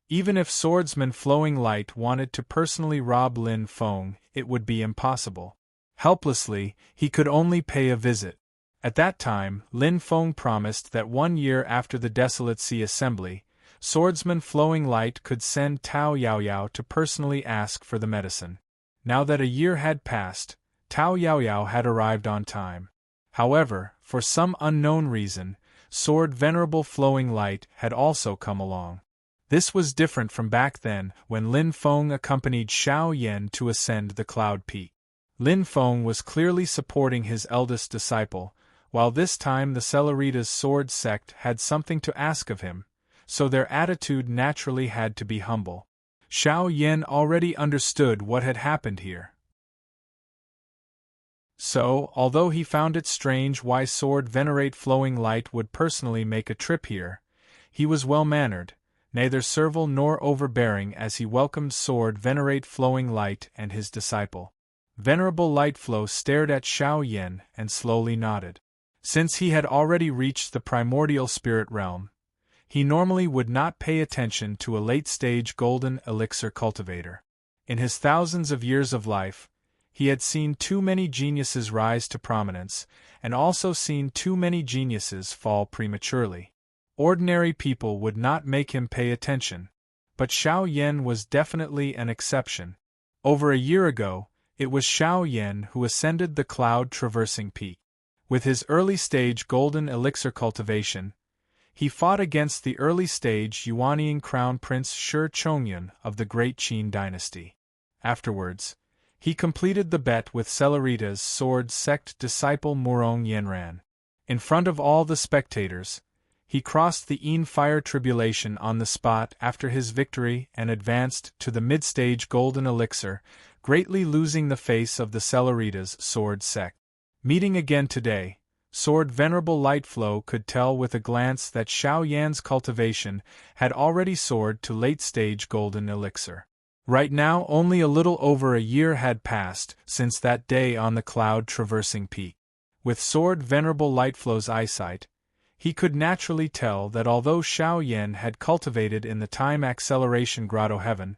Even if Swordsman Flowing Light wanted to personally rob Lin Feng, it would be impossible. Helplessly, he could only pay a visit. At that time, Lin Feng promised that 1 year after the Desolate Sea Assembly, Swordsman Flowing Light could send Tao Yao Yao to personally ask for the medicine. Now that a year had passed, Tao Yao Yao had arrived on time. However, for some unknown reason, Sword Venerable Flowing Light had also come along. This was different from back then when Lin Feng accompanied Xiao Yan to ascend the Cloud Peak. Lin Feng was clearly supporting his eldest disciple, while this time the Celeritas sword sect had something to ask of him, so their attitude naturally had to be humble. Xiao Yan already understood what had happened here. So, although he found it strange why Sword Venerate Flowing Light would personally make a trip here, he was well-mannered, neither servile nor overbearing as he welcomed Sword Venerate Flowing Light and his disciple. Venerable Lightflow stared at Xiao Yan and slowly nodded. Since he had already reached the primordial spirit realm, he normally would not pay attention to a late-stage golden elixir cultivator. In his thousands of years of life, he had seen too many geniuses rise to prominence, and also seen too many geniuses fall prematurely. Ordinary people would not make him pay attention, but Xiao Yan was definitely an exception. Over a year ago, it was Xiao Yan who ascended the cloud-traversing peak. With his early-stage golden elixir cultivation, he fought against the early-stage Yuanying Crown Prince Shi Chongyun of the Great Qin dynasty. Afterwards, he completed the bet with Celeritas sword sect disciple Murong Yenran. In front of all the spectators, He crossed the fire tribulation on the spot after his victory and advanced to the mid-stage golden elixir, greatly losing the face of the Celeritas sword sect. Meeting again today, Sword Venerable Lightflow could tell with a glance that Xiao Yan's cultivation had already soared to late-stage golden elixir. Right now only a little over a year had passed since that day on the cloud-traversing peak. With Sword Venerable Lightflow's eyesight, he could naturally tell that although Xiao Yan had cultivated in the time acceleration grotto heaven,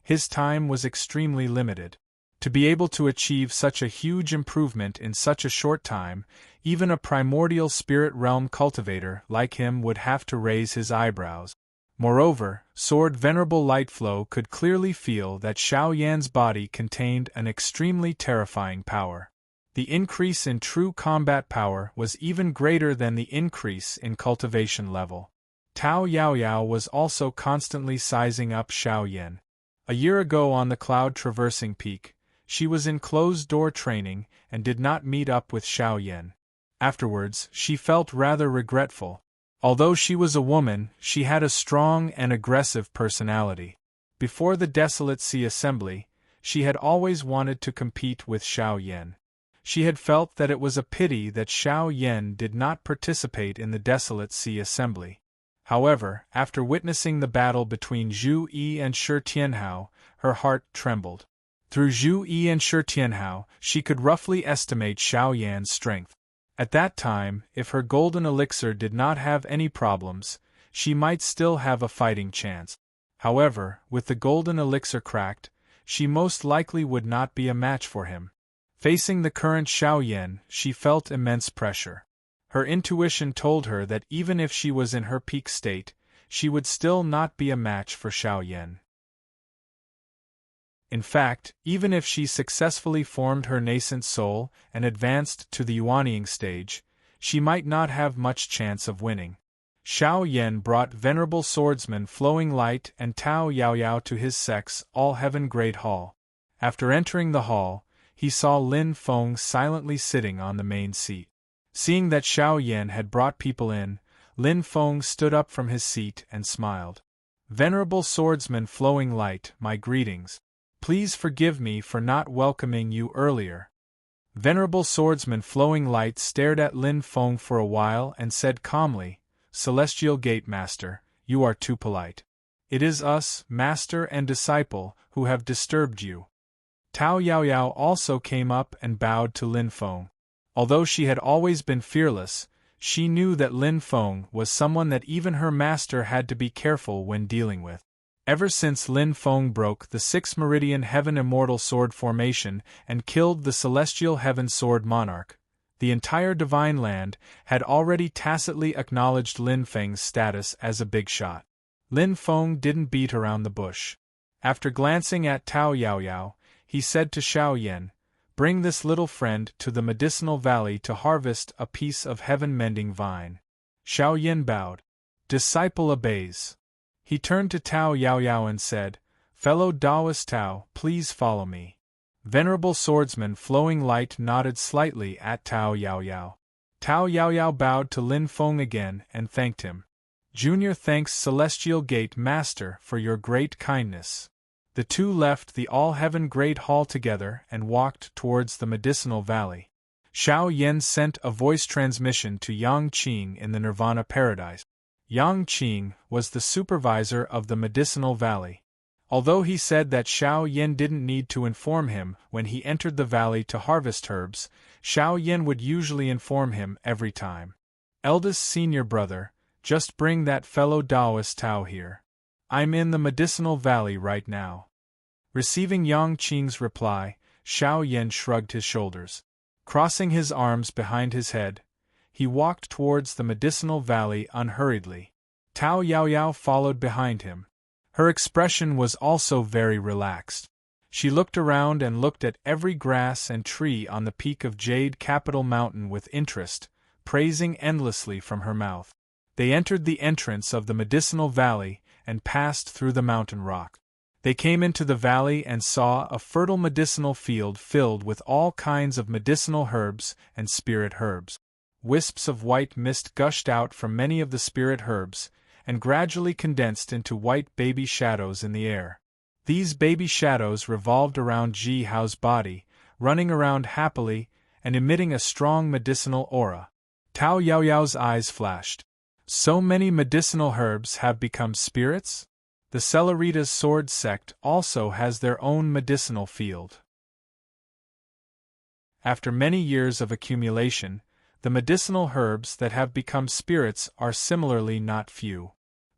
his time was extremely limited. To be able to achieve such a huge improvement in such a short time, even a primordial spirit realm cultivator like him would have to raise his eyebrows. Moreover, Sword Venerable Lightflow could clearly feel that Xiao Yan's body contained an extremely terrifying power. The increase in true combat power was even greater than the increase in cultivation level. Tao Yaoyao was also constantly sizing up Xiao Yan. A year ago on the cloud-traversing peak, she was in closed-door training and did not meet up with Xiao Yan. Afterwards, she felt rather regretful. Although she was a woman, she had a strong and aggressive personality. Before the Desolate Sea Assembly, she had always wanted to compete with Xiao Yan. She had felt that it was a pity that Xiao Yan did not participate in the Desolate Sea Assembly. However, after witnessing the battle between Zhu Yi and Shi Tianhao, her heart trembled. Through Zhu Yi and Shi Tianhao, she could roughly estimate Xiao Yan's strength. At that time, if her golden elixir did not have any problems, she might still have a fighting chance. However, with the golden elixir cracked, she most likely would not be a match for him. Facing the current Xiao Yan, she felt immense pressure. Her intuition told her that even if she was in her peak state, she would still not be a match for Xiao Yan. In fact, even if she successfully formed her nascent soul and advanced to the Yuanying stage, she might not have much chance of winning. Xiao Yan brought Venerable Swordsman Flowing Light and Tao Yaoyao to his sect's All-Heaven Great Hall. After entering the hall, he saw Lin Feng silently sitting on the main seat. Seeing that Xiao Yan had brought people in, Lin Feng stood up from his seat and smiled. Venerable Swordsman Flowing Light, my greetings. Please forgive me for not welcoming you earlier. Venerable Swordsman Flowing Light stared at Lin Feng for a while and said calmly, Celestial Gate Master, you are too polite. It is us, Master and Disciple, who have disturbed you. Tao Yaoyao also came up and bowed to Lin Feng. Although she had always been fearless, she knew that Lin Feng was someone that even her master had to be careful when dealing with. Ever since Lin Feng broke the 6 Meridian Heaven Immortal Sword formation and killed the Celestial Heaven Sword Monarch, the entire Divine Land had already tacitly acknowledged Lin Feng's status as a big shot. Lin Feng didn't beat around the bush. After glancing at Tao Yaoyao, he said to Xiao Yan, Bring this little friend to the medicinal valley to harvest a piece of heaven-mending vine. Xiao Yan bowed. Disciple obeys. He turned to Tao Yaoyao and said, Fellow Taoist Tao, please follow me. Venerable Swordsman Flowing Light nodded slightly at Tao Yaoyao. Tao Yaoyao bowed to Lin Feng again and thanked him. Junior thanks Celestial Gate Master for your great kindness. The two left the All-Heaven Great Hall together and walked towards the medicinal valley. Xiao Yan sent a voice transmission to Yang Qing in the Nirvana Paradise. Yang Qing was the supervisor of the medicinal valley. Although he said that Xiao Yan didn't need to inform him when he entered the valley to harvest herbs, Xiao Yan would usually inform him every time. Eldest senior brother, just bring that fellow Taoist Tao here. I'm in the medicinal valley right now. Receiving Yang Qing's reply, Xiao Yan shrugged his shoulders. Crossing his arms behind his head, he walked towards the medicinal valley unhurriedly. Tao Yaoyao followed behind him. Her expression was also very relaxed. She looked around and looked at every grass and tree on the peak of Jade Capital Mountain with interest, praising endlessly from her mouth. They entered the entrance of the medicinal valley and passed through the mountain rock. They came into the valley and saw a fertile medicinal field filled with all kinds of medicinal herbs and spirit herbs. wisps of white mist gushed out from many of the spirit herbs, and gradually condensed into white baby shadows in the air. These baby shadows revolved around Ji Hao's body, running around happily and emitting a strong medicinal aura. Tao Yaoyao's eyes flashed. So many medicinal herbs have become spirits? The Celerita's sword sect also has their own medicinal field. After many years of accumulation, the medicinal herbs that have become spirits are similarly not few.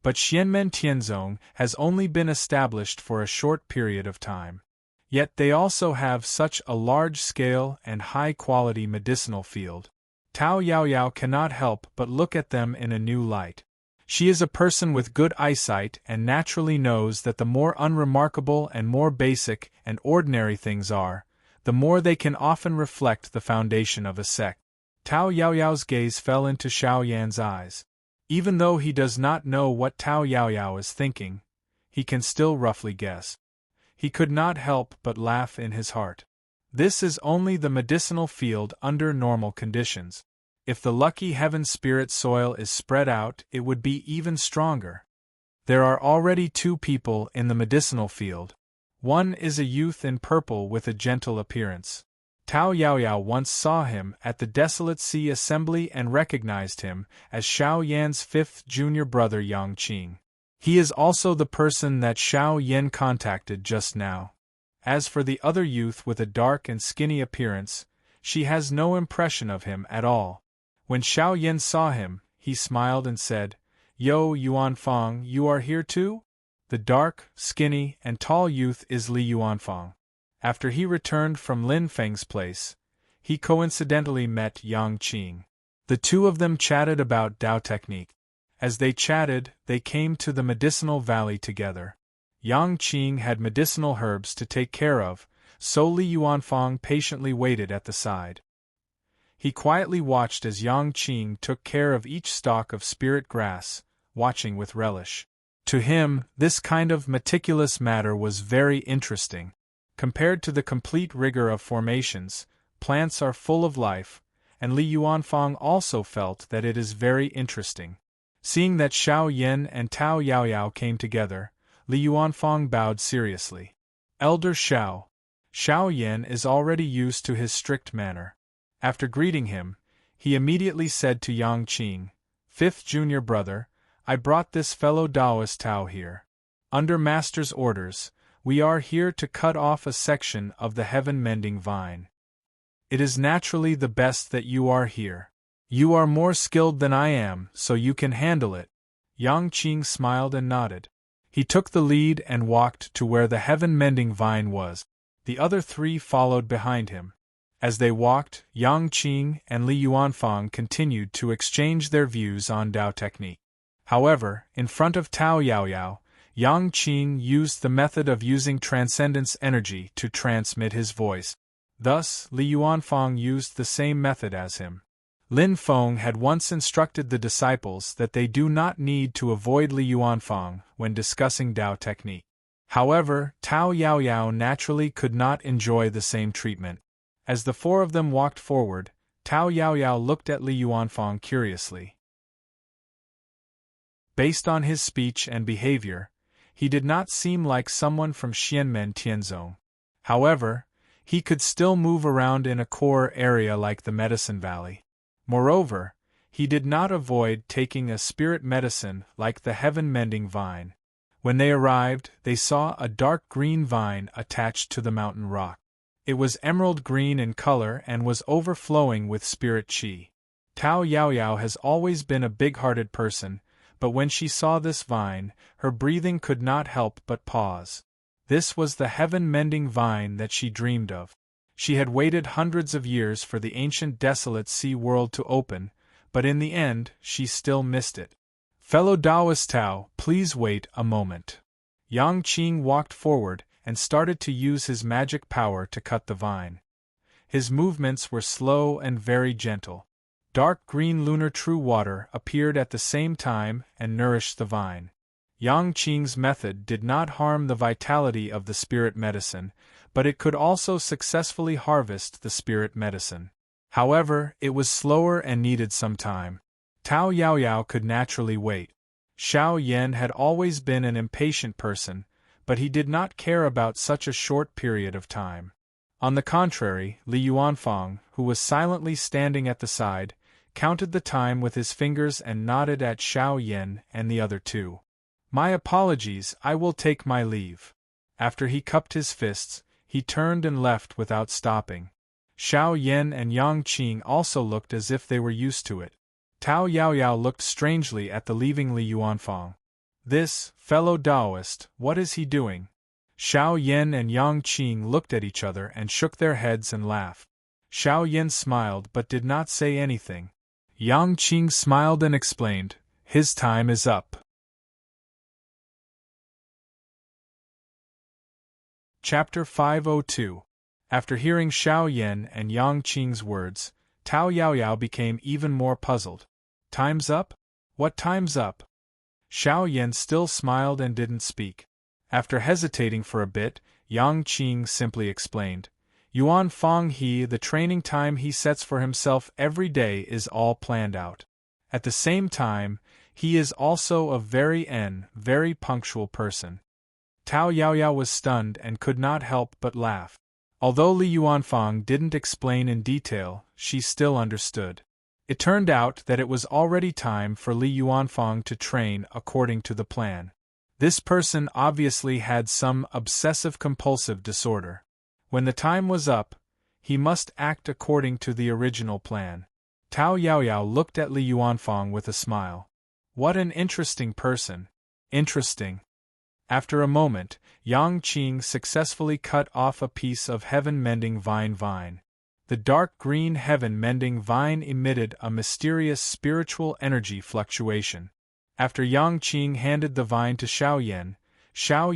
But Xianmen Tianzong has only been established for a short period of time. Yet they also have such a large-scale and high-quality medicinal field. Tao Yaoyao cannot help but look at them in a new light. She is a person with good eyesight and naturally knows that the more unremarkable and more basic and ordinary things are, the more they can often reflect the foundation of a sect. Tao Yaoyao's gaze fell into Xiao Yan's eyes. Even though he does not know what Tao Yaoyao is thinking, he can still roughly guess. He could not help but laugh in his heart. This is only the medicinal field under normal conditions. If the lucky heaven spirit soil is spread out, it would be even stronger. There are already 2 people in the medicinal field. One is a youth in purple with a gentle appearance. Tao Yaoyao once saw him at the Desolate Sea Assembly and recognized him as Xiao Yan's 5th junior brother Yang Qing. He is also the person that Xiao Yan contacted just now. As for the other youth with a dark and skinny appearance, she has no impression of him at all. When Xiao Yan saw him, he smiled and said, "Yo, Yuanfang, you are here too?" The dark, skinny, and tall youth is Li Yuanfang. After he returned from Lin Feng's place, he coincidentally met Yang Qing. The 2 of them chatted about Dao technique. As they chatted, they came to the medicinal valley together. Yang Qing had medicinal herbs to take care of, so Li Yuanfang patiently waited at the side. He quietly watched as Yang Qing took care of each stalk of spirit grass, watching with relish. To him, this kind of meticulous matter was very interesting. Compared to the complete rigor of formations, plants are full of life, and Li Yuanfang also felt that it is very interesting. Seeing that Xiao Yan and Tao Yaoyao came together, Li Yuanfang bowed seriously. "Elder Xiao." Xiao Yan is already used to his strict manner. After greeting him, he immediately said to Yang Qing, "5th junior brother, I brought this fellow Taoist Tao here. Under Master's orders, we are here to cut off a section of the heaven-mending vine. It is naturally the best that you are here. You are more skilled than I am, so you can handle it." Yang Qing smiled and nodded. He took the lead and walked to where the heaven-mending vine was. The other 3 followed behind him. As they walked, Yang Qing and Li Yuanfang continued to exchange their views on Dao technique. However, in front of Tao Yaoyao, Yang Qing used the method of using transcendence energy to transmit his voice. Thus, Li Yuanfang used the same method as him. Lin Feng had once instructed the disciples that they do not need to avoid Li Yuanfang when discussing Dao technique. However, Tao Yaoyao naturally could not enjoy the same treatment. As the 4 of them walked forward, Tao Yaoyao looked at Li Yuanfang curiously. Based on his speech and behavior, he did not seem like someone from Xianmen Tianzong. However, he could still move around in a core area like the Medicine Valley. Moreover, he did not avoid taking a spirit medicine like the heaven-mending vine. When they arrived, they saw a dark green vine attached to the mountain rock. It was emerald green in color and was overflowing with spirit qi. Tao Yaoyao has always been a big-hearted person, but when she saw this vine, her breathing could not help but pause. This was the heaven-mending vine that she dreamed of. She had waited hundreds of years for the ancient desolate sea world to open, but in the end, she still missed it. "Fellow Taoist Tao, please wait a moment." Yang Qing walked forward and started to use his magic power to cut the vine. His movements were slow and very gentle. Dark green lunar true water appeared at the same time and nourished the vine. Yang Qing's method did not harm the vitality of the spirit medicine, but it could also successfully harvest the spirit medicine. However, it was slower and needed some time. Tao Yaoyao could naturally wait. Xiao Yan had always been an impatient person, but he did not care about such a short period of time. On the contrary, Li Yuanfang, who was silently standing at the side, counted the time with his fingers and nodded at Xiao Yan and the other two. "My apologies, I will take my leave." After he cupped his fists, he turned and left without stopping. Xiao Yan and Yang Qing also looked as if they were used to it. Tao Yaoyao looked strangely at the leaving Li Yuanfang. "This fellow Taoist, what is he doing?" Xiao Yan and Yang Qing looked at each other and shook their heads and laughed. Xiao Yan smiled but did not say anything. Yang Qing smiled and explained, "His time is up." Chapter 502. After hearing Xiao Yan and Yang Qing's words, Tao Yaoyao became even more puzzled. "Time's up? What time's up?" Xiao Yan still smiled and didn't speak. After hesitating for a bit, Yang Qing simply explained, "Yuan Fang He, the training time he sets for himself every day is all planned out. At the same time, he is also a very punctual person." Tao Yaoyao was stunned and could not help but laugh. Although Li Yuanfang didn't explain in detail, she still understood. It turned out that it was already time for Li Yuanfang to train according to the plan. This person obviously had some obsessive-compulsive disorder. When the time was up, he must act according to the original plan. Tao Yaoyao looked at Li Yuanfang with a smile. "What an interesting person." "Interesting." After a moment, Yang Qing successfully cut off a piece of heaven-mending vine. The dark green heaven-mending vine emitted a mysterious spiritual energy fluctuation. After Yang Qing handed the vine to Xiao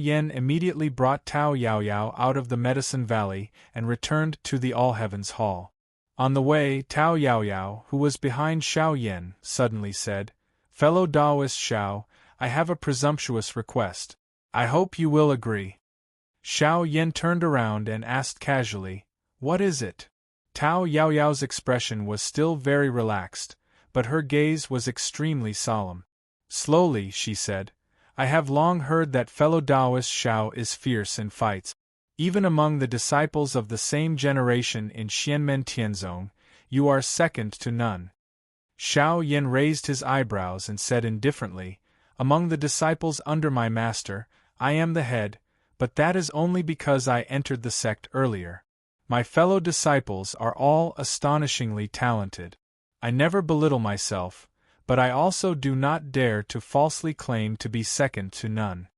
Yan immediately brought Tao Yaoyao out of the Medicine Valley and returned to the All Heavens Hall. On the way, Tao Yaoyao, who was behind Xiao Yan, suddenly said, "Fellow Taoist Xiao, I have a presumptuous request. I hope you will agree." Xiao Yan turned around and asked casually, "What is it?" Tao Yaoyao's expression was still very relaxed, but her gaze was extremely solemn. Slowly, she said, "I have long heard that fellow Taoist Xiao is fierce in fights. Even among the disciples of the same generation in Xianmen Tianzong, you are second to none." Xiao Yan raised his eyebrows and said indifferently, "Among the disciples under my master, I am the head, but that is only because I entered the sect earlier. My fellow disciples are all astonishingly talented. I never belittle myself, but I also do not dare to falsely claim to be second to none."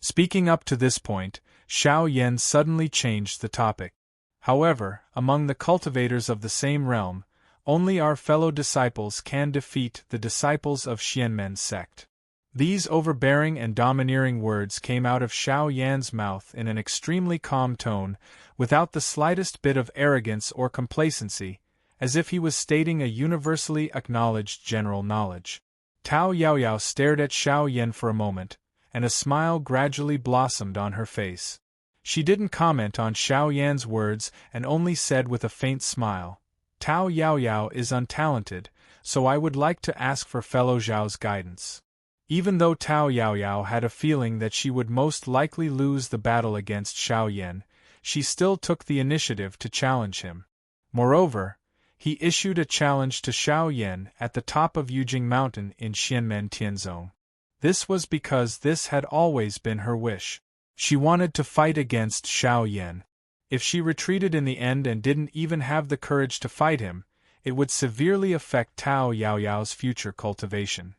Speaking up to this point, Xiao Yan suddenly changed the topic. "However, among the cultivators of the same realm, only our fellow disciples can defeat the disciples of Xianmen's sect." These overbearing and domineering words came out of Xiao Yan's mouth in an extremely calm tone, without the slightest bit of arrogance or complacency, as if he was stating a universally acknowledged general knowledge. Tao Yaoyao stared at Xiao Yan for a moment, and a smile gradually blossomed on her face. She didn't comment on Xiao Yan's words and only said with a faint smile, "Tao Yaoyao is untalented, so I would like to ask for fellow Zhao's guidance." Even though Tao Yaoyao had a feeling that she would most likely lose the battle against Xiao Yan, she still took the initiative to challenge him. Moreover, he issued a challenge to Xiao Yan at the top of Yujing Mountain in Xianmen Tianzong. This was because this had always been her wish. She wanted to fight against Xiao Yan. If she retreated in the end and didn't even have the courage to fight him, it would severely affect Tao Yaoyao's future cultivation.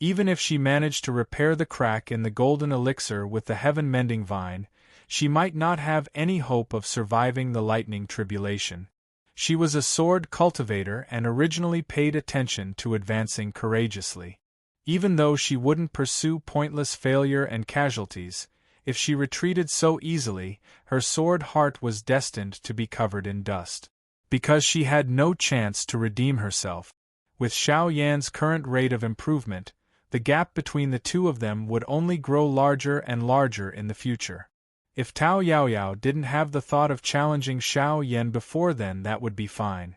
Even if she managed to repair the crack in the golden elixir with the heaven-mending vine, she might not have any hope of surviving the lightning tribulation. She was a sword cultivator and originally paid attention to advancing courageously. Even though she wouldn't pursue pointless failure and casualties, if she retreated so easily, her sword heart was destined to be covered in dust. Because she had no chance to redeem herself. With Xiao Yan's current rate of improvement, the gap between the two of them would only grow larger and larger in the future. If Tao Yaoyao didn't have the thought of challenging Xiao Yan before then, that would be fine.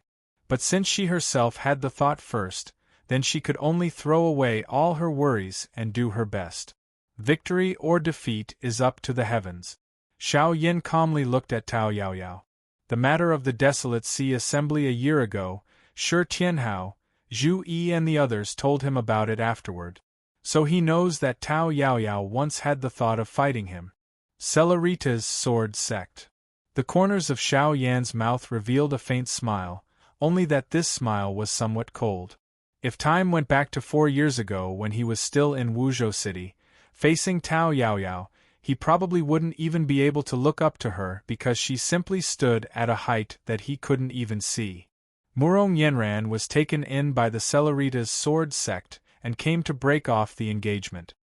But since she herself had the thought first, then she could only throw away all her worries and do her best. Victory or defeat is up to the heavens. Xiao Yan calmly looked at Tao Yaoyao. The matter of the Desolate Sea Assembly a year ago, Shi Tianhao, Zhu Yi and the others told him about it afterward. So he knows that Tao Yaoyao once had the thought of fighting him. Celerita's sword sect. The corners of Xiao Yan's mouth revealed a faint smile, only that this smile was somewhat cold. If time went back to 4 years ago when he was still in Wuzhou City, facing Tao Yaoyao, he probably wouldn't even be able to look up to her because she simply stood at a height that he couldn't even see. Murong Yenran was taken in by the Celerita's sword sect and came to break off the engagement.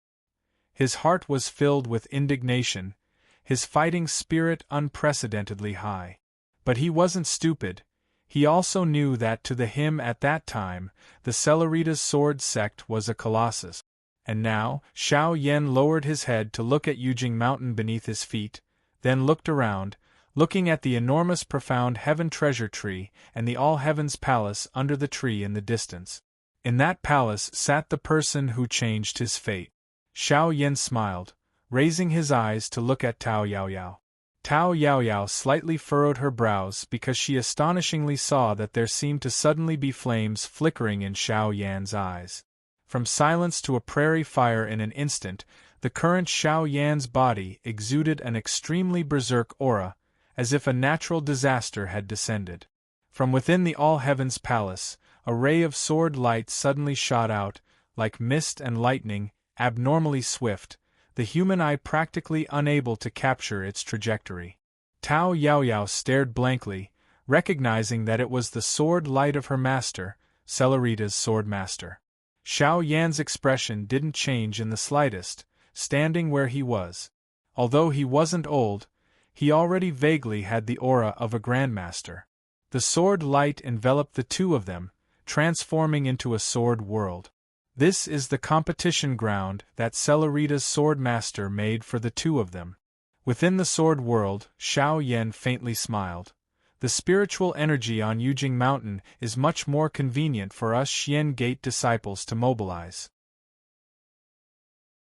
His heart was filled with indignation, his fighting spirit unprecedentedly high. But he wasn't stupid. He also knew that to him at that time, the Celerita's sword sect was a colossus. And now, Xiao Yan lowered his head to look at Yujing Mountain beneath his feet, then looked around, looking at the enormous profound heaven treasure tree and the all heavens palace under the tree in the distance. In that palace sat the person who changed his fate. Xiao Yan smiled, raising his eyes to look at Tao Yaoyao. Tao Yaoyao slightly furrowed her brows because she astonishingly saw that there seemed to suddenly be flames flickering in Xiao Yan's eyes. From silence to a prairie fire in an instant, the current Xiao Yan's body exuded an extremely berserk aura, as if a natural disaster had descended. From within the All Heavens Palace, a ray of sword light suddenly shot out, like mist and lightning, abnormally swift, the human eye practically unable to capture its trajectory. Tao Yaoyao stared blankly, recognizing that it was the sword light of her master, Celerita's sword master. Xiao Yan's expression didn't change in the slightest, standing where he was. Although he wasn't old, he already vaguely had the aura of a grandmaster. The sword light enveloped the two of them, transforming into a sword world. This is the competition ground that Celerita's sword master made for the two of them. Within the sword world, Xiao Yan faintly smiled. The spiritual energy on Yujing Mountain is much more convenient for us Xian Gate disciples to mobilize.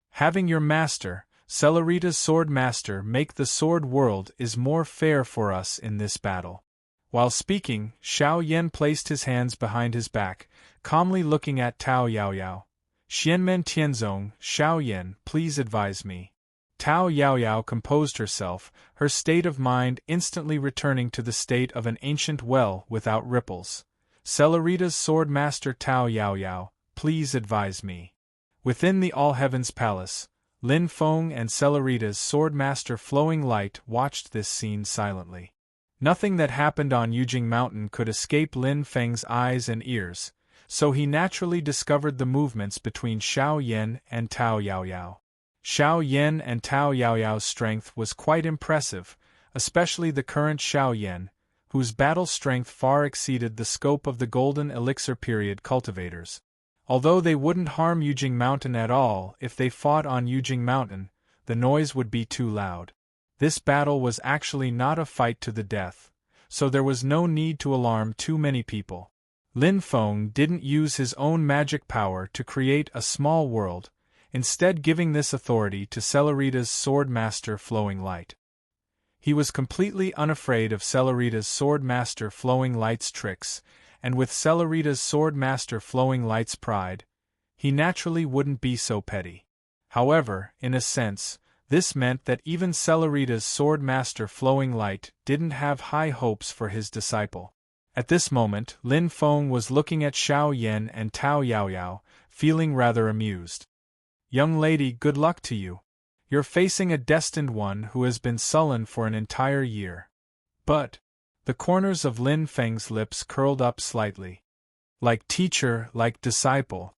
Having your master, Celerita's sword master, make the sword world is more fair for us in this battle. While speaking, Xiao Yan placed his hands behind his back, calmly looking at Tao Yaoyao. Xianmen Tianzong, Xiao Yan, please advise me. Tao Yaoyao composed herself, her state of mind instantly returning to the state of an ancient well without ripples. Celerita's sword master Tao Yaoyao, please advise me. Within the All Heavens Palace, Lin Feng and Celerita's sword master Flowing Light watched this scene silently. Nothing that happened on Yujing Mountain could escape Lin Feng's eyes and ears, so he naturally discovered the movements between Xiao Yan and Tao Yaoyao. Xiao Yan and Tao Yaoyao's strength was quite impressive, especially the current Xiao Yan, whose battle strength far exceeded the scope of the Golden Elixir period cultivators. Although they wouldn't harm Yujing Mountain at all if they fought on Yujing Mountain, the noise would be too loud. This battle was actually not a fight to the death, so there was no need to alarm too many people. Lin Feng didn't use his own magic power to create a small world, instead giving this authority to Celerita's sword master Flowing Light. He was completely unafraid of Celerita's sword master Flowing Light's tricks, and with Celerita's sword master Flowing Light's pride, he naturally wouldn't be so petty. However, in a sense, this meant that even Celerita's sword master Flowing Light didn't have high hopes for his disciple. At this moment, Lin Feng was looking at Xiao Yan and Tao Yaoyao, feeling rather amused. Young lady, good luck to you. You're facing a destined one who has been sullen for an entire year. But, the corners of Lin Feng's lips curled up slightly. Like teacher, like disciple.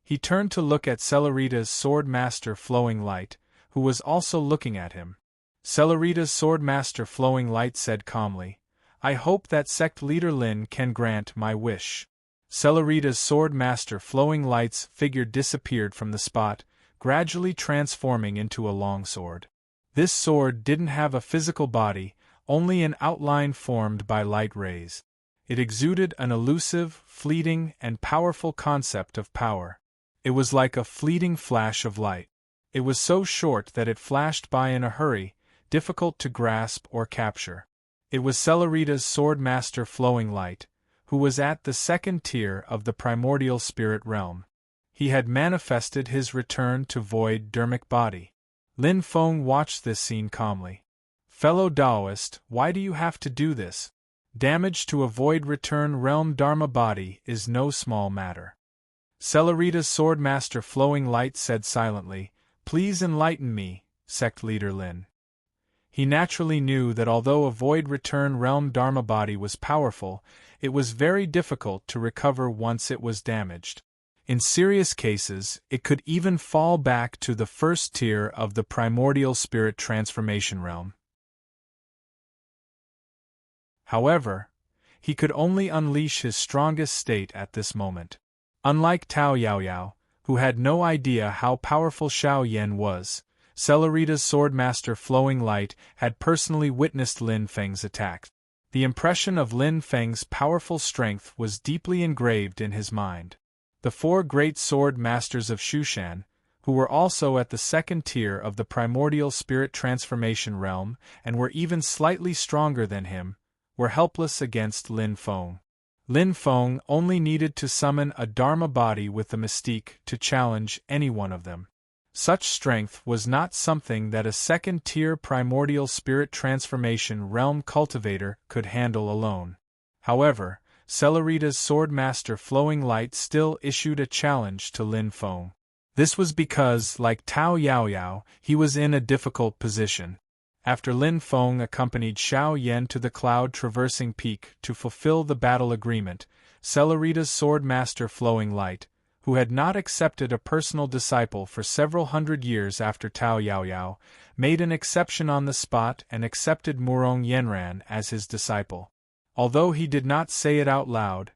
He turned to look at Celerita's sword master Flowing Light, who was also looking at him. Celerita's sword master Flowing Light said calmly, I hope that sect leader Lin can grant my wish. Celerita's sword master Flowing Light's figure disappeared from the spot, gradually transforming into a longsword. This sword didn't have a physical body, only an outline formed by light rays. It exuded an elusive, fleeting, and powerful concept of power. It was like a fleeting flash of light. It was so short that it flashed by in a hurry, difficult to grasp or capture. It was Celerita's sword master Flowing Light, who was at the second tier of the primordial spirit realm. He had manifested his return to void dermic body. Lin Feng watched this scene calmly. Fellow Taoist, why do you have to do this? Damage to a void return realm dharma body is no small matter. Celerita's sword master Flowing Light said silently, "Please enlighten me, sect leader Lin." He naturally knew that although a void return realm dharma body was powerful, it was very difficult to recover once it was damaged. In serious cases, it could even fall back to the first tier of the primordial spirit transformation realm. However, he could only unleash his strongest state at this moment. Unlike Tao Yaoyao, who had no idea how powerful Xiao Yan was, Celerita's swordmaster Flowing Light had personally witnessed Lin Feng's attack. The impression of Lin Feng's powerful strength was deeply engraved in his mind. The four great sword masters of Shushan, who were also at the second tier of the primordial spirit transformation realm and were even slightly stronger than him, were helpless against Lin Feng. Lin Feng only needed to summon a dharma body with the mystique to challenge any one of them. Such strength was not something that a second-tier primordial spirit transformation realm cultivator could handle alone. However, Celerita's swordmaster Flowing Light still issued a challenge to Lin Feng. This was because, like Tao Yaoyao, he was in a difficult position. After Lin Feng accompanied Xiao Yan to the cloud-traversing peak to fulfill the battle agreement, Celerita's swordmaster Flowing Light, who had not accepted a personal disciple for several hundred years after Tao Yaoyao, made an exception on the spot and accepted Murong Yenran as his disciple. Although he did not say it out loud,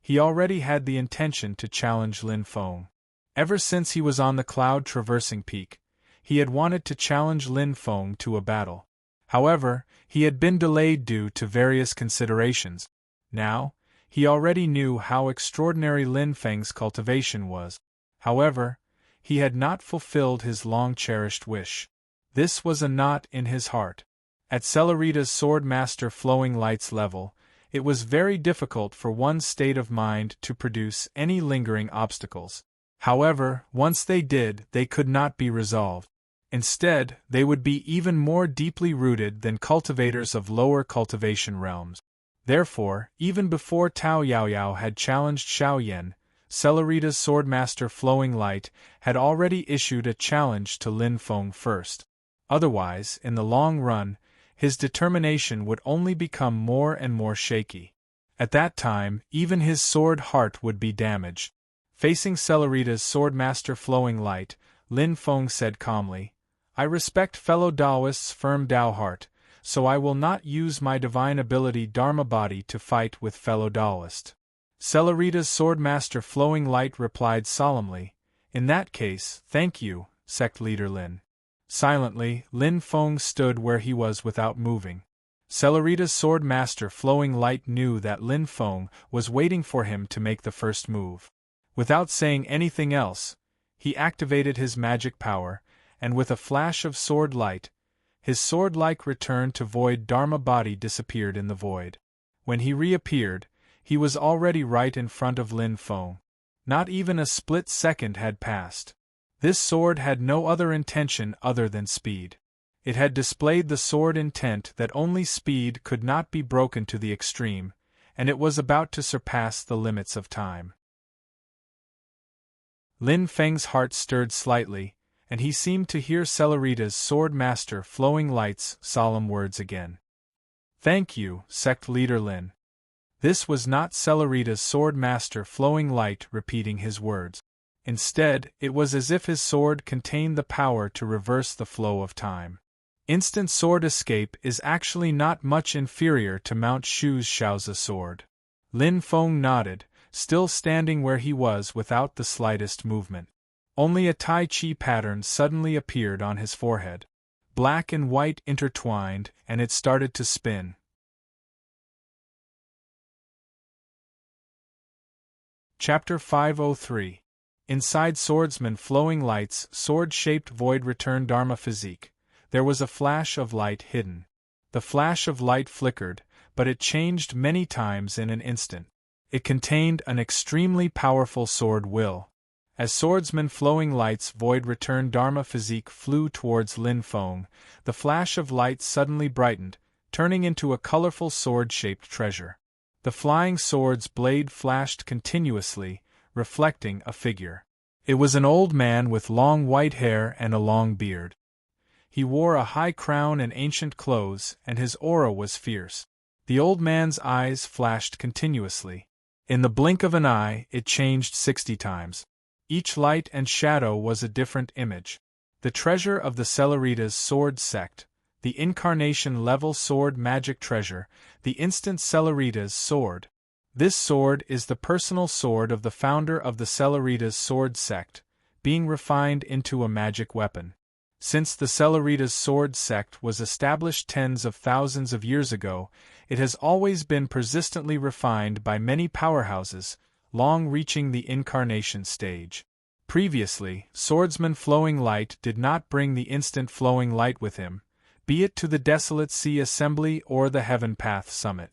he already had the intention to challenge Lin Feng. Ever since he was on the cloud-traversing peak, he had wanted to challenge Lin Feng to a battle. However, he had been delayed due to various considerations. Now, he already knew how extraordinary Lin Feng's cultivation was. However, he had not fulfilled his long-cherished wish. This was a knot in his heart. At Celerita's sword-master Flowing Light's level, it was very difficult for one's state of mind to produce any lingering obstacles. However, once they did, they could not be resolved. Instead, they would be even more deeply rooted than cultivators of lower cultivation realms. Therefore, even before Tao Yaoyao had challenged Xiao Yan, Celerita's swordmaster Flowing Light had already issued a challenge to Lin Feng first. Otherwise, in the long run, his determination would only become more and more shaky. At that time, even his sword heart would be damaged. Facing Celerita's swordmaster Flowing Light, Lin Feng said calmly, "I respect fellow Taoists' firm Tao heart, so I will not use my divine ability Dharma body to fight with fellow Taoist." Celerita's swordmaster Flowing Light replied solemnly, "In that case, thank you, sect leader Lin." Silently, Lin Feng stood where he was without moving. Celerita's swordmaster Flowing Light knew that Lin Feng was waiting for him to make the first move. Without saying anything else, he activated his magic power, and with a flash of sword light, his sword-like return to void Dharma body disappeared in the void. When he reappeared, he was already right in front of Lin Feng. Not even a split second had passed. This sword had no other intention other than speed. It had displayed the sword intent that only speed could not be broken to the extreme, and it was about to surpass the limits of time. Lin Feng's heart stirred slightly, and he seemed to hear Celerita's sword-master Flowing Light's solemn words again. "Thank you, sect leader Lin." This was not Celerita's sword-master Flowing Light repeating his words. Instead, it was as if his sword contained the power to reverse the flow of time. Instant sword escape is actually not much inferior to Mount Shu's Shaozi sword. Lin Feng nodded, still standing where he was without the slightest movement. Only a Tai Chi pattern suddenly appeared on his forehead. black and white intertwined, and it started to spin. Chapter 503. Inside Swordsman Flowing Light's sword-shaped void return Dharma physique, there was a flash of light hidden. The flash of light flickered, but it changed many times in an instant. It contained an extremely powerful sword will. As Swordsman Flowing Light's void return Dharma physique flew towards Lin Feng, the flash of light suddenly brightened, turning into a colorful sword-shaped treasure. The flying sword's blade flashed continuously, reflecting a figure. It was an old man with long white hair and a long beard. He wore a high crown and ancient clothes, and his aura was fierce. The old man's eyes flashed continuously. In the blink of an eye, it changed 60 times. Each light and shadow was a different image. The treasure of the Celeritas sword sect, the incarnation-level sword magic treasure, the instant Celeritas sword. This sword is the personal sword of the founder of the Celeritas sword sect, being refined into a magic weapon. Since the Celeritas sword sect was established tens of thousands of years ago, it has always been persistently refined by many powerhouses, long reaching the incarnation stage. Previously, Swordsman Flowing Light did not bring the instant flowing light with him, be it to the Desolate Sea Assembly or the Heaven Path Summit.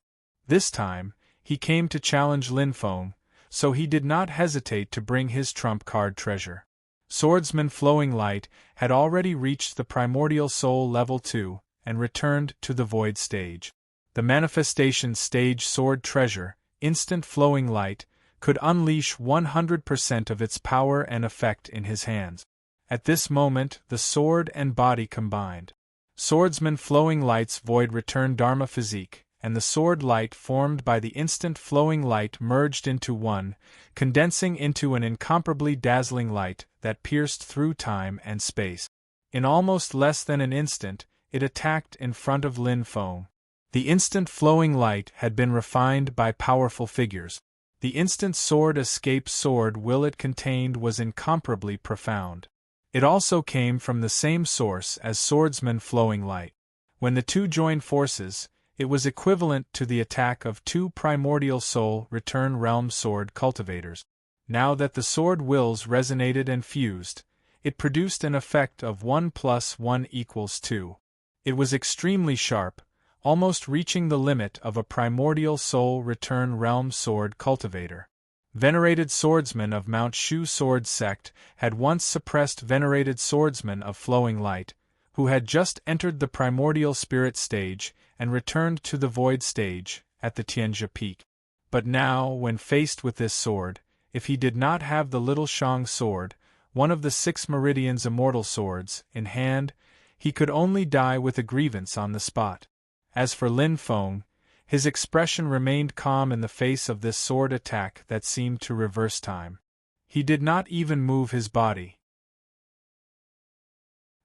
This time, he came to challenge Lin Feng, so he did not hesitate to bring his trump card treasure. Swordsman Flowing Light had already reached the Primordial Soul Level 2 and returned to the Void stage. The Manifestation Stage sword treasure, Instant Flowing Light, could unleash 100% of its power and effect in his hands. At this moment, the sword and body combined. Swordsman Flowing Light's void return Dharma physique, and the sword light formed by the instant flowing light merged into one, condensing into an incomparably dazzling light that pierced through time and space. In almost less than an instant, it attacked in front of Lin Feng. The instant flowing light had been refined by powerful figures. The instant sword escape sword will it contained was incomparably profound. It also came from the same source as Swordsman Flowing Light. When the two joined forces, it was equivalent to the attack of two primordial soul return realm sword cultivators. Now that the sword wills resonated and fused, it produced an effect of 1 + 1 = 2. It was extremely sharp, almost reaching the limit of a primordial soul return realm sword cultivator. Venerated Swordsman of Mount Shu Sword Sect had once suppressed Venerated Swordsman of Flowing Light, who had just entered the Primordial Spirit stage and returned to the Void stage at the Tianjia Peak. But now, when faced with this sword, if he did not have the Little Shang sword, one of the 6 Meridian's immortal swords, in hand, he could only die with a grievance on the spot. As for Lin Feng, his expression remained calm in the face of this sword attack that seemed to reverse time. He did not even move his body.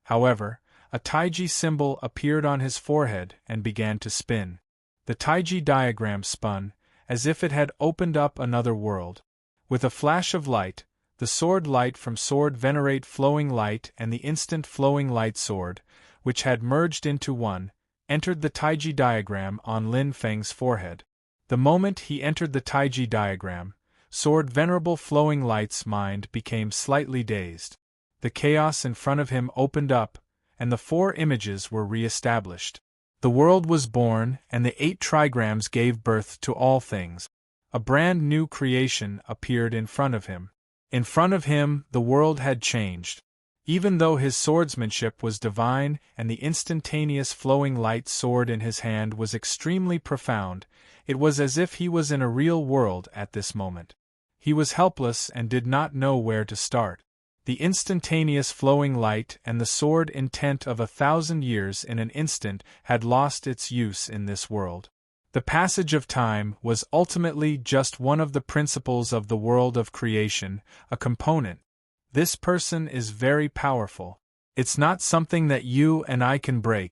However, a Taiji symbol appeared on his forehead and began to spin. The Taiji diagram spun, as if it had opened up another world. With a flash of light, the sword light from Sword Venerate Flowing Light and the instant Flowing Light sword, which had merged into one, entered the Taiji diagram on Lin Feng's forehead. The moment he entered the Taiji diagram, Sword Venerable Flowing Light's mind became slightly dazed. The chaos in front of him opened up, and the 4 images were re-established. The world was born, and the 8 trigrams gave birth to all things. A brand new creation appeared in front of him. In front of him, the world had changed. Even though his swordsmanship was divine and the instantaneous flowing light sword in his hand was extremely profound, it was as if he was in a real world at this moment. He was helpless and did not know where to start. The instantaneous flowing light and the sword intent of 1,000 years in an instant had lost its use in this world. The passage of time was ultimately just one of the principles of the world of creation, a component. This person is very powerful. It's not something that you and I can break.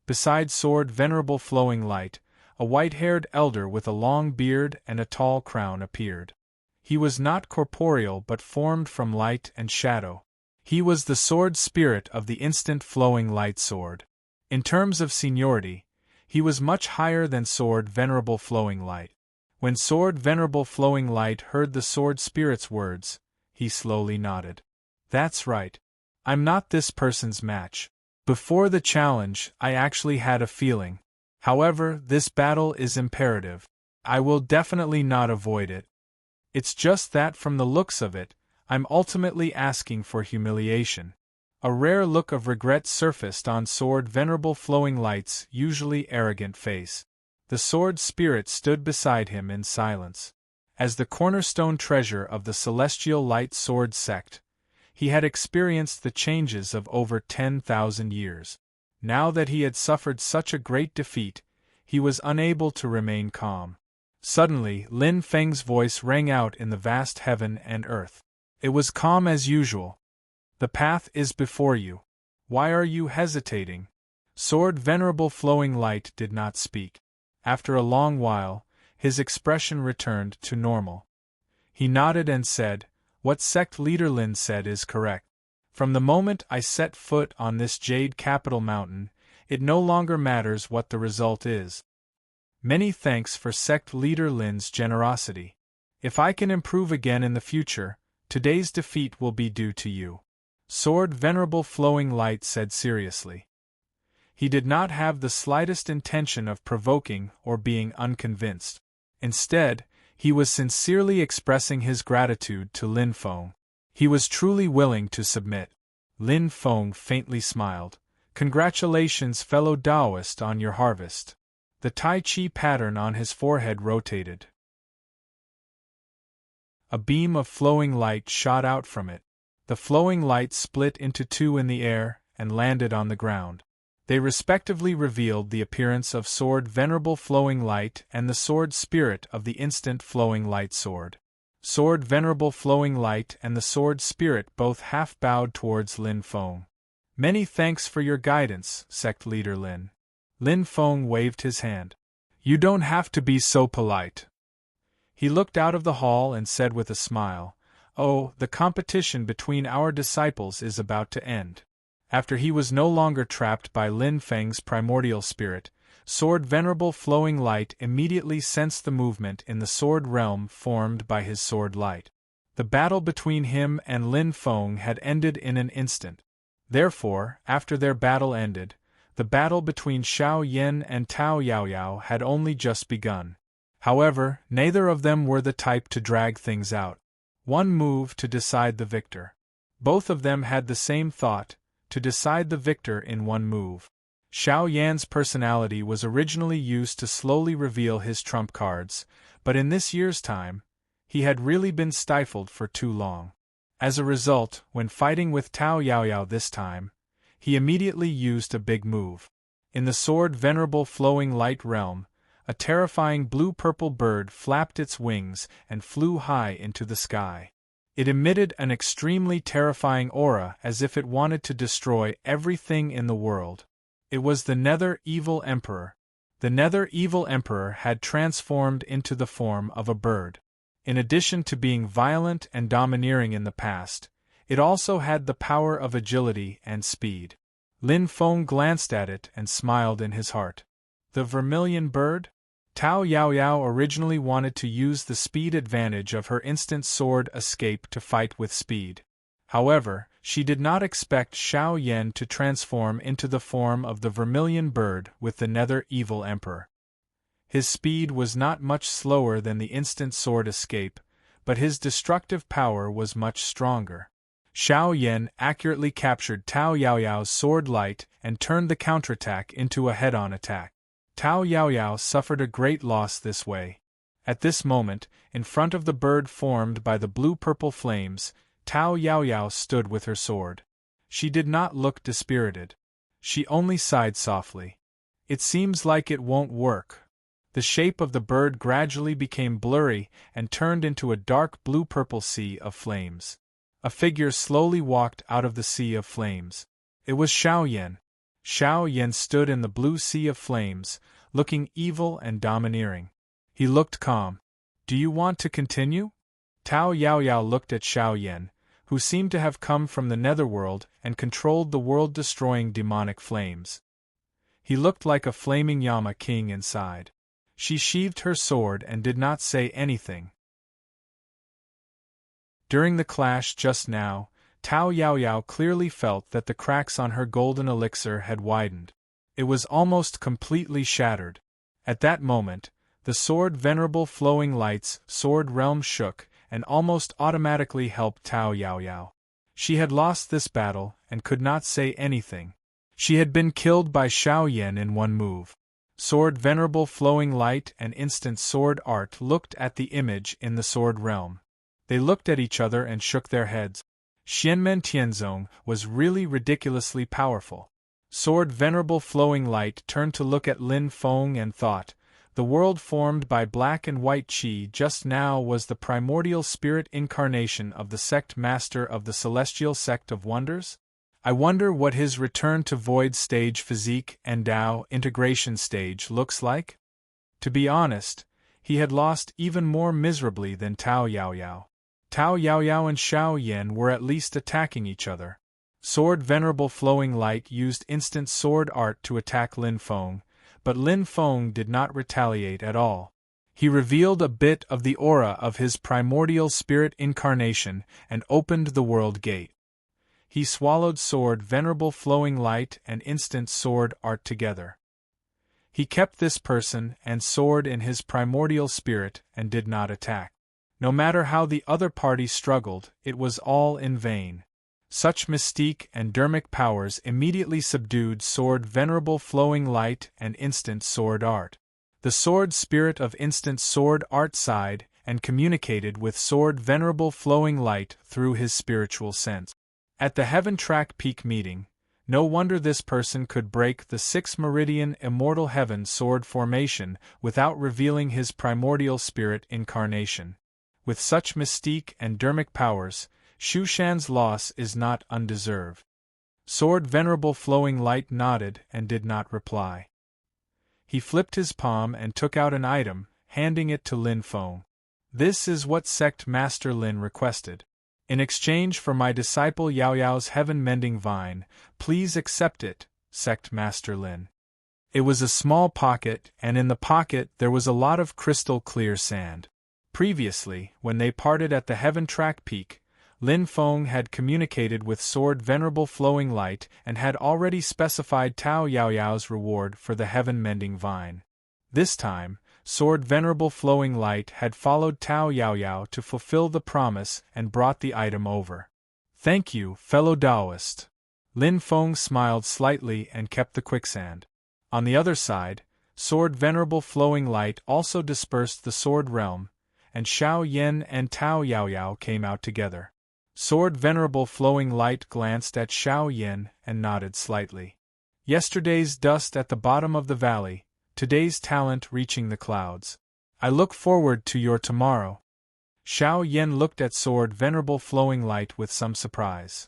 Beside Sword Venerable Flowing Light, a white-haired elder with a long beard and a tall crown appeared. He was not corporeal but formed from light and shadow. He was the sword spirit of the instant flowing light sword. In terms of seniority, he was much higher than sword venerable flowing light. When sword venerable flowing light heard the sword spirit's words, he slowly nodded. That's right. I'm not this person's match. Before the challenge, I actually had a feeling. However, this battle is imperative. I will definitely not avoid it. It's just that from the looks of it, I'm ultimately asking for humiliation. A rare look of regret surfaced on sword venerable flowing light's usually arrogant face. The sword spirit stood beside him in silence. As the cornerstone treasure of the celestial light sword sect, he had experienced the changes of over 10,000 years. Now that he had suffered such a great defeat, he was unable to remain calm. Suddenly, Lin Feng's voice rang out in the vast heaven and earth. It was calm as usual. The path is before you. Why are you hesitating? Sword venerable flowing light did not speak. After a long while, his expression returned to normal. He nodded and said, "What sect leader Lin said is correct. From the moment I set foot on this jade capital mountain, it no longer matters what the result is. Many thanks for sect leader Lin's generosity. If I can improve again in the future, today's defeat will be due to you," Sword Venerable Flowing Light said seriously. He did not have the slightest intention of provoking or being unconvinced. Instead, he was sincerely expressing his gratitude to Lin Feng. He was truly willing to submit. Lin Feng faintly smiled. "Congratulations, fellow Taoist, on your harvest." The Tai Chi pattern on his forehead rotated. A beam of flowing light shot out from it. The flowing light split into two in the air and landed on the ground. They respectively revealed the appearance of Sword Venerable Flowing Light and the Sword Spirit of the Instant Flowing Light Sword. Sword Venerable Flowing Light and the Sword Spirit both half bowed towards Lin Feng. "Many thanks for your guidance, Sect Leader Lin." Lin Feng waved his hand. "You don't have to be so polite." He looked out of the hall and said with a smile, "Oh, the competition between our disciples is about to end." After he was no longer trapped by Lin Feng's primordial spirit, Sword Venerable Flowing Light immediately sensed the movement in the sword realm formed by his sword light. The battle between him and Lin Feng had ended in an instant. Therefore, after their battle ended, the battle between Xiao Yan and Tao Yaoyao had only just begun. However, neither of them were the type to drag things out. One move to decide the victor. Both of them had the same thought, to decide the victor in one move. Xiao Yan's personality was originally used to slowly reveal his trump cards, but in this year's time, he had really been stifled for too long. As a result, when fighting with Tao Yaoyao this time, he immediately used a big move. In the Sword Venerable Flowing Light realm, a terrifying blue-purple bird flapped its wings and flew high into the sky. It emitted an extremely terrifying aura as if it wanted to destroy everything in the world. It was the Nether Evil Emperor. The Nether Evil Emperor had transformed into the form of a bird. In addition to being violent and domineering in the past, it also had the power of agility and speed. Lin Feng glanced at it and smiled in his heart. The vermilion bird? Tao Yaoyao originally wanted to use the speed advantage of her instant sword escape to fight with speed. However, she did not expect Xiao Yan to transform into the form of the vermilion bird with the Nether Evil Emperor. His speed was not much slower than the instant sword escape, but his destructive power was much stronger. Xiao Yan accurately captured Tao Yaoyao's sword light and turned the counterattack into a head-on attack. Tao Yaoyao suffered a great loss this way. At this moment, in front of the bird formed by the blue-purple flames, Tao Yaoyao stood with her sword. She did not look dispirited. She only sighed softly. "It seems like it won't work." The shape of the bird gradually became blurry and turned into a dark blue-purple sea of flames. A figure slowly walked out of the sea of flames. It was Xiao Yan. Xiao Yan stood in the blue sea of flames, looking evil and domineering. He looked calm. "Do you want to continue?" Tao Yaoyao looked at Xiao Yan, who seemed to have come from the netherworld and controlled the world-destroying demonic flames. He looked like a flaming Yama king inside. She sheathed her sword and did not say anything. During the clash just now, Tao Yaoyao clearly felt that the cracks on her golden elixir had widened. It was almost completely shattered. At that moment, the sword Venerable Flowing Light's sword realm shook and almost automatically helped Tao Yaoyao. She had lost this battle and could not say anything. She had been killed by Xiao Yan in one move. Sword Venerable Flowing Light and Instant Sword Art looked at the image in the sword realm. They looked at each other and shook their heads. Xianmen Tianzong was really ridiculously powerful. Sword Venerable Flowing Light turned to look at Lin Feng and thought, the world formed by black and white qi just now was the primordial spirit incarnation of the sect master of the celestial sect of wonders? I wonder what his return to void stage physique and Dao integration stage looks like? To be honest, he had lost even more miserably than Tao Yaoyao. Tao Yaoyao and Xiao Yan were at least attacking each other. Sword Venerable Flowing Light used instant sword art to attack Lin Feng, but Lin Feng did not retaliate at all. He revealed a bit of the aura of his primordial spirit incarnation and opened the world gate. He swallowed Sword Venerable Flowing Light and instant sword art together. He kept this person and sword in his primordial spirit and did not attack. No matter how the other party struggled, it was all in vain. Such mystique and dermic powers immediately subdued Sword Venerable Flowing Light and instant sword art. The sword spirit of instant sword art sighed and communicated with Sword Venerable Flowing Light through his spiritual sense. At the Heaven Track Peak meeting, no wonder this person could break the 6 meridian immortal heaven sword formation without revealing his primordial spirit incarnation. With such mystique and dermic powers, Xu Shan's loss is not undeserved. Sword Venerable Flowing Light nodded and did not reply. He flipped his palm and took out an item, handing it to Lin Feng. This is what Sect Master Lin requested. In exchange for my disciple Yaoyao's heaven-mending vine, please accept it, Sect Master Lin. It was a small pocket, and in the pocket there was a lot of crystal-clear sand. Previously, when they parted at the Heaven Track Peak, Lin Feng had communicated with Sword Venerable Flowing Light and had already specified Tao Yaoyao's reward for the heaven-mending vine. This time, Sword Venerable Flowing Light had followed Tao Yaoyao to fulfill the promise and brought the item over. Thank you, fellow Taoist. Lin Feng smiled slightly and kept the quicksand. On the other side, Sword Venerable Flowing Light also dispersed the sword realm, and Xiao Yan and Tao Yaoyao came out together. Sword Venerable Flowing Light glanced at Xiao Yan and nodded slightly. Yesterday's dust at the bottom of the valley, today's talent reaching the clouds. I look forward to your tomorrow. Xiao Yan looked at Sword Venerable Flowing Light with some surprise.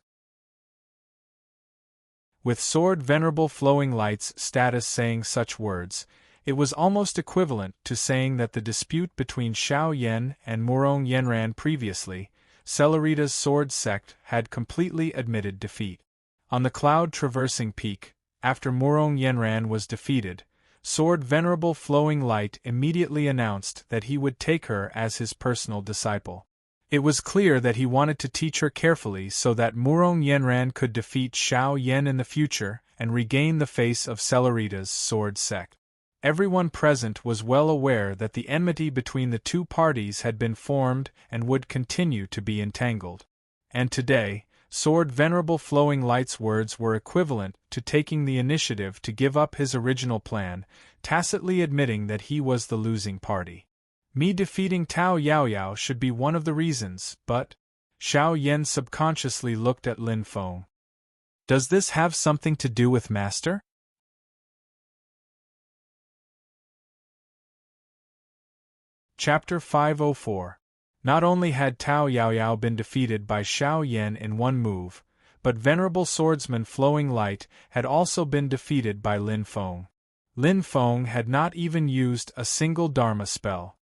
With Sword Venerable Flowing Light's status saying such words, it was almost equivalent to saying that the dispute between Xiao Yan and Murong Yenran previously, Celerita's sword sect, had completely admitted defeat. On the cloud-traversing peak, after Murong Yenran was defeated, Sword Venerable Flowing Light immediately announced that he would take her as his personal disciple. It was clear that he wanted to teach her carefully so that Murong Yenran could defeat Xiao Yan in the future and regain the face of Celerita's sword sect. Everyone present was well aware that the enmity between the two parties had been formed and would continue to be entangled. And today, Sword Venerable Flowing Light's words were equivalent to taking the initiative to give up his original plan, tacitly admitting that he was the losing party. Me defeating Tao Yaoyao should be one of the reasons, but… Xiao Yan subconsciously looked at Lin Feng. Does this have something to do with Master? Chapter 504. Not only had Tao Yaoyao been defeated by Xiao Yan in one move, but Venerable Swordsman Flowing Light had also been defeated by Lin Feng. Lin Feng had not even used a single Dharma spell.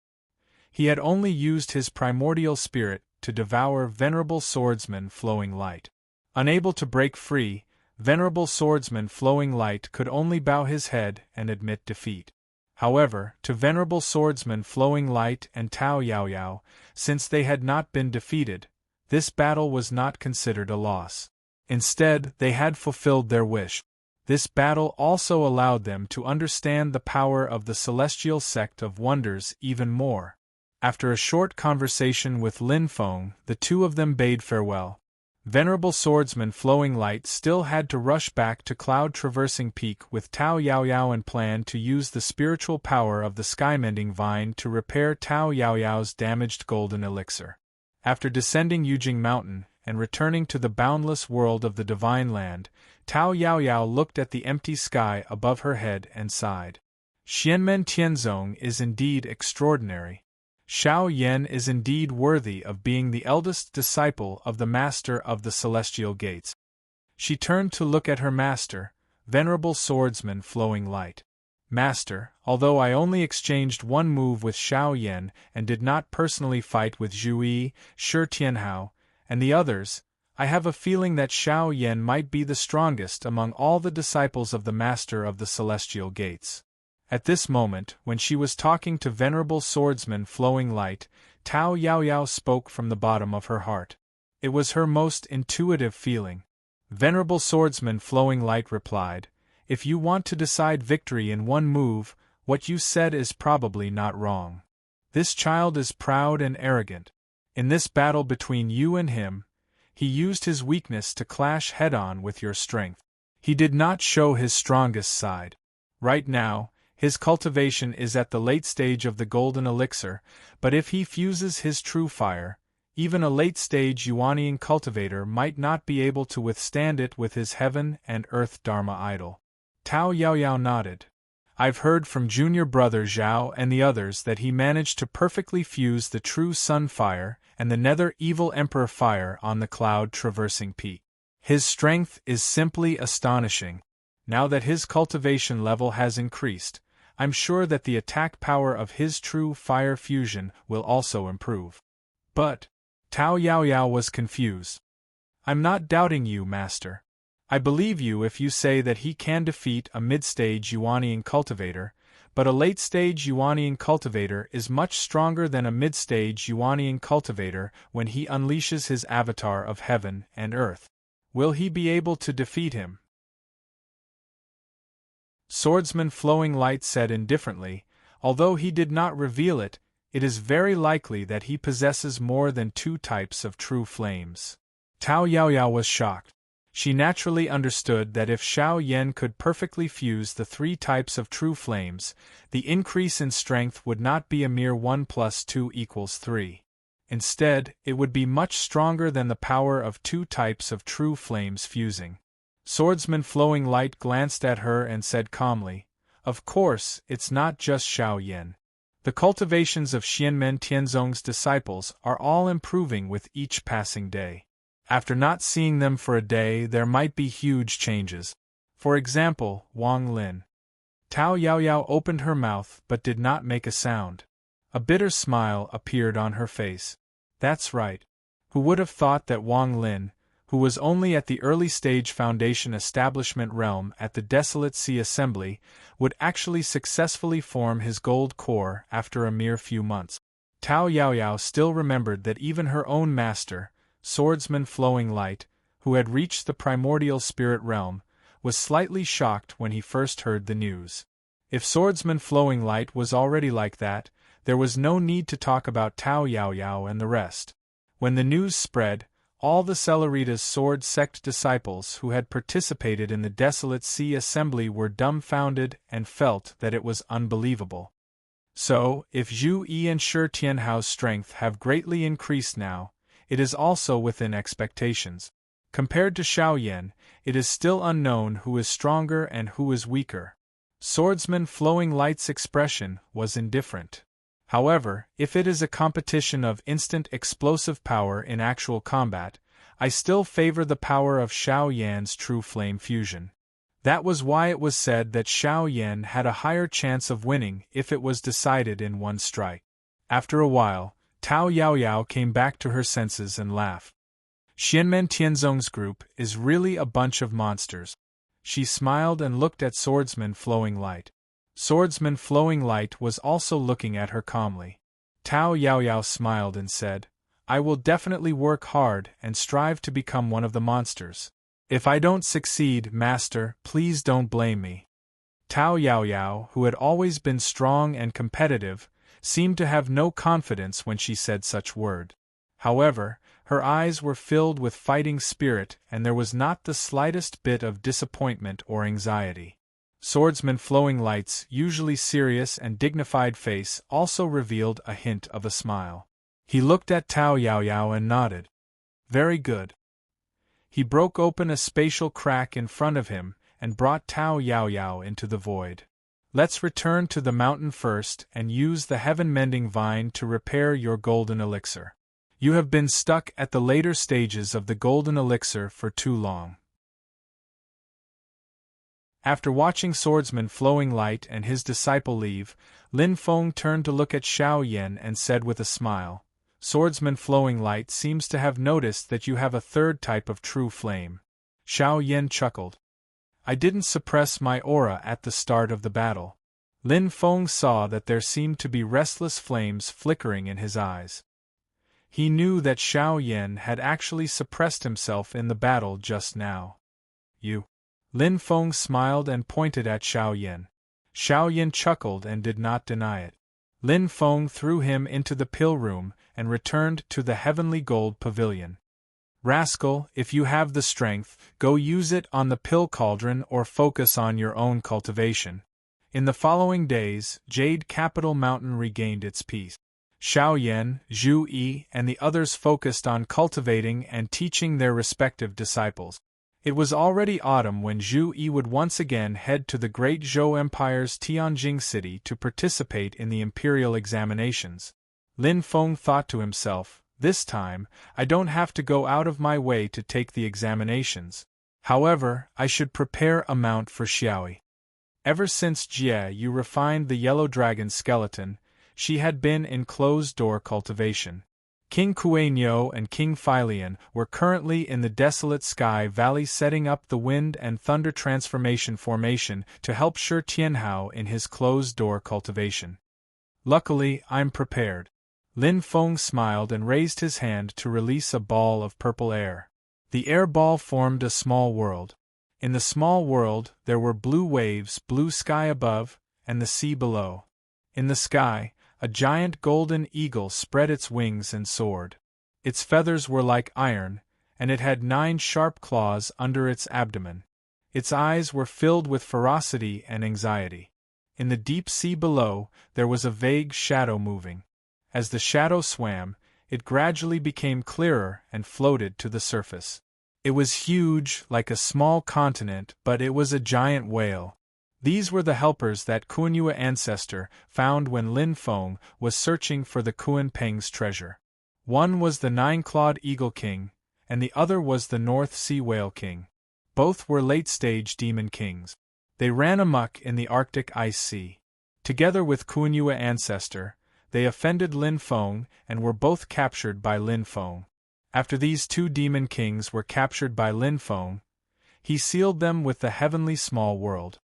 He had only used his primordial spirit to devour Venerable Swordsman Flowing Light. Unable to break free, Venerable Swordsman Flowing Light could only bow his head and admit defeat. However, to Venerable Swordsman Flowing Light and Tao Yaoyao, since they had not been defeated, this battle was not considered a loss. Instead, they had fulfilled their wish. This battle also allowed them to understand the power of the Celestial Sect of Wonders even more. After a short conversation with Lin Feng, the two of them bade farewell. Venerable Swordsman Flowing Light still had to rush back to Cloud Traversing Peak with Tao Yaoyao and planned to use the spiritual power of the Skymending Vine to repair Tao Yaoyao's damaged golden elixir. After descending Yujing Mountain and returning to the boundless world of the Divine Land, Tao Yaoyao looked at the empty sky above her head and sighed. Xianmen Tianzong is indeed extraordinary. Xiao Yan is indeed worthy of being the eldest disciple of the Master of the Celestial Gates. She turned to look at her master, Venerable Swordsman Flowing Light. Master, although I only exchanged one move with Xiao Yan and did not personally fight with Zhu Yi, Shi Tianhao, and the others, I have a feeling that Xiao Yan might be the strongest among all the disciples of the Master of the Celestial Gates. At this moment, when she was talking to Venerable Swordsman Flowing Light, Tao Yaoyao spoke from the bottom of her heart. It was her most intuitive feeling. Venerable Swordsman Flowing Light replied, "If you want to decide victory in one move, what you said is probably not wrong. This child is proud and arrogant. In this battle between you and him, he used his weakness to clash head-on with your strength. He did not show his strongest side. Right now, his cultivation is at the late stage of the golden elixir, but if he fuses his true fire, even a late-stage Yuanian cultivator might not be able to withstand it with his heaven and earth Dharma idol." Tao Yaoyao nodded. "I've heard from junior brother Zhao and the others that he managed to perfectly fuse the true sun fire and the nether evil emperor fire on the Cloud Traversing Peak. His strength is simply astonishing. Now that his cultivation level has increased, I'm sure that the attack power of his true fire fusion will also improve." But Tao Yaoyao was confused. "I'm not doubting you, Master. I believe you if you say that he can defeat a mid-stage Yuanian cultivator, but a late-stage Yuanian cultivator is much stronger than a mid-stage Yuanian cultivator when he unleashes his avatar of heaven and earth. Will he be able to defeat him?" Swordsman Flowing Light said indifferently, "Although he did not reveal it, it is very likely that he possesses more than two types of true flames." Tao Yaoyao was shocked. She naturally understood that if Xiao Yan could perfectly fuse the three types of true flames, the increase in strength would not be a mere 1 + 2 = 3. Instead, it would be much stronger than the power of two types of true flames fusing. Swordsman Flowing Light glanced at her and said calmly, "Of course, it's not just Xiao Yan. The cultivations of Xianmen Tianzong's disciples are all improving with each passing day. After not seeing them for a day, there might be huge changes. For example, Wang Lin." Tao Yaoyao opened her mouth but did not make a sound. A bitter smile appeared on her face. "That's right. Who would have thought that Wang Lin, who was only at the early-stage foundation establishment realm at the Desolate Sea Assembly, would actually successfully form his gold core after a mere few months?" Tao Yaoyao still remembered that even her own master, Swordsman Flowing Light, who had reached the primordial spirit realm, was slightly shocked when he first heard the news. If Swordsman Flowing Light was already like that, there was no need to talk about Tao Yaoyao and the rest. When the news spread, all the Celerita's sword sect disciples who had participated in the Desolate Sea Assembly were dumbfounded and felt that it was unbelievable. So, if Zhu Yi and Shi Tianhao's strength have greatly increased now, it is also within expectations. Compared to Xiao Yan, it is still unknown who is stronger and who is weaker. Swordsman Flowing Light's expression was indifferent. However, if it is a competition of instant explosive power in actual combat, I still favor the power of Xiao Yan's true flame fusion. That was why it was said that Xiao Yan had a higher chance of winning if it was decided in one strike. After a while, Tao Yaoyao came back to her senses and laughed. Xianmen Tianzong's group is really a bunch of monsters. She smiled and looked at Swordsman Flowing Light. Swordsman Flowing Light was also looking at her calmly. Tao Yaoyao smiled and said, I will definitely work hard and strive to become one of the monsters. If I don't succeed, Master, please don't blame me. Tao Yaoyao, who had always been strong and competitive, seemed to have no confidence when she said such word. However, her eyes were filled with fighting spirit and there was not the slightest bit of disappointment or anxiety. Swordsman Flowing Light's usually serious and dignified face also revealed a hint of a smile. He looked at Tao Yaoyao and nodded. Very good. He broke open a spatial crack in front of him and brought Tao Yaoyao into the void. Let's return to the mountain first and use the heaven-mending vine to repair your golden elixir. You have been stuck at the later stages of the golden elixir for too long. After watching Swordsman Flowing Light and his disciple leave, Lin Feng turned to look at Xiao Yan and said with a smile, Swordsman Flowing Light seems to have noticed that you have a third type of true flame. Xiao Yan chuckled. I didn't suppress my aura at the start of the battle. Lin Feng saw that there seemed to be restless flames flickering in his eyes. He knew that Xiao Yan had actually suppressed himself in the battle just now. You. Lin Feng smiled and pointed at Xiao Yan. Xiao Yan chuckled and did not deny it. Lin Feng threw him into the pill room and returned to the heavenly gold pavilion. Rascal, if you have the strength, go use it on the pill cauldron or focus on your own cultivation. In the following days, Jade Capital Mountain regained its peace. Xiao Yan, Zhu Yi, and the others focused on cultivating and teaching their respective disciples. It was already autumn when Zhu Yi would once again head to the Great Zhou Empire's Tianjing city to participate in the imperial examinations. Lin Feng thought to himself, this time, I don't have to go out of my way to take the examinations. However, I should prepare a mount for Xiaoyi. Ever since Jie Yu refined the yellow dragon skeleton, she had been in closed-door cultivation. King Kuei-Nyo and King Philian were currently in the desolate Sky Valley setting up the wind and thunder transformation formation to help Shi Tianhao in his closed-door cultivation. Luckily, I'm prepared. Lin Feng smiled and raised his hand to release a ball of purple air. The air ball formed a small world. In the small world, there were blue waves, blue sky above, and the sea below. In the sky, a giant golden eagle spread its wings and soared. Its feathers were like iron, and it had 9 sharp claws under its abdomen. Its eyes were filled with ferocity and anxiety. In the deep sea below, there was a vague shadow moving. As the shadow swam, it gradually became clearer and floated to the surface. It was huge, like a small continent, but it was a giant whale. These were the helpers that Kuan-Yue ancestor found when Lin Feng was searching for the Kuan Peng's treasure. One was the 9-clawed Eagle King, and the other was the North Sea Whale King. Both were late-stage demon kings. They ran amok in the Arctic Ice Sea. Together with Kuan-Yue ancestor, they offended Lin Feng and were both captured by Lin Feng. After these 2 demon kings were captured by Lin Feng, he sealed them with the heavenly small world.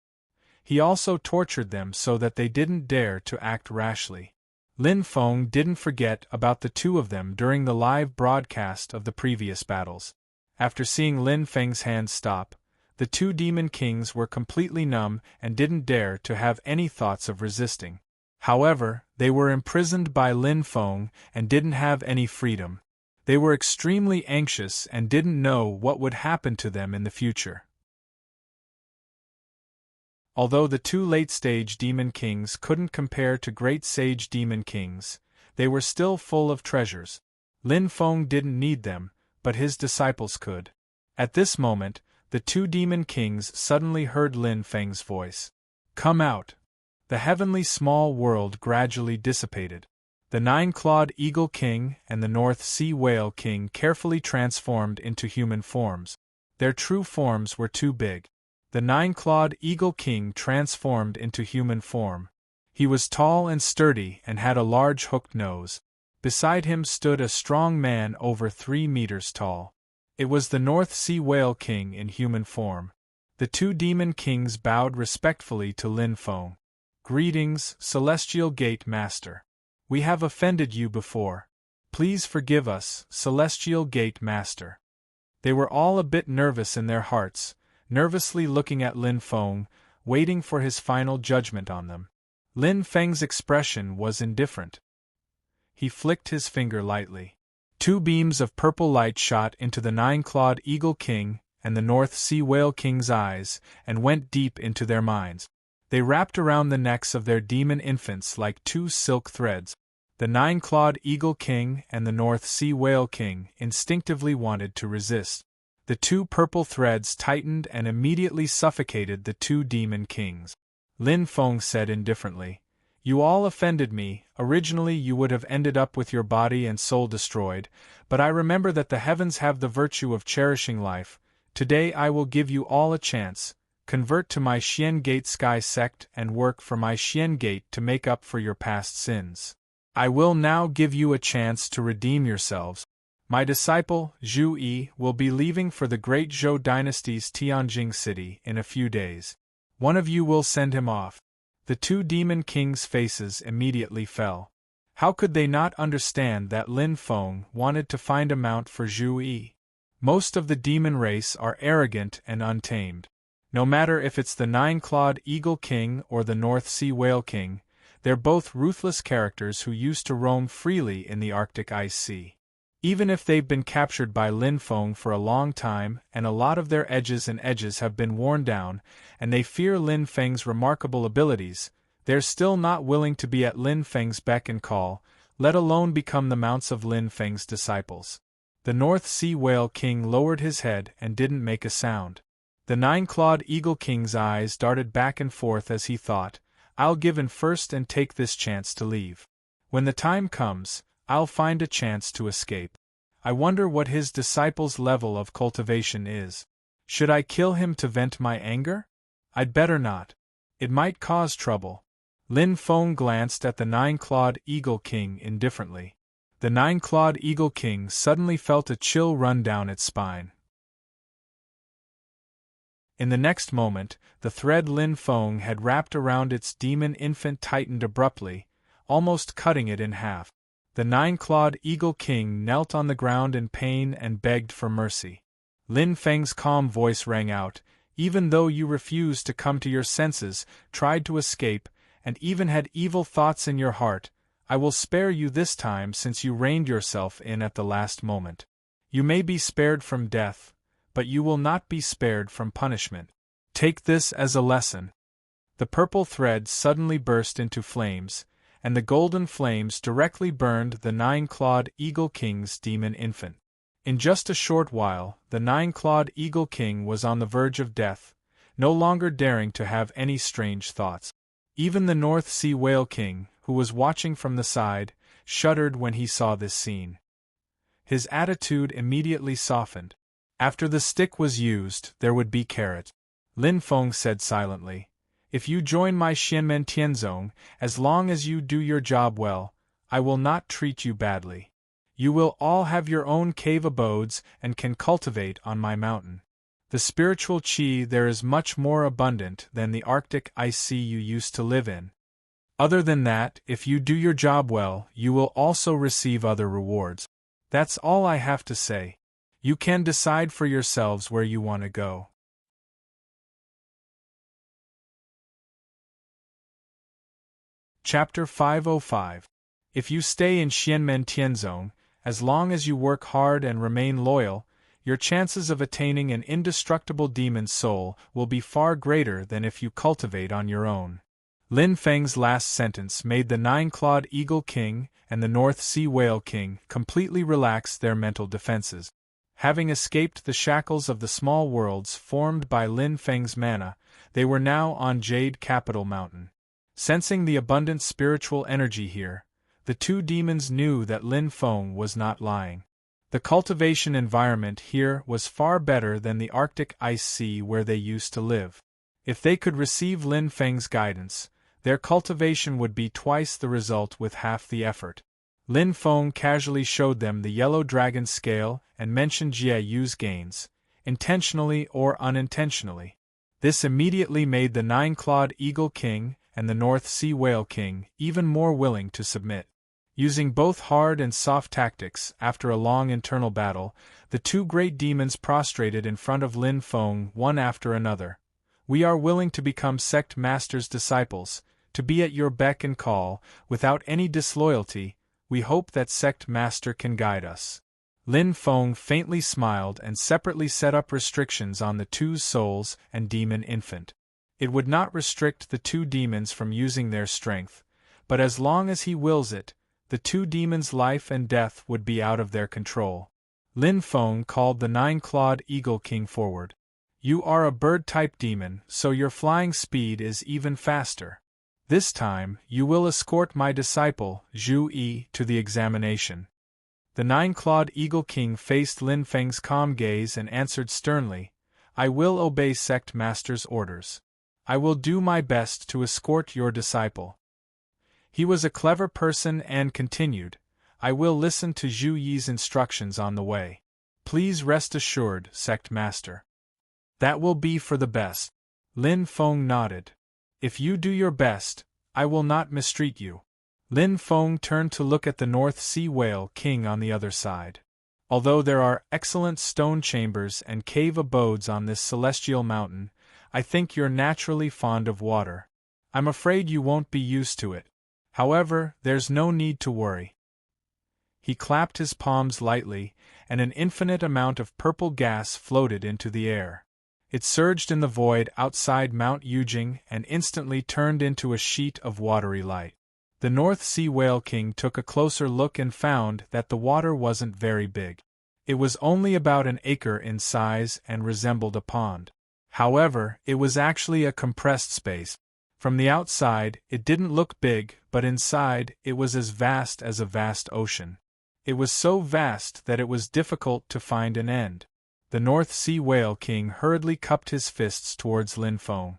He also tortured them so that they didn't dare to act rashly. Lin Feng didn't forget about the 2 of them during the live broadcast of the previous battles. After seeing Lin Feng's hand stop, the 2 demon kings were completely numb and didn't dare to have any thoughts of resisting. However, they were imprisoned by Lin Feng and didn't have any freedom. They were extremely anxious and didn't know what would happen to them in the future. Although the 2 late-stage demon kings couldn't compare to great sage demon kings, they were still full of treasures. Lin Feng didn't need them, but his disciples could. At this moment, the 2 demon kings suddenly heard Lin Feng's voice. Come out! The heavenly small world gradually dissipated. The 9-clawed Eagle King and the North Sea Whale King carefully transformed into human forms. Their true forms were too big. The 9-clawed Eagle King transformed into human form. He was tall and sturdy and had a large hooked nose. Beside him stood a strong man over 3 meters tall. It was the North Sea Whale King in human form. The two demon kings bowed respectfully to Lin Feng. "Greetings, Celestial Gate Master. We have offended you before. Please forgive us, Celestial Gate Master." They were all a bit nervous in their hearts, nervously looking at Lin Feng, waiting for his final judgment on them. Lin Feng's expression was indifferent. He flicked his finger lightly. 2 beams of purple light shot into the 9-clawed Eagle King and the North Sea Whale King's eyes and went deep into their minds. They wrapped around the necks of their demon infants like 2 silk threads. The 9-clawed Eagle King and the North Sea Whale King instinctively wanted to resist. The 2 purple threads tightened and immediately suffocated the 2 demon kings. Lin Feng said indifferently, "You all offended me. Originally you would have ended up with your body and soul destroyed, but I remember that the heavens have the virtue of cherishing life. Today I will give you all a chance. Convert to my Xian Gate Sky sect and work for my Xian Gate to make up for your past sins. I will now give you a chance to redeem yourselves. My disciple, Zhu Yi, will be leaving for the great Zhou dynasty's Tianjing city in a few days. One of you will send him off." The 2 demon kings' faces immediately fell. How could they not understand that Lin Feng wanted to find a mount for Zhu Yi? Most of the demon race are arrogant and untamed. No matter if it's the 9-clawed Eagle King or the North Sea Whale King, they're both ruthless characters who used to roam freely in the Arctic Ice Sea. Even if they've been captured by Lin Feng for a long time and a lot of their edges have been worn down, and they fear Lin Feng's remarkable abilities, they're still not willing to be at Lin Feng's beck and call, let alone become the mounts of Lin Feng's disciples. The North Sea Whale King lowered his head and didn't make a sound. The 9-clawed Eagle King's eyes darted back and forth as he thought, "I'll give in first and take this chance to leave. When the time comes, I'll find a chance to escape. I wonder what his disciple's level of cultivation is. Should I kill him to vent my anger? I'd better not. It might cause trouble." Lin Feng glanced at the 9-clawed Eagle King indifferently. The 9-clawed Eagle King suddenly felt a chill run down its spine. In the next moment, the thread Lin Feng had wrapped around its demon infant tightened abruptly, almost cutting it in half. The 9-clawed Eagle King knelt on the ground in pain and begged for mercy. Lin Feng's calm voice rang out, "Even though you refused to come to your senses, tried to escape, and even had evil thoughts in your heart, I will spare you this time since you reined yourself in at the last moment. You may be spared from death, but you will not be spared from punishment. Take this as a lesson." The purple thread suddenly burst into flames, and the golden flames directly burned the 9-clawed Eagle King's demon infant. In just a short while, the 9-clawed Eagle King was on the verge of death, no longer daring to have any strange thoughts. Even the North Sea Whale King, who was watching from the side, shuddered when he saw this scene. His attitude immediately softened. After the stick was used, there would be carrot. Lin Feng said silently, "If you join my Xianmen Tianzong, as long as you do your job well, I will not treat you badly. You will all have your own cave abodes and can cultivate on my mountain. The spiritual qi there is much more abundant than the Arctic Ice Sea you used to live in. Other than that, if you do your job well, you will also receive other rewards. That's all I have to say. You can decide for yourselves where you want to go." Chapter 505. If you stay in Xianmen Tianzong, as long as you work hard and remain loyal, your chances of attaining an indestructible demon soul will be far greater than if you cultivate on your own. Lin Feng's last sentence made the 9-clawed Eagle King and the North Sea Whale King completely relax their mental defenses. Having escaped the shackles of the small worlds formed by Lin Feng's mana, they were now on Jade Capital Mountain. Sensing the abundant spiritual energy here, the 2 demons knew that Lin Feng was not lying. The cultivation environment here was far better than the Arctic Ice Sea where they used to live. If they could receive Lin Feng's guidance, their cultivation would be twice the result with half the effort. Lin Feng casually showed them the yellow dragon scale and mentioned Jie Yu's gains, intentionally or unintentionally. This immediately made the nine-clawed Eagle King and the North Sea Whale King even more willing to submit. Using both hard and soft tactics, after a long internal battle, the two great demons prostrated in front of Lin Feng one after another. We are willing to become sect master's disciples, to be at your beck and call, without any disloyalty. We hope that sect master can guide us. Lin Feng faintly smiled and separately set up restrictions on the two souls and demon infant. It would not restrict the two demons from using their strength, but as long as he wills it, the two demons' life and death would be out of their control. Lin Feng called the nine-clawed Eagle King forward. You are a bird-type demon, so your flying speed is even faster. This time, you will escort my disciple, Zhu Yi, to the examination. The nine-clawed Eagle King faced Lin Feng's calm gaze and answered sternly, I will obey sect master's orders. I will do my best to escort your disciple. He was a clever person and continued, I will listen to Zhu Yi's instructions on the way. Please rest assured, sect master. That will be for the best. Lin Feng nodded. If you do your best, I will not mistreat you. Lin Feng turned to look at the North Sea Whale King on the other side. Although there are excellent stone chambers and cave abodes on this celestial mountain, I think you're naturally fond of water. I'm afraid you won't be used to it. However, there's no need to worry. He clapped his palms lightly, and an infinite amount of purple gas floated into the air. It surged in the void outside Mount Yujing and instantly turned into a sheet of watery light. The North Sea Whale King took a closer look and found that the water wasn't very big. It was only about an acre in size and resembled a pond. However, it was actually a compressed space. From the outside, it didn't look big, but inside, it was as vast as a vast ocean. It was so vast that it was difficult to find an end. The North Sea Whale King hurriedly cupped his fists towards Lin Feng.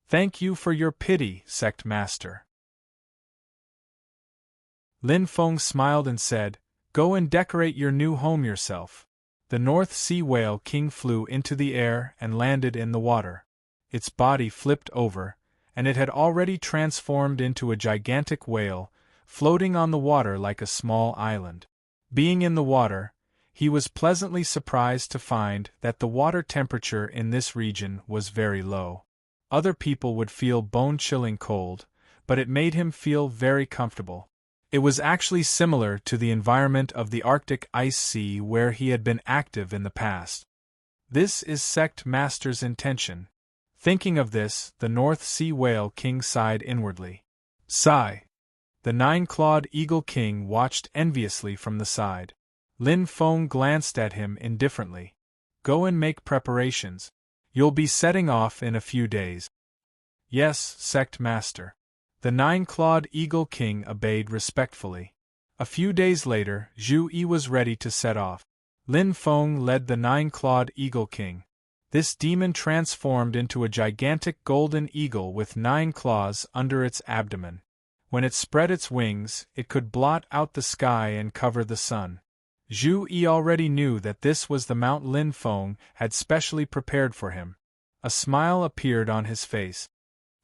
Thank you for your pity, sect master. Lin Feng smiled and said, Go and decorate your new home yourself. The North Sea Whale King flew into the air and landed in the water. Its body flipped over, and it had already transformed into a gigantic whale, floating on the water like a small island. Being in the water, he was pleasantly surprised to find that the water temperature in this region was very low. Other people would feel bone-chilling cold, but it made him feel very comfortable. It was actually similar to the environment of the Arctic ice sea where he had been active in the past. This is sect master's intention. Thinking of this, the North Sea Whale King sighed inwardly. Sigh. The nine-clawed Eagle King watched enviously from the side. Lin Feng glanced at him indifferently. Go and make preparations. You'll be setting off in a few days. Yes, sect master. The nine-clawed Eagle King obeyed respectfully. A few days later, Zhu Yi was ready to set off. Lin Feng led the nine-clawed Eagle King. This demon transformed into a gigantic golden eagle with 9 claws under its abdomen. When it spread its wings, it could blot out the sky and cover the sun. Zhu Yi already knew that this was the mount Lin Feng had specially prepared for him. A smile appeared on his face.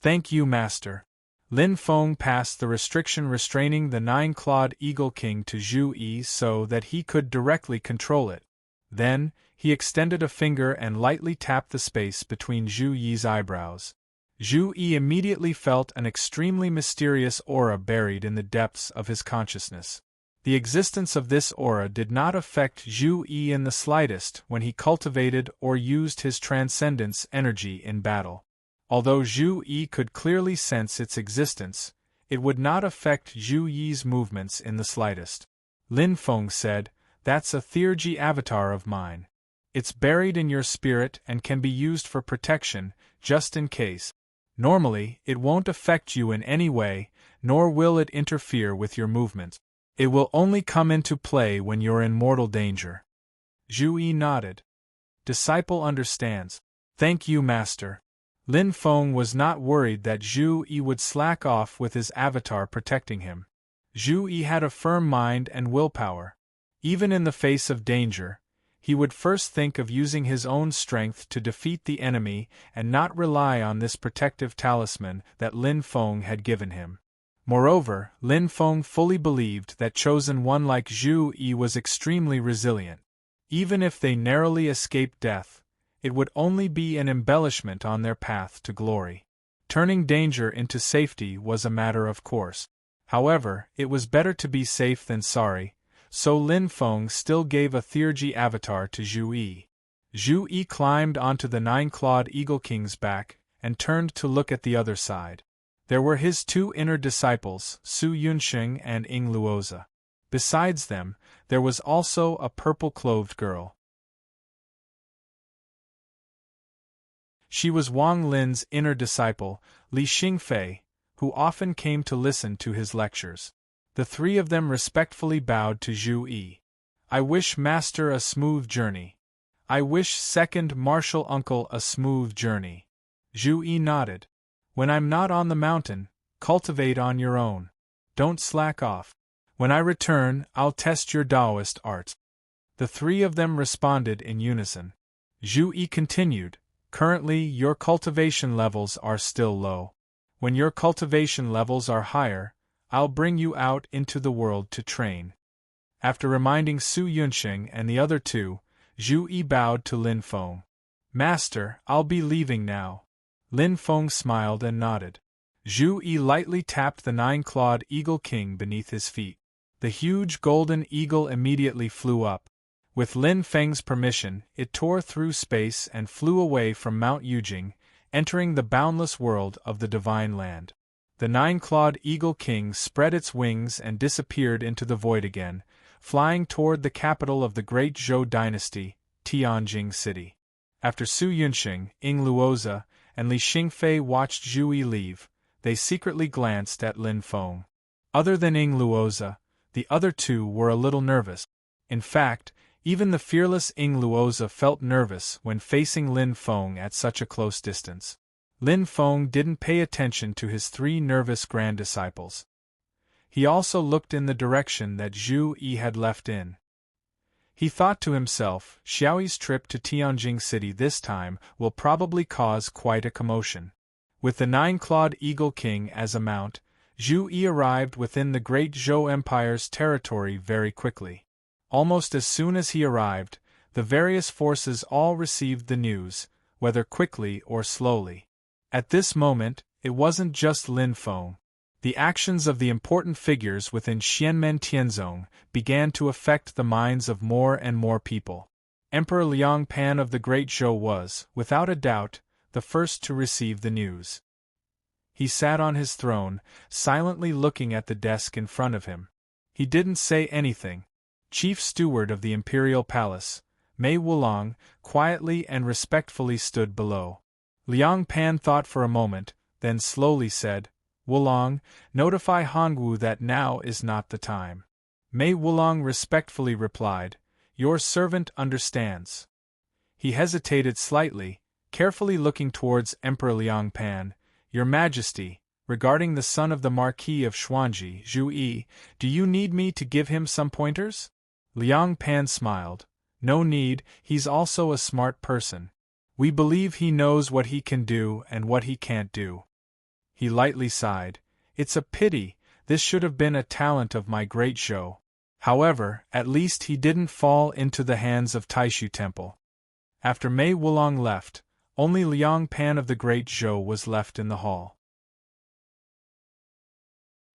Thank you, master. Lin Feng passed the restriction restraining the 9-clawed Eagle King to Zhu Yi so that he could directly control it. Then, he extended a finger and lightly tapped the space between Zhu Yi's eyebrows. Zhu Yi immediately felt an extremely mysterious aura buried in the depths of his consciousness. The existence of this aura did not affect Zhu Yi in the slightest when he cultivated or used his transcendence energy in battle. Although Zhu Yi could clearly sense its existence, it would not affect Zhu Yi's movements in the slightest. Lin Feng said, That's a Theurgy avatar of mine. It's buried in your spirit and can be used for protection, just in case. Normally, it won't affect you in any way, nor will it interfere with your movements. It will only come into play when you're in mortal danger. Zhu Yi nodded. Disciple understands. Thank you, master. Lin Feng was not worried that Zhu Yi would slack off with his avatar protecting him. Zhu Yi had a firm mind and willpower. Even in the face of danger, he would first think of using his own strength to defeat the enemy and not rely on this protective talisman that Lin Feng had given him. Moreover, Lin Feng fully believed that chosen one like Zhu Yi was extremely resilient. Even if they narrowly escaped death, it would only be an embellishment on their path to glory. Turning danger into safety was a matter of course. However, it was better to be safe than sorry, so Lin Feng still gave a Theurgy avatar to Zhu Yi. Zhu Yi climbed onto the nine-clawed Eagle King's back and turned to look at the other side. There were his two inner disciples, Su Yunxing and Ying Luoza. Besides them, there was also a purple-clothed girl. She was Wang Lin's inner disciple, Li Xingfei, who often came to listen to his lectures. The three of them respectfully bowed to Zhu Yi. "I wish Master a smooth journey." "I wish second martial uncle a smooth journey." Zhu Yi nodded. "When I'm not on the mountain, cultivate on your own. Don't slack off. When I return, I'll test your Taoist art." The three of them responded in unison. Zhu Yi continued, "Currently, your cultivation levels are still low. When your cultivation levels are higher, I'll bring you out into the world to train." After reminding Su Yunxing and the other two, Zhu Yi bowed to Lin Feng. "Master, I'll be leaving now." Lin Feng smiled and nodded. Zhu Yi lightly tapped the nine-clawed Eagle King beneath his feet. The huge golden eagle immediately flew up. With Lin Feng's permission, it tore through space and flew away from Mount Yujing, entering the boundless world of the Divine Land. The nine-clawed Eagle King spread its wings and disappeared into the void again, flying toward the capital of the great Zhou dynasty, Tianjing City. After Su Yunxing, Ying Luoza, and Li Xingfei watched Zhu Yi leave, they secretly glanced at Lin Feng. Other than Ying Luoza, the other two were a little nervous. In fact, even the fearless Ying Luoza felt nervous when facing Lin Feng at such a close distance. Lin Feng didn't pay attention to his three nervous grand disciples. He also looked in the direction that Zhu Yi had left in. He thought to himself, Xiaoyi's trip to Tianjing City this time will probably cause quite a commotion. With the nine-clawed Eagle King as a mount, Zhu Yi arrived within the great Zhou Empire's territory very quickly. Almost as soon as he arrived, the various forces all received the news, whether quickly or slowly. At this moment, it wasn't just Lin Feng. The actions of the important figures within Xianmen Tianzong began to affect the minds of more and more people. Emperor Liang Pan of the Great Zhou was, without a doubt, the first to receive the news. He sat on his throne, silently looking at the desk in front of him. He didn't say anything. Chief Steward of the Imperial Palace, Mei Wulong, quietly and respectfully stood below. Liang Pan thought for a moment, then slowly said, "Wulong, notify Hongwu that now is not the time." Mei Wulong respectfully replied, "Your servant understands." He hesitated slightly, carefully looking towards Emperor Liang Pan. "Your Majesty, regarding the son of the Marquis of Xuanji, Zhu Yi, do you need me to give him some pointers?" Liang Pan smiled. "No need, he's also a smart person. We believe he knows what he can do and what he can't do." He lightly sighed. "It's a pity, this should have been a talent of my great Zhou. However, at least he didn't fall into the hands of Taishu Temple." After Mei Wulong left, only Liang Pan of the Great Zhou was left in the hall.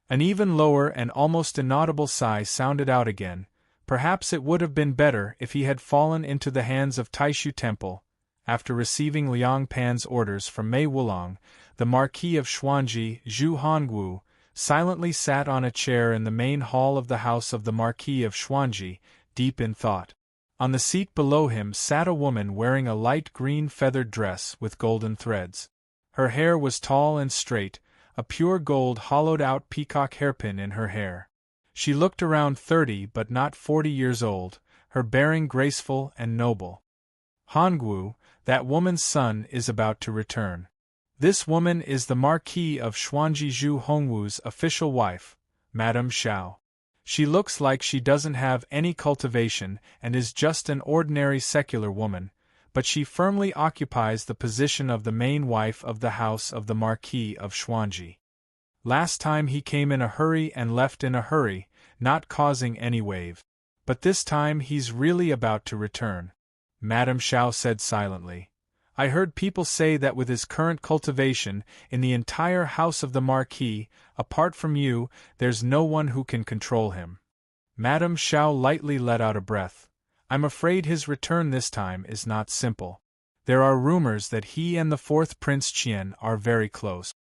An even lower and almost inaudible sigh sounded out again. Perhaps it would have been better if he had fallen into the hands of Taishu Temple. After receiving Liang Pan's orders from Mei Wulong, the Marquis of Xuanji, Zhu Hongwu, silently sat on a chair in the main hall of the house of the Marquis of Xuanji, deep in thought. On the seat below him sat a woman wearing a light green feathered dress with golden threads. Her hair was tall and straight, a pure gold hollowed-out peacock hairpin in her hair. She looked around 30 but not 40 years old, her bearing graceful and noble. "Hongwu, that woman's son is about to return. This woman is the Marquis of Xuanji Zhu Hongwu's official wife, Madame Xiao. She looks like she doesn't have any cultivation and is just an ordinary secular woman, but she firmly occupies the position of the main wife of the house of the Marquis of Xuanji. Last time he came in a hurry and left in a hurry, not causing any wave. But this time he's really about to return. Madame Xiao said silently. I heard people say that with his current cultivation, in the entire house of the Marquis, apart from you, there's no one who can control him. Madame Xiao lightly let out a breath. I'm afraid his return this time is not simple. There are rumors that he and the fourth Prince Qian are very close.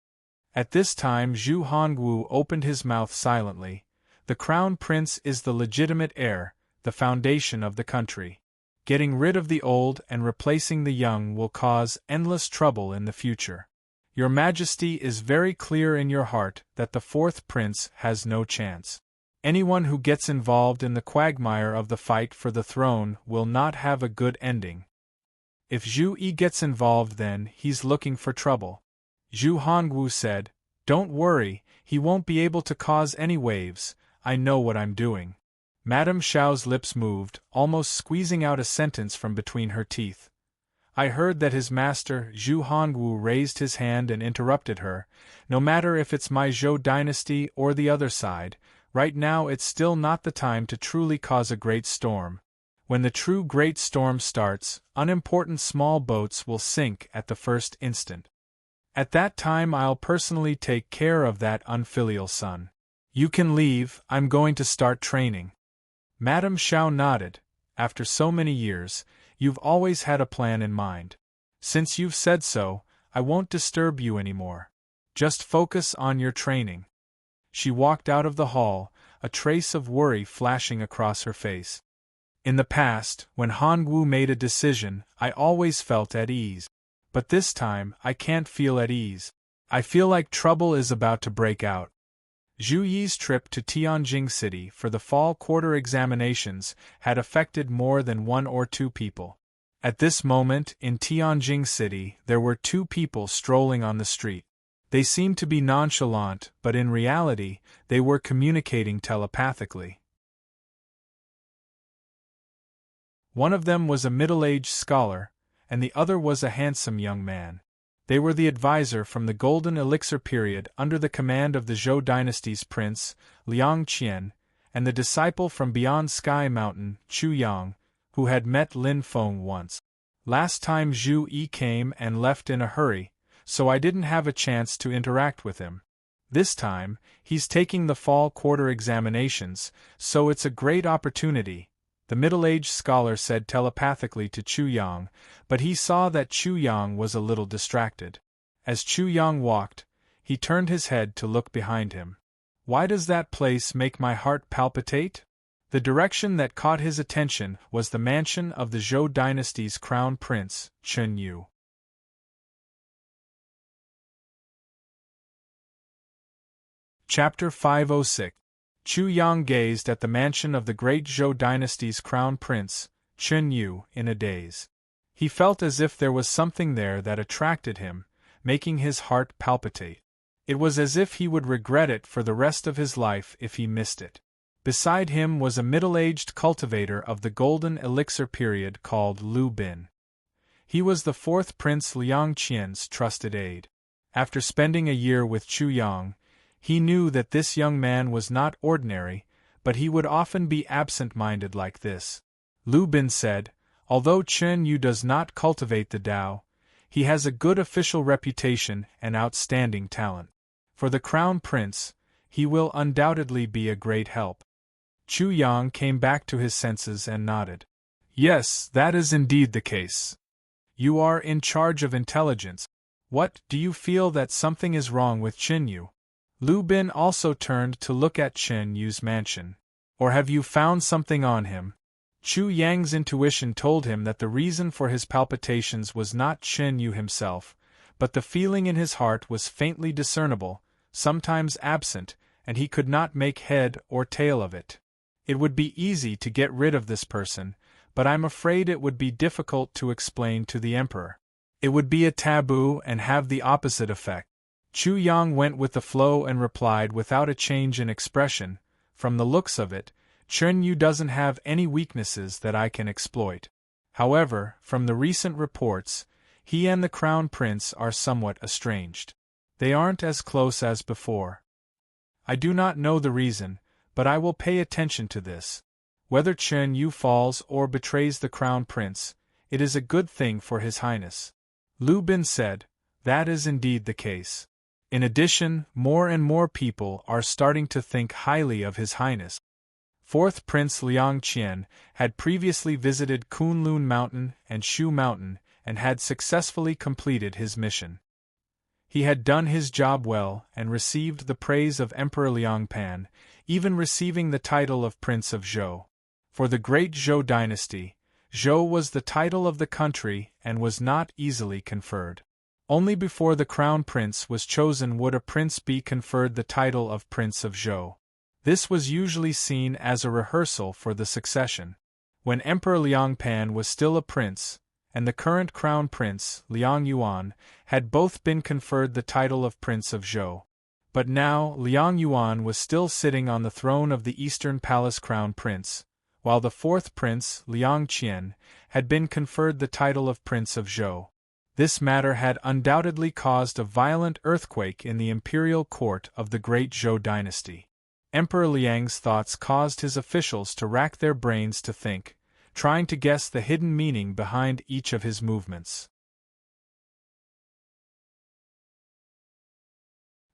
At this time Zhu Hongwu opened his mouth silently. The crown prince is the legitimate heir, the foundation of the country. Getting rid of the old and replacing the young will cause endless trouble in the future. Your Majesty is very clear in your heart that the fourth prince has no chance. Anyone who gets involved in the quagmire of the fight for the throne will not have a good ending. If Zhu Yi gets involved, then he's looking for trouble. Zhu Hongwu said, Don't worry, he won't be able to cause any waves, I know what I'm doing. Madame Xiao's lips moved, almost squeezing out a sentence from between her teeth. I heard that his master, Zhu Hongwu, raised his hand and interrupted her. No matter if it's my Zhou dynasty or the other side, right now it's still not the time to truly cause a great storm. When the true great storm starts, unimportant small boats will sink at the first instant. At that time I'll personally take care of that unfilial son. You can leave, I'm going to start training. Madame Xiao nodded. After so many years, you've always had a plan in mind. Since you've said so, I won't disturb you anymore. Just focus on your training. She walked out of the hall, a trace of worry flashing across her face. In the past, when Hongwu made a decision, I always felt at ease. But this time, I can't feel at ease. I feel like trouble is about to break out. Zhu Yi's trip to Tianjing City for the fall quarter examinations had affected more than one or two people. At this moment, in Tianjing City, there were two people strolling on the street. They seemed to be nonchalant, but in reality, they were communicating telepathically. One of them was a middle-aged scholar, and the other was a handsome young man. They were the advisor from the Golden Elixir period under the command of the Zhou dynasty's prince, Liang Qian, and the disciple from beyond Sky Mountain, Chu Yang, who had met Lin Feng once. Last time Zhu Yi came and left in a hurry, so I didn't have a chance to interact with him. This time, he's taking the fall quarter examinations, so it's a great opportunity, the middle-aged scholar said telepathically to Chu Yang, but he saw that Chu Yang was a little distracted. As Chu Yang walked, he turned his head to look behind him. Why does that place make my heart palpitate? The direction that caught his attention was the mansion of the Zhou dynasty's crown prince, Chen Yu. Chapter 506. Chu Yang gazed at the mansion of the great Zhou dynasty's crown prince, Chen Yu, in a daze. He felt as if there was something there that attracted him, making his heart palpitate. It was as if he would regret it for the rest of his life if he missed it. Beside him was a middle-aged cultivator of the Golden Elixir period called Lu Bin. He was the fourth Prince Liang Qian's trusted aide. After spending a year with Chu Yang, he knew that this young man was not ordinary, but he would often be absent-minded like this. Lu Bin said, although Chen Yu does not cultivate the Tao, he has a good official reputation and outstanding talent. For the crown prince, he will undoubtedly be a great help. Chu Yang came back to his senses and nodded. Yes, that is indeed the case. You are in charge of intelligence. What, do you feel that something is wrong with Chen Yu? Lu Bin also turned to look at Chen Yu's mansion. Or have you found something on him? Chu Yang's intuition told him that the reason for his palpitations was not Chen Yu himself, but the feeling in his heart was faintly discernible, sometimes absent, and he could not make head or tail of it. It would be easy to get rid of this person, but I'm afraid it would be difficult to explain to the emperor. It would be a taboo and have the opposite effect. Chu Yang went with the flow and replied without a change in expression, "From the looks of it, Chen Yu doesn't have any weaknesses that I can exploit. However, from the recent reports, he and the Crown Prince are somewhat estranged. They aren't as close as before. I do not know the reason, but I will pay attention to this. Whether Chen Yu falls or betrays the Crown Prince, it is a good thing for His Highness." Lu Bin said, "That is indeed the case. In addition, more and more people are starting to think highly of His Highness." Fourth Prince Liang Qian had previously visited Kunlun Mountain and Shu Mountain and had successfully completed his mission. He had done his job well and received the praise of Emperor Liang Pan, even receiving the title of Prince of Zhou. For the great Zhou dynasty, Zhou was the title of the country and was not easily conferred. Only before the Crown Prince was chosen would a prince be conferred the title of Prince of Zhou. This was usually seen as a rehearsal for the succession. When Emperor Liang Pan was still a prince, and the current Crown Prince, Liang Yuan, had both been conferred the title of Prince of Zhou. But now Liang Yuan was still sitting on the throne of the Eastern Palace Crown Prince, while the fourth prince, Liang Qian, had been conferred the title of Prince of Zhou. This matter had undoubtedly caused a violent earthquake in the imperial court of the great Zhou dynasty. Emperor Liang's thoughts caused his officials to rack their brains to think, trying to guess the hidden meaning behind each of his movements.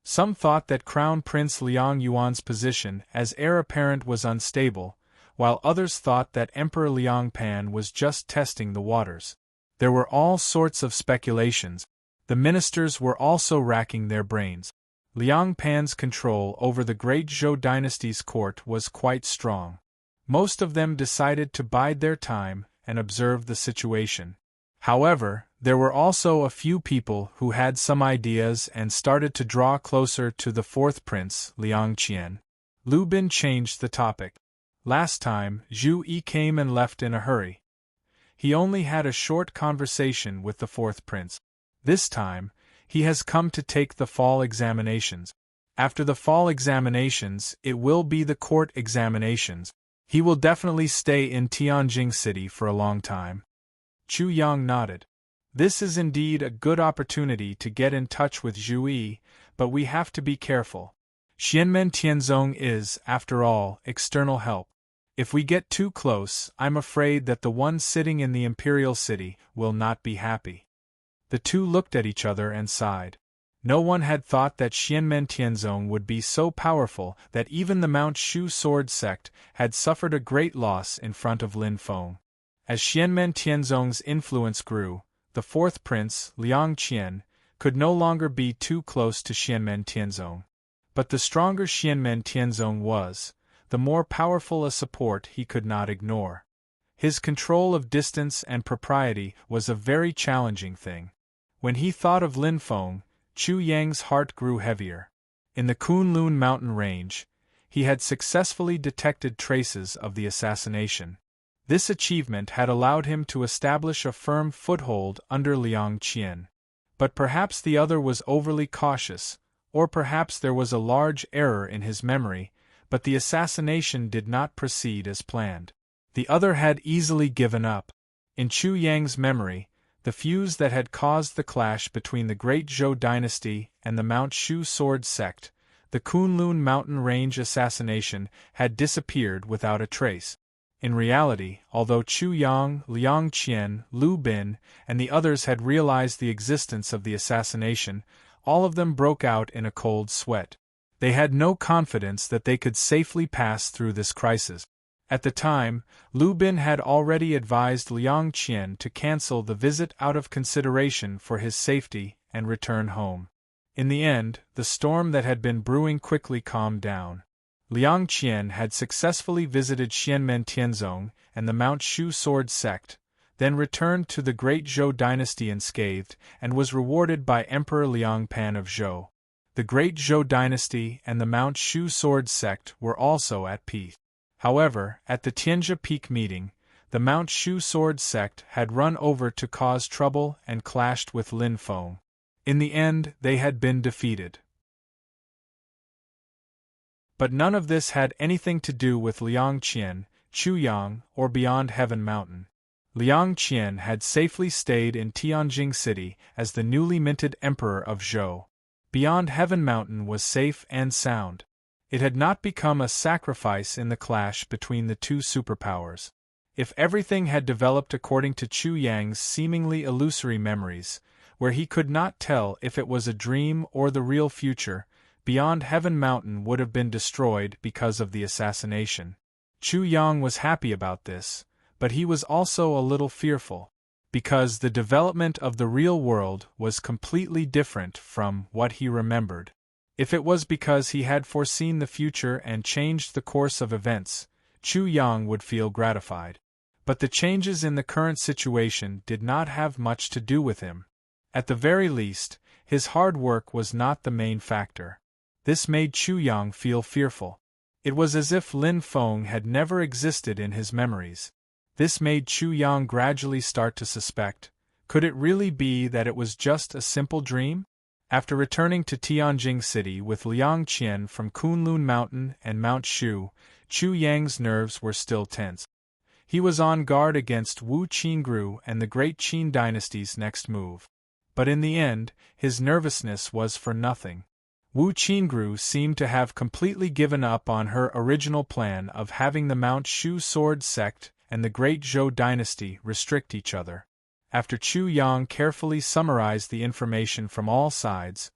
Some thought that Crown Prince Liang Yuan's position as heir apparent was unstable, while others thought that Emperor Liang Pan was just testing the waters. There were all sorts of speculations. The ministers were also racking their brains. Liang Pan's control over the great Zhou dynasty's court was quite strong. Most of them decided to bide their time and observe the situation. However, there were also a few people who had some ideas and started to draw closer to the fourth prince, Liang Qian. Lu Bin changed the topic. Last time, Zhu Yi came and left in a hurry. He only had a short conversation with the fourth prince. This time, he has come to take the fall examinations. After the fall examinations, it will be the court examinations. He will definitely stay in Tianjing City for a long time. Chu Yang nodded. This is indeed a good opportunity to get in touch with Zhu Yi, but we have to be careful. Xianmen Tianzong is, after all, external help. If we get too close, I'm afraid that the one sitting in the imperial city will not be happy. The two looked at each other and sighed. No one had thought that Xianmen Tianzong would be so powerful that even the Mount Shu sword sect had suffered a great loss in front of Lin Feng. As Xianmen Tianzong's influence grew, the fourth prince, Liang Qian, could no longer be too close to Xianmen Tianzong. But the stronger Xianmen Tianzong was, the more powerful a support he could not ignore. His control of distance and propriety was a very challenging thing. When he thought of Lin Feng, Chu Yang's heart grew heavier. In the Kunlun mountain range, he had successfully detected traces of the assassination. This achievement had allowed him to establish a firm foothold under Liang Qian. But perhaps the other was overly cautious, or perhaps there was a large error in his memory, but the assassination did not proceed as planned. The other had easily given up. In Chu Yang's memory, the fuse that had caused the clash between the great Zhou dynasty and the Mount Shu sword sect, the Kunlun mountain range assassination, had disappeared without a trace. In reality, although Chu Yang, Liang Qian, Lu Bin, and the others had realized the existence of the assassination, all of them broke out in a cold sweat. They had no confidence that they could safely pass through this crisis. At the time, Lu Bin had already advised Liang Qian to cancel the visit out of consideration for his safety and return home. In the end, the storm that had been brewing quickly calmed down. Liang Qian had successfully visited Xianmen Tianzong and the Mount Shu sword sect, then returned to the great Zhou dynasty unscathed, and was rewarded by Emperor Liang Pan of Zhou. The great Zhou dynasty and the Mount Shu sword sect were also at peace. However, at the Tianjia Peak meeting, the Mount Shu sword sect had run over to cause trouble and clashed with Lin Feng. In the end, they had been defeated. But none of this had anything to do with Liang Qian, Chuyang, or Beyond Heaven Mountain. Liang Qian had safely stayed in Tianjing City as the newly minted emperor of Zhou. Beyond Heaven Mountain was safe and sound. It had not become a sacrifice in the clash between the two superpowers. If everything had developed according to Chu Yang's seemingly illusory memories, where he could not tell if it was a dream or the real future, Beyond Heaven Mountain would have been destroyed because of the assassination. Chu Yang was happy about this, but he was also a little fearful, because the development of the real world was completely different from what he remembered. If it was because he had foreseen the future and changed the course of events, Chu Yang would feel gratified. But the changes in the current situation did not have much to do with him. At the very least, his hard work was not the main factor. This made Chu Yang feel fearful. It was as if Lin Feng had never existed in his memories. This made Chu Yang gradually start to suspect, could it really be that it was just a simple dream? After returning to Tianjing City with Liang Qian from Kunlun Mountain and Mount Shu, Chu Yang's nerves were still tense. He was on guard against Wu Qingru and the great Qin dynasty's next move. But in the end, his nervousness was for nothing. Wu Qingru seemed to have completely given up on her original plan of having the Mount Shu sword sect and the great Zhou dynasty restrict each other. After Chu Yang carefully summarized the information from all sides,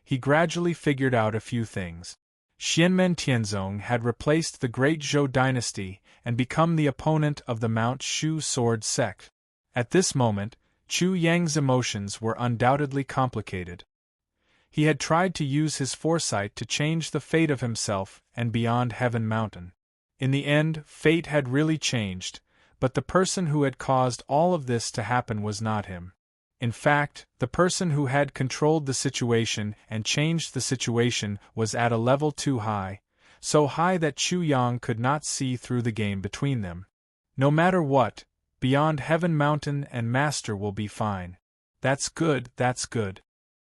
he gradually figured out a few things. Xianmen Tianzong had replaced the great Zhou dynasty and become the opponent of the Mount Shu sword sect. At this moment, Chu Yang's emotions were undoubtedly complicated. He had tried to use his foresight to change the fate of himself and Beyond Heaven Mountain. In the end, fate had really changed, but the person who had caused all of this to happen was not him. In fact, the person who had controlled the situation and changed the situation was at a level too high, so high that Chu Yang could not see through the game between them. No matter what, Beyond Heaven Mountain and Master will be fine. That's good, that's good.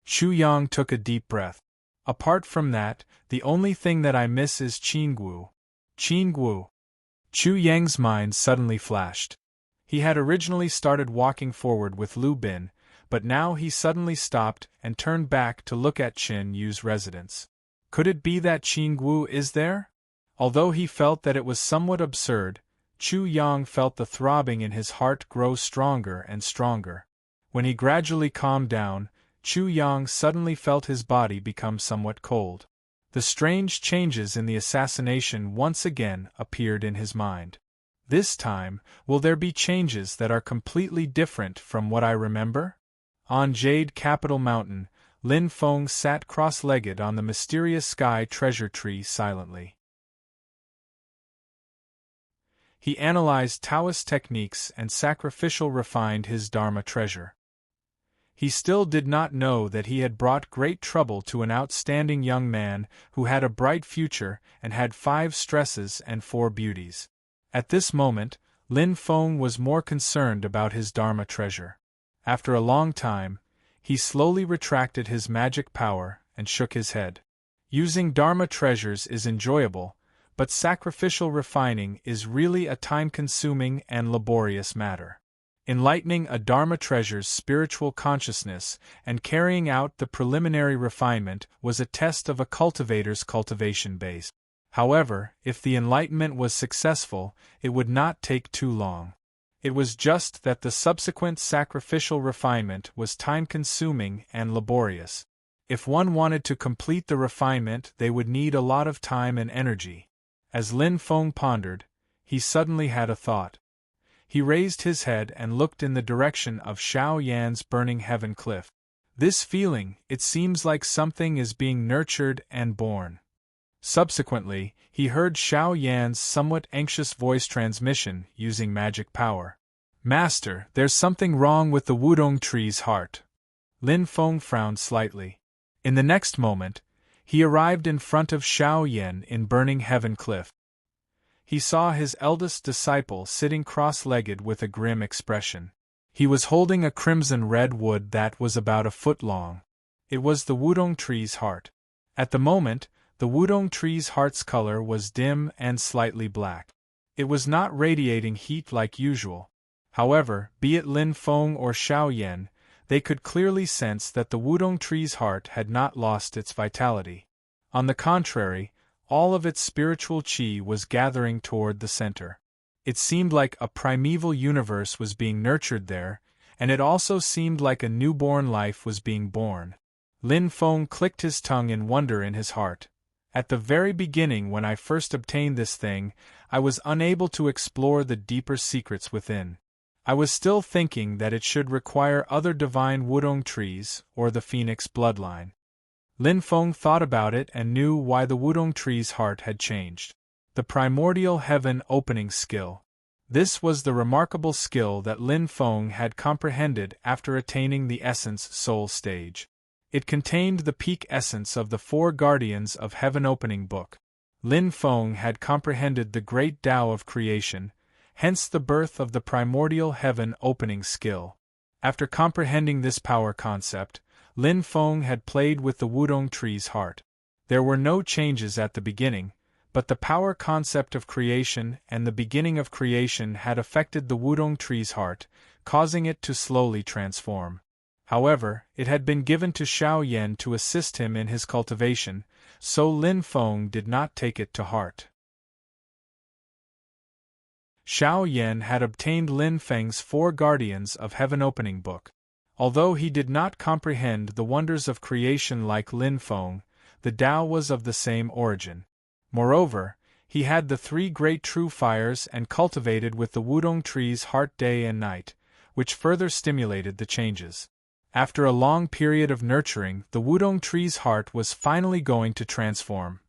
Chu Yang took a deep breath. Apart from that, the only thing that I miss is Qinggu. Qinggu. Chu Yang's mind suddenly flashed. He had originally started walking forward with Lu Bin, but now he suddenly stopped and turned back to look at Qin Yu's residence. Could it be that Qinggu is there? Although he felt that it was somewhat absurd, Chu Yang felt the throbbing in his heart grow stronger and stronger. When he gradually calmed down, Chu Yang suddenly felt his body become somewhat cold. The strange changes in the assassination once again appeared in his mind. This time, will there be changes that are completely different from what I remember? On Jade Capital Mountain, Lin Feng sat cross-legged on the mysterious sky treasure tree silently. He analyzed Taoist techniques and sacrificial refined his Dharma treasure. He still did not know that he had brought great trouble to an outstanding young man who had a bright future and had 5 stresses and 4 beauties. At this moment, Lin Feng was more concerned about his Dharma treasure. After a long time, he slowly retracted his magic power and shook his head. Using Dharma treasures is enjoyable, but sacrificial refining is really a time-consuming and laborious matter. Enlightening a Dharma treasure's spiritual consciousness and carrying out the preliminary refinement was a test of a cultivator's cultivation base. However, if the enlightenment was successful, it would not take too long. It was just that the subsequent sacrificial refinement was time-consuming and laborious. If one wanted to complete the refinement, they would need a lot of time and energy. As Lin Feng pondered, he suddenly had a thought. He raised his head and looked in the direction of Xiao Yan's burning heaven cliff. This feeling, it seems like something is being nurtured and born. Subsequently, he heard Xiao Yan's somewhat anxious voice transmission using magic power. Master, there's something wrong with the wudong tree's heart. Lin Feng frowned slightly. In the next moment, he arrived in front of Xiao Yan in burning heaven cliff. He saw his eldest disciple sitting cross-legged with a grim expression. He was holding a crimson red wood that was about a foot long. It was the wudong tree's heart. At the moment, the wudong tree's heart's color was dim and slightly black. It was not radiating heat like usual. However, be it Lin Feng or Xiao Yan, they could clearly sense that the wudong tree's heart had not lost its vitality. On the contrary, all of its spiritual qi was gathering toward the center. It seemed like a primeval universe was being nurtured there, and it also seemed like a newborn life was being born. Lin Feng clicked his tongue in wonder in his heart. At the very beginning, when I first obtained this thing, I was unable to explore the deeper secrets within. I was still thinking that it should require other divine wudong trees, or the phoenix bloodline. Lin Feng thought about it and knew why the wudong tree's heart had changed. The primordial heaven opening skill. This was the remarkable skill that Lin Feng had comprehended after attaining the essence soul stage. It contained the peak essence of the four guardians of heaven opening book. Lin Feng had comprehended the great Tao of creation, hence the birth of the primordial heaven opening skill. After comprehending this power concept, Lin Feng had played with the wudong tree's heart. There were no changes at the beginning, but the power concept of creation and the beginning of creation had affected the wudong tree's heart, causing it to slowly transform. However, it had been given to Xiao Yan to assist him in his cultivation, so Lin Feng did not take it to heart. Xiao Yan had obtained Lin Feng's four guardians of heaven opening book. Although he did not comprehend the wonders of creation like Lin Feng, the Tao was of the same origin. Moreover, he had the three great true fires and cultivated with the wudong tree's heart day and night, which further stimulated the changes. After a long period of nurturing, the wudong tree's heart was finally going to transform.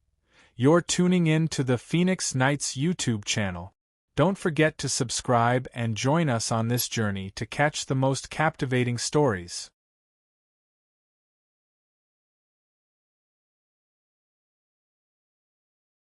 You're tuning in to the Phoenix Nights YouTube channel. Don't forget to subscribe and join us on this journey to catch the most captivating stories.